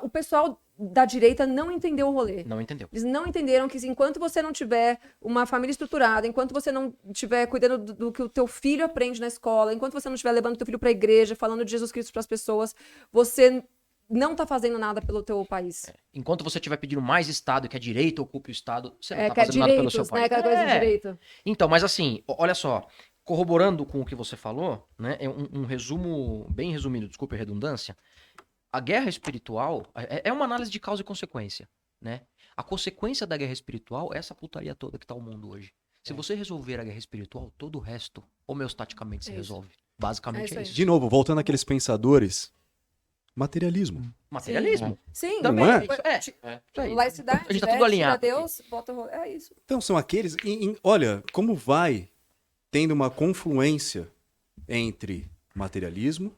S4: O pessoal da direita não entendeu o rolê.
S3: Não entendeu.
S4: Eles não entenderam que enquanto você não tiver uma família estruturada, enquanto você não estiver cuidando do que o teu filho aprende na escola, enquanto você não estiver levando o teu filho para a igreja, falando de Jesus Cristo para as pessoas, você não tá fazendo nada pelo teu país.
S3: Enquanto você estiver pedindo mais Estado, que a direita ocupe o Estado, você não tá
S4: Que é
S3: fazendo nada pelo seu
S4: direitos,
S3: país.
S4: né? Aquela coisa de direito.
S3: Então, mas assim, olha só, corroborando com o que você falou, né? É um resumo, bem resumido, desculpe a redundância. A guerra espiritual é uma análise de causa e consequência, né? A consequência da guerra espiritual é essa putaria toda que tá o mundo hoje. Se você resolver a guerra espiritual, todo o resto, homeostaticamente, se resolve. Basicamente é isso.
S1: De novo, voltando àqueles pensadores, materialismo.
S3: Materialismo.
S4: Sim,
S3: Também.
S1: Não é?
S3: Isso aí.
S4: laicidade,
S3: A gente tá tudo alinhado.
S4: Deus, bota é isso.
S1: Então, são aqueles. Olha, como vai tendo uma confluência entre materialismo.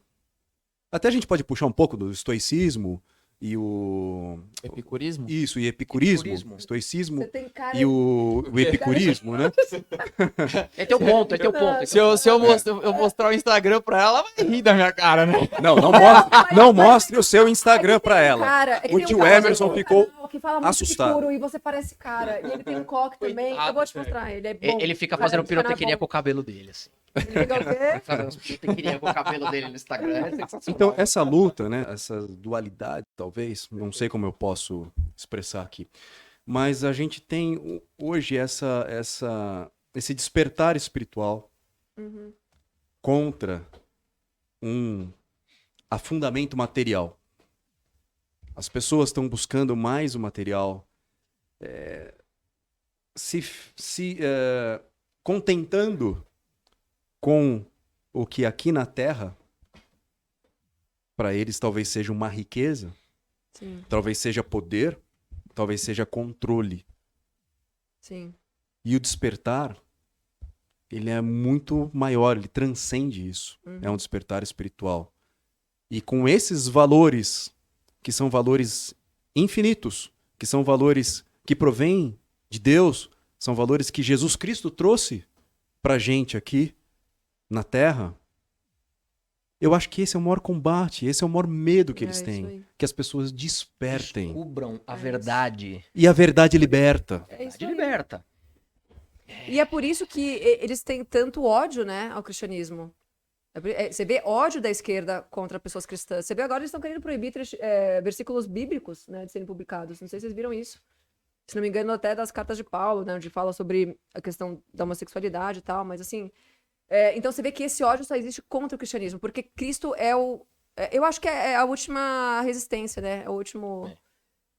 S1: Até a gente pode puxar um pouco do estoicismo e o.
S2: Epicurismo?
S1: Isso, e epicurismo.
S3: Epicurismo.
S1: Estoicismo
S4: Você tem cara
S1: e o epicurismo, né?
S3: É teu ponto, é teu ponto.
S2: Se eu mostrar o Instagram pra ela, ela vai rir da minha cara, né?
S1: Não mostre o seu Instagram pra ela.
S4: Cara,
S1: O tio Emerson ficou
S4: que fala muito
S1: assustado.
S4: Puro, e você parece cara. E ele tem um coque também. Eu vou te mostrar. Ele é bom.
S3: Ele fica
S4: Cara,
S3: fazendo
S4: esse canal é
S3: pirotecnia
S4: bom.
S3: com o cabelo dele, assim.
S4: Ele fica o quê?
S3: Fazendo pirotecnia com o cabelo dele no Instagram. É sensacional.
S1: Então, essa luta, né, essa dualidade, talvez, não sei como eu posso expressar aqui, mas a gente tem hoje esse despertar espiritual contra um afundamento material. As pessoas estão buscando mais o material, contentando com o que aqui na Terra, para eles talvez seja uma riqueza,
S4: Sim,
S1: talvez seja poder, talvez seja controle.
S4: sim.
S1: E o despertar, ele é muito maior, ele transcende isso. É um despertar espiritual. E com esses valores, que são valores infinitos, que são valores que provêm de Deus, são valores que Jesus Cristo trouxe pra gente aqui na Terra, eu acho que esse é o maior combate, esse é o maior medo que eles
S4: isso
S1: têm.
S4: aí.
S1: Que as pessoas despertem.
S3: Descubram a verdade.
S1: E a verdade liberta.
S4: É isso
S3: De
S4: aí.
S3: liberta.
S4: E é por isso que eles têm tanto ódio, né, ao cristianismo. Você vê ódio da esquerda contra pessoas cristãs. Você vê agora eles estão querendo proibir versículos bíblicos, né, de serem publicados. Não sei se vocês viram isso. Se não me engano, até das cartas de Paulo, né, onde fala sobre a questão da homossexualidade e tal. Mas assim, então você vê que esse ódio só existe contra o cristianismo, porque Cristo é o... eu acho que é a última resistência, né? É o último...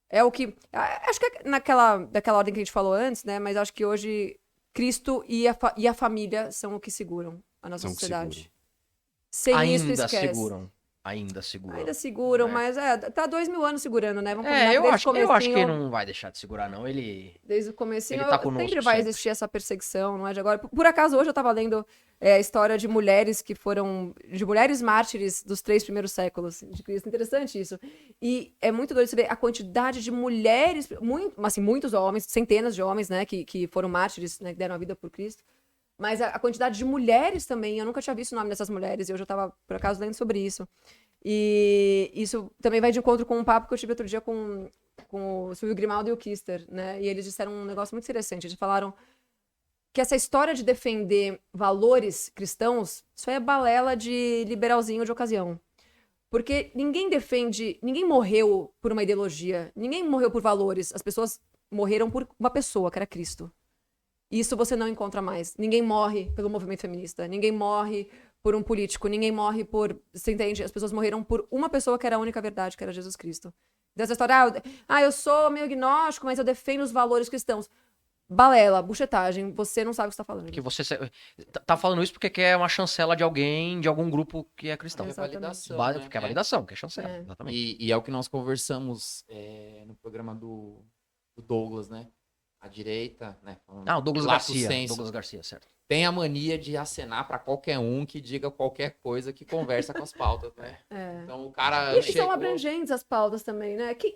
S4: É o que... Acho que é daquela ordem que a gente falou antes, né? Mas acho que hoje Cristo e a família são o que seguram a nossa
S1: São o que
S4: sociedade.
S1: seguram.
S4: Sem isso,
S3: Ainda
S4: esquece.
S3: seguram. Ainda seguram.
S4: Ainda seguram, mas tá 2000 anos segurando, né? Vamos
S3: Eu
S4: desde
S3: acho,
S4: o
S3: eu acho que
S4: comecinho.
S3: não vai deixar de segurar, não.
S4: Desde o comecinho,
S3: Ele tá conosco
S4: sempre vai
S3: sempre.
S4: existir essa perseguição, não é de agora. Por acaso, hoje eu tava lendo a história de mulheres de mulheres mártires dos 3 primeiros séculos de Cristo. Interessante isso. E é muito doido você ver a quantidade de mulheres, muitos homens, centenas de homens, né, que foram mártires, né, que deram a vida por Cristo. Mas a quantidade de mulheres também, eu nunca tinha visto o nome dessas mulheres, e hoje eu tava, por acaso, lendo sobre isso. E isso também vai de encontro com um papo que eu tive outro dia com o Silvio Grimaldo e o Kister, né? E eles disseram um negócio muito interessante. Eles falaram que essa história de defender valores cristãos, isso aí é balela de liberalzinho de ocasião. Porque ninguém morreu por uma ideologia, ninguém morreu por valores. As pessoas morreram por uma pessoa, que era Cristo. Isso você não encontra mais. Ninguém morre pelo movimento feminista, ninguém morre por um político, ninguém morre por... Você entende? As pessoas morreram por uma pessoa que era a única verdade, que era Jesus Cristo. Então essa história, eu sou meio agnóstico, mas eu defendo os valores cristãos. Balela, buchetagem, você não sabe o que você tá falando.
S3: Que você tá falando isso porque quer uma chancela de alguém, de algum grupo que é cristão.
S4: Exatamente.
S2: Validação,
S3: Porque é
S2: né?
S3: validação, que é chancela.
S4: É.
S3: Exatamente.
S2: E é o que nós conversamos no programa do Douglas, né? A direita, né?
S3: O Douglas
S2: Lato
S3: Garcia.
S2: sensu.
S3: Douglas Garcia, certo.
S2: Tem a mania de acenar pra qualquer um que diga qualquer coisa que conversa com as pautas, né? Então o cara
S4: E são abrangentes as pautas também, né? Quem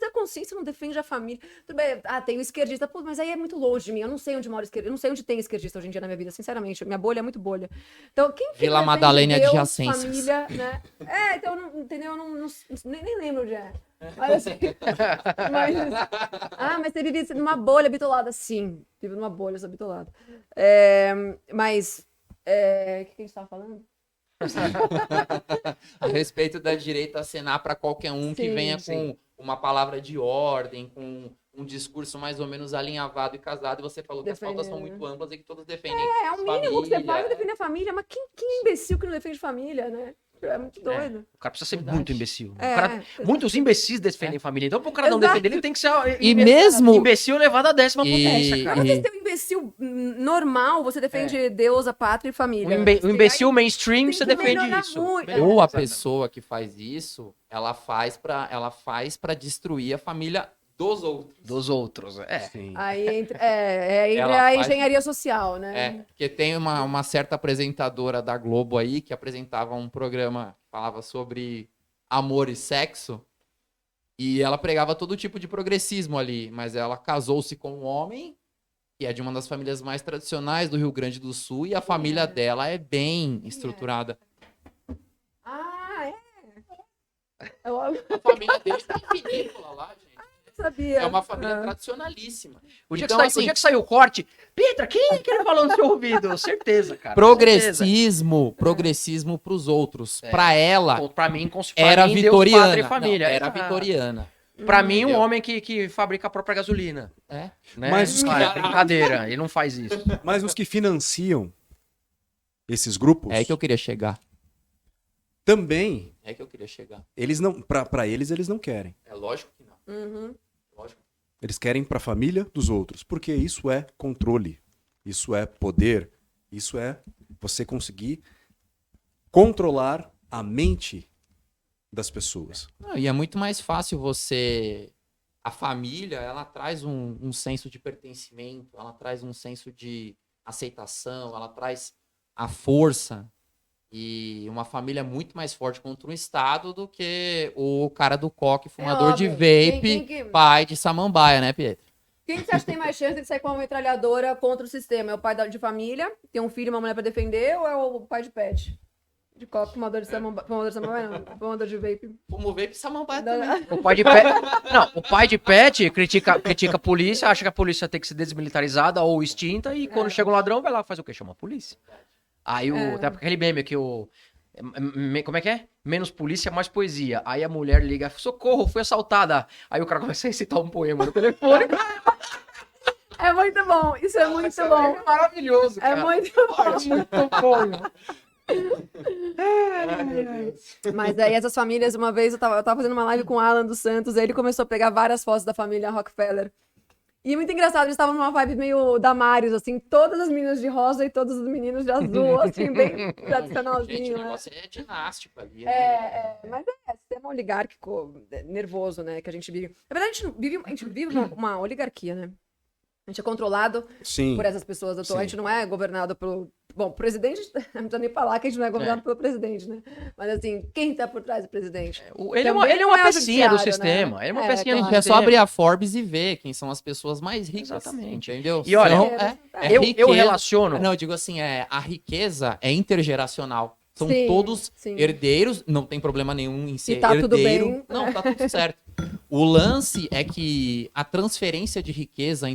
S4: da consciência não defende a família? Tudo bem, tem o esquerdista, pô, mas aí é muito longe de mim. Eu não sei onde mora esquerdista, eu não sei onde tem esquerdista hoje em dia na minha vida, sinceramente. Minha bolha é muito bolha. Então, quem
S2: Vila
S4: defende
S2: Madalena e
S4: Deus,
S2: adjacências.
S4: família, né? Então, entendeu? Eu nem lembro onde é. Mas assim. Mas você vive numa bolha bitolada. Sim, vivo numa bolha, sou bitolada. Mas. O que a gente tava falando?
S2: A respeito da direito a acenar para qualquer um que
S4: Sim,
S2: venha
S3: sim.
S2: com uma palavra de ordem, com um discurso mais ou menos alinhavado e casado, e você falou que as pautas são
S4: Defendendo.
S2: muito amplas e que todos defendem
S4: É o mínimo que você
S2: família.
S4: faz é defender a família, mas quem imbecil que não defende família, né? É muito doido.
S3: O cara precisa ser
S2: Verdade.
S3: muito imbecil.
S4: É,
S3: O cara, muitos imbecis defendem família. Então, pro cara não
S4: Exato.
S3: defender, ele tem que ser
S2: E mesmo...
S3: imbecil elevado à 10ª potência,
S2: E-
S3: cara.
S4: Mas você tem um imbecil normal, você defende Deus, a pátria e família.
S3: O imbecil mainstream,
S4: tem
S3: você
S4: que
S3: defende
S4: melhorar
S3: isso.
S4: muito.
S3: Beleza.
S2: Ou a
S3: Exatamente.
S2: pessoa que faz isso, ela faz para destruir a família dos outros.
S3: Dos outros.
S1: Sim.
S4: Aí entra
S2: Ela
S4: a
S2: faz-
S4: engenharia social, né?
S2: É, porque tem uma certa apresentadora da Globo aí que apresentava um programa que falava sobre amor e sexo. E ela pregava todo tipo de progressismo ali, mas ela casou-se com um homem que é de uma das famílias mais tradicionais do Rio Grande do Sul e a família dela é bem estruturada.
S4: Ah, é? Eu
S2: A família dele tem vinícola lá, gente.
S4: sabia.
S2: É uma família
S4: Ah.
S2: tradicionalíssima.
S3: O dia,
S2: Então,
S3: que
S2: assim,
S3: saiu o corte, Pietra, quem é que ele falou no seu ouvido? Certeza, cara. Certeza.
S2: progressismo pros outros. Pra ela,
S3: Pra mim,
S2: era
S3: Deus,
S2: vitoriana.
S3: pátria e família.
S2: Não, era
S3: Exato.
S2: vitoriana.
S3: Pra mim, um
S2: Entendeu?
S3: homem que fabrica a própria gasolina.
S2: É.
S3: Né?
S1: Mas os que-
S3: é brincadeira, ele não faz isso.
S1: Mas os que financiam esses grupos
S2: É aí que eu queria chegar.
S1: também,
S2: É aí que eu queria chegar.
S1: eles não, para eles não querem.
S2: É lógico que não.
S4: Uhum.
S2: Lógico.
S1: Eles querem para a família dos outros, porque isso é controle, isso é poder, isso é você conseguir controlar a mente das pessoas.
S2: Não, e é muito mais fácil você... A família, ela traz um senso de pertencimento, ela traz um senso de aceitação, ela traz a força. E uma família muito mais forte contra um Estado do que o cara do coque, fumador de
S4: óbvio.
S2: vape,
S4: Quem
S2: pai de samambaia, né, Pietro?
S4: que você acha que tem mais chance de sair com uma metralhadora contra o sistema? É o pai de família, tem um filho e uma mulher pra defender, ou é o pai de pet? De copo, fumador de samambaia, não. Fumador de vape.
S2: Fumo vape e samambaia
S4: Da-
S2: também.
S3: O pai de pet, não, o pai de pet critica a polícia, acha que a polícia tem que ser desmilitarizada ou extinta, e quando chega um ladrão, vai lá faz o quê? Chama a polícia. Aí tem aquele meme que como é que é? Menos polícia, mais poesia. Aí a mulher liga, socorro, fui assaltada. Aí o cara começa a recitar um poema no telefone.
S4: É muito bom, isso é muito bom.
S3: É maravilhoso,
S4: É
S3: cara.
S4: muito bom.
S3: Muito bom.
S4: Mas aí essas famílias, uma vez eu tava fazendo uma live com o Alan dos Santos, aí ele começou a pegar várias fotos da família Rockefeller. E muito engraçado, eles estavam numa vibe meio Damares, assim, todas as meninas de rosa e todos os meninos de azul, assim, bem
S2: Gente,
S4: tradicionalzinho,
S2: o
S4: né?
S2: negócio é dinástico ali. né?
S4: Mas é sistema oligárquico nervoso, né, que a gente vive. Na verdade, a gente vive uma oligarquia, né? A gente é controlado
S1: Sim.
S4: por essas pessoas atuais,
S1: Sim.
S4: a gente não é governado pelo... Bom, o presidente, não precisa nem falar que a gente não é governado pelo presidente, né? Mas assim, quem tá por trás do presidente?
S3: Ele é uma
S4: Também não é
S3: pecinha do
S4: judiciário,
S3: sistema.
S4: né?
S3: Ele é uma
S4: É,
S3: pecinha do
S4: claro.
S2: É
S3: sistema.
S2: só abrir a Forbes e ver quem são as pessoas mais ricas.
S3: Exatamente.
S2: Entendeu?
S3: E olha, eu
S2: riqueza-
S3: relaciono.
S2: Não, eu digo assim, a riqueza é intergeracional. São
S4: Sim,
S2: todos
S4: sim.
S2: herdeiros, não tem problema nenhum em ser
S4: tá tudo
S2: herdeiro.
S4: bem.
S2: Não, tá tudo certo. O lance é que a transferência de riqueza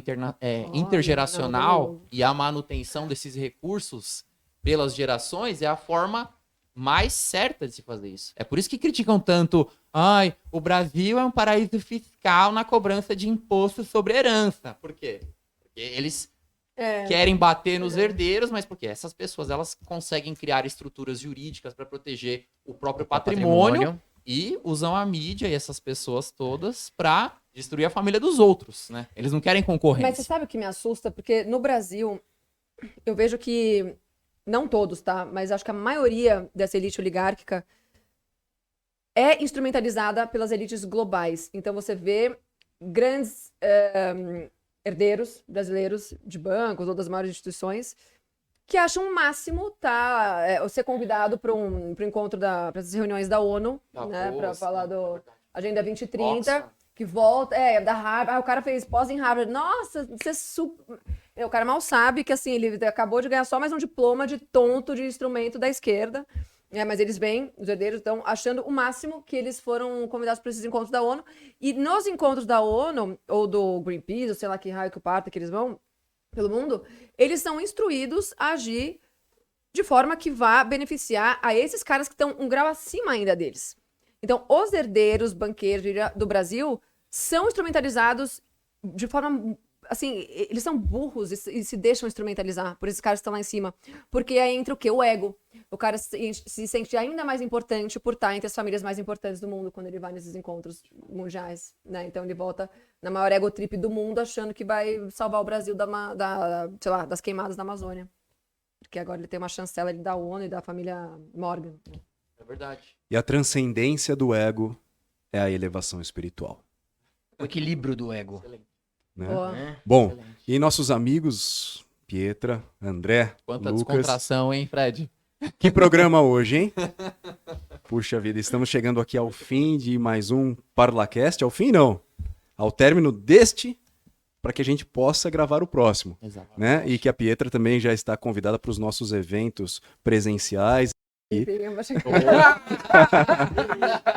S2: intergeracional
S4: maravilhoso.
S2: e a manutenção desses recursos pelas gerações é a forma mais certa de se fazer isso. É por isso que criticam tanto, ai, o Brasil é um paraíso fiscal na cobrança de imposto sobre herança. Por quê? Porque eles querem bater nos herdeiros, mas porque essas pessoas elas conseguem criar estruturas jurídicas para proteger o próprio patrimônio e usam a mídia e essas pessoas todas para destruir a família dos outros, né? Eles não querem
S4: Mas você
S2: concorrência.
S4: sabe o que me assusta? Porque no Brasil, eu vejo que, não todos, tá? Mas acho que a maioria dessa elite oligárquica é instrumentalizada pelas elites globais. Então você vê grandes herdeiros brasileiros de bancos ou das maiores instituições que acham o máximo ser convidado para um encontro para essas reuniões da ONU, né? Para falar do Agenda 2030.
S2: Oxford.
S4: Que volta, da Harvard. O cara fez pós em Harvard. Nossa, você é super... O cara mal sabe que, assim, ele acabou de ganhar só mais um diploma de tonto de instrumento da esquerda. Mas eles vêm, os herdeiros estão achando o máximo que eles foram convidados para esses encontros da ONU. E nos encontros da ONU, ou do Greenpeace, ou sei lá que raio que parta que eles vão pelo mundo, eles são instruídos a agir de forma que vá beneficiar a esses caras que estão um grau acima ainda deles. Então, os herdeiros, banqueiros do Brasil são instrumentalizados de forma... Assim, eles são burros e se deixam instrumentalizar por esses caras que estão lá em cima. Porque aí entra o quê? O ego. O cara se sente ainda mais importante por estar entre as famílias mais importantes do mundo quando ele vai nesses encontros mundiais, né? Então ele volta na maior ego trip do mundo achando que vai salvar o Brasil sei lá, das queimadas da Amazônia. Porque agora ele tem uma chancela da ONU e da família Morgan.
S2: É verdade.
S1: E a transcendência do ego é a elevação espiritual.
S3: O equilíbrio do ego.
S2: Excelente.
S1: Né?
S3: Né?
S1: Bom,
S2: Excelente.
S1: e nossos amigos, Pietra, André,
S2: Quanta
S1: Lucas,
S2: descontração, hein, Fred?
S1: que programa hoje, hein? Puxa vida, estamos chegando aqui ao fim de mais um ParlaCast. Ao fim, não. Ao término deste, para que a gente possa gravar o próximo.
S2: Exato.
S1: Né? E que a Pietra também já está convidada para os nossos eventos presenciais.
S4: Enfim, eu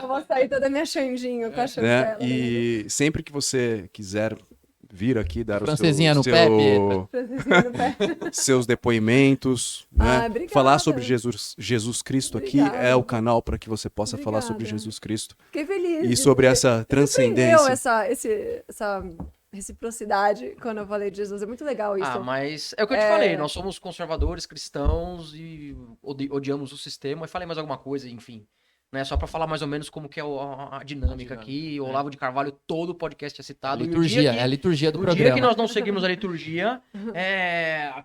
S4: vou sair toda minha Xandinho com a chancela.
S1: Né? E sempre que você quiser vir aqui dar
S2: Francesinha no pé,
S1: seus depoimentos, né?
S4: obrigada.
S1: Falar sobre Jesus Cristo aqui
S4: Obrigada.
S1: é o canal para que você possa falar sobre
S4: Obrigada.
S1: Jesus Cristo
S4: Fiquei feliz.
S1: e
S4: de
S1: sobre
S4: ter-
S1: essa
S4: Você
S1: transcendência.
S4: entendeu essa reciprocidade quando eu falei de Jesus? É muito legal isso.
S3: Ah, mas é o que eu te falei, nós somos conservadores, cristãos e odiamos o sistema. Eu falei mais alguma coisa, enfim. Né? Só pra falar mais ou menos como que é a dinâmica aqui. O Olavo de Carvalho, todo o podcast é citado. E o
S2: Liturgia,
S3: dia que-
S2: é a liturgia do
S3: o dia que
S2: programa.
S3: nós não seguimos a liturgia,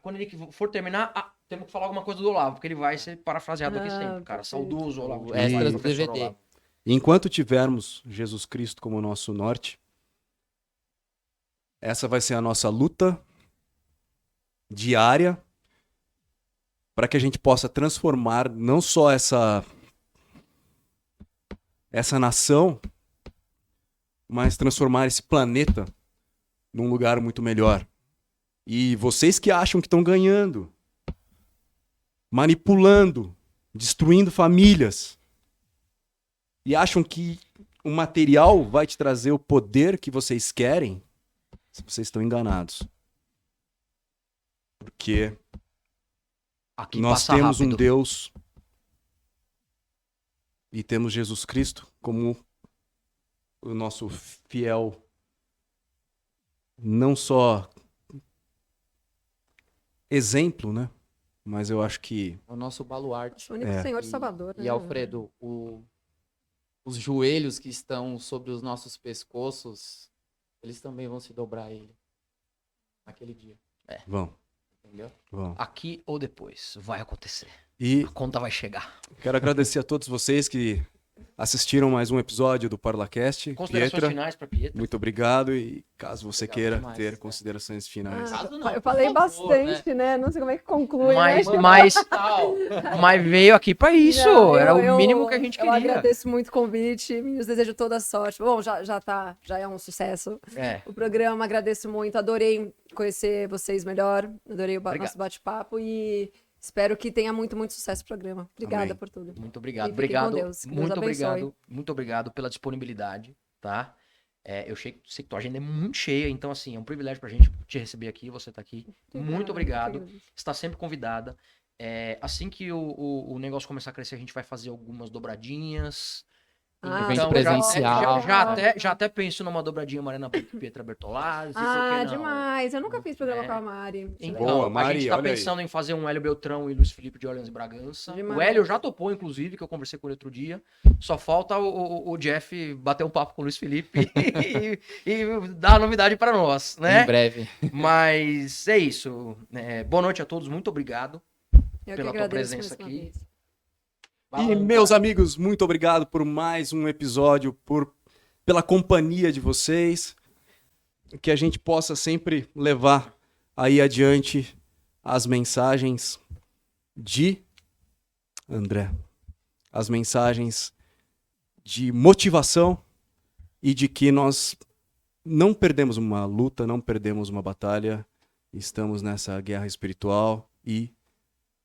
S3: quando ele for terminar, temos que falar alguma coisa do Olavo, porque ele vai ser parafraseado aqui sempre, cara.
S4: perfeito.
S3: Saudoso Olavo de
S2: O extras
S3: Carvalho,
S2: do
S3: professor
S2: DVD.
S3: Olavo.
S1: Enquanto tivermos Jesus Cristo como nosso norte, essa vai ser a nossa luta diária para que a gente possa transformar não só essa nação, mas transformar esse planeta num lugar muito melhor. E vocês que acham que estão ganhando, manipulando, destruindo famílias, e acham que o material vai te trazer o poder que vocês querem, vocês estão enganados. Porque
S3: Aqui
S1: nós
S3: passa
S1: temos
S3: rápido.
S1: um Deus e temos Jesus Cristo como o nosso fiel, não só exemplo, né? Mas eu acho que
S2: O nosso baluarte.
S4: O único
S1: É.
S4: Senhor Salvador.
S2: E
S4: né?
S2: Alfredo, os joelhos que estão sobre os nossos pescoços, eles também vão se dobrar a ele naquele dia,
S1: vão.
S2: entendeu?
S3: Aqui ou depois, vai acontecer.
S1: E
S3: A conta vai chegar.
S1: quero agradecer a todos vocês que assistiram mais um episódio do ParlaCast.
S3: Considerações
S1: Pietra,
S3: finais pra Pietra.
S1: muito obrigado e caso você
S2: Obrigado
S1: queira
S2: demais,
S1: ter
S2: né?
S1: considerações finais.
S4: Ah,
S2: Caso não,
S4: eu
S2: por
S4: falei
S2: favor,
S4: bastante, né? Não sei como é que conclui,
S3: Mas,
S4: né?
S3: mas veio aqui pra isso.
S4: Não,
S3: Era
S4: eu-
S3: o mínimo que a gente
S4: Eu
S3: queria.
S4: agradeço muito o convite, os desejo toda a sorte. Bom, já é um sucesso
S3: É.
S4: o programa, agradeço muito, adorei conhecer vocês melhor, adorei o
S3: Obrigado.
S4: nosso bate-papo e espero que tenha muito, muito sucesso o programa. Obrigada
S1: Amém.
S4: por tudo.
S3: Muito obrigado.
S4: E fiquem com
S3: Obrigado.
S4: Deus, que Deus
S3: Muito
S4: abençoe.
S3: obrigado. Muito obrigado pela disponibilidade, tá? Eu sei que tua agenda é muito cheia, então, assim, é um privilégio pra gente te receber aqui, você tá aqui. Muito obrigado. Está sempre convidada. Assim que o negócio começar a crescer, a gente vai fazer algumas dobradinhas.
S2: Evento
S3: Então,
S2: presencial.
S3: já até penso numa dobradinha Mariana Pietra Bertolazzi. por
S4: Ah,
S3: que não?
S4: demais. Eu nunca fiz programa
S3: É.
S4: com a Mari.
S3: Então,
S1: Boa,
S3: a
S1: Mari,
S3: gente tá
S1: olha aí.
S3: pensando em fazer um Hélio Beltrão e Luiz Felipe de Orleans e Bragança.
S4: Demais.
S3: O Hélio já topou, inclusive, que eu conversei com ele outro dia. Só falta o Jeff bater um papo com o Luiz Felipe e dar a novidade pra nós,
S2: Em
S3: né?
S2: breve.
S3: Mas é isso. Boa noite a todos, muito obrigado.
S4: Eu que
S3: pela tua
S4: agradeço
S3: presença
S4: mais uma
S3: aqui.
S4: vez.
S1: E meus amigos, muito obrigado por mais um episódio, pela companhia de vocês, que a gente possa sempre levar aí adiante as mensagens de André, as mensagens de motivação e de que nós não perdemos uma luta, não perdemos uma batalha, estamos nessa guerra espiritual e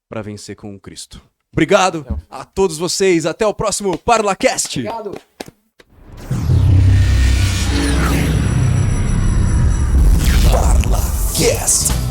S1: para vencer com o Cristo. Obrigado a todos vocês. Até o próximo ParlaCast.
S3: Obrigado.
S5: ParlaCast.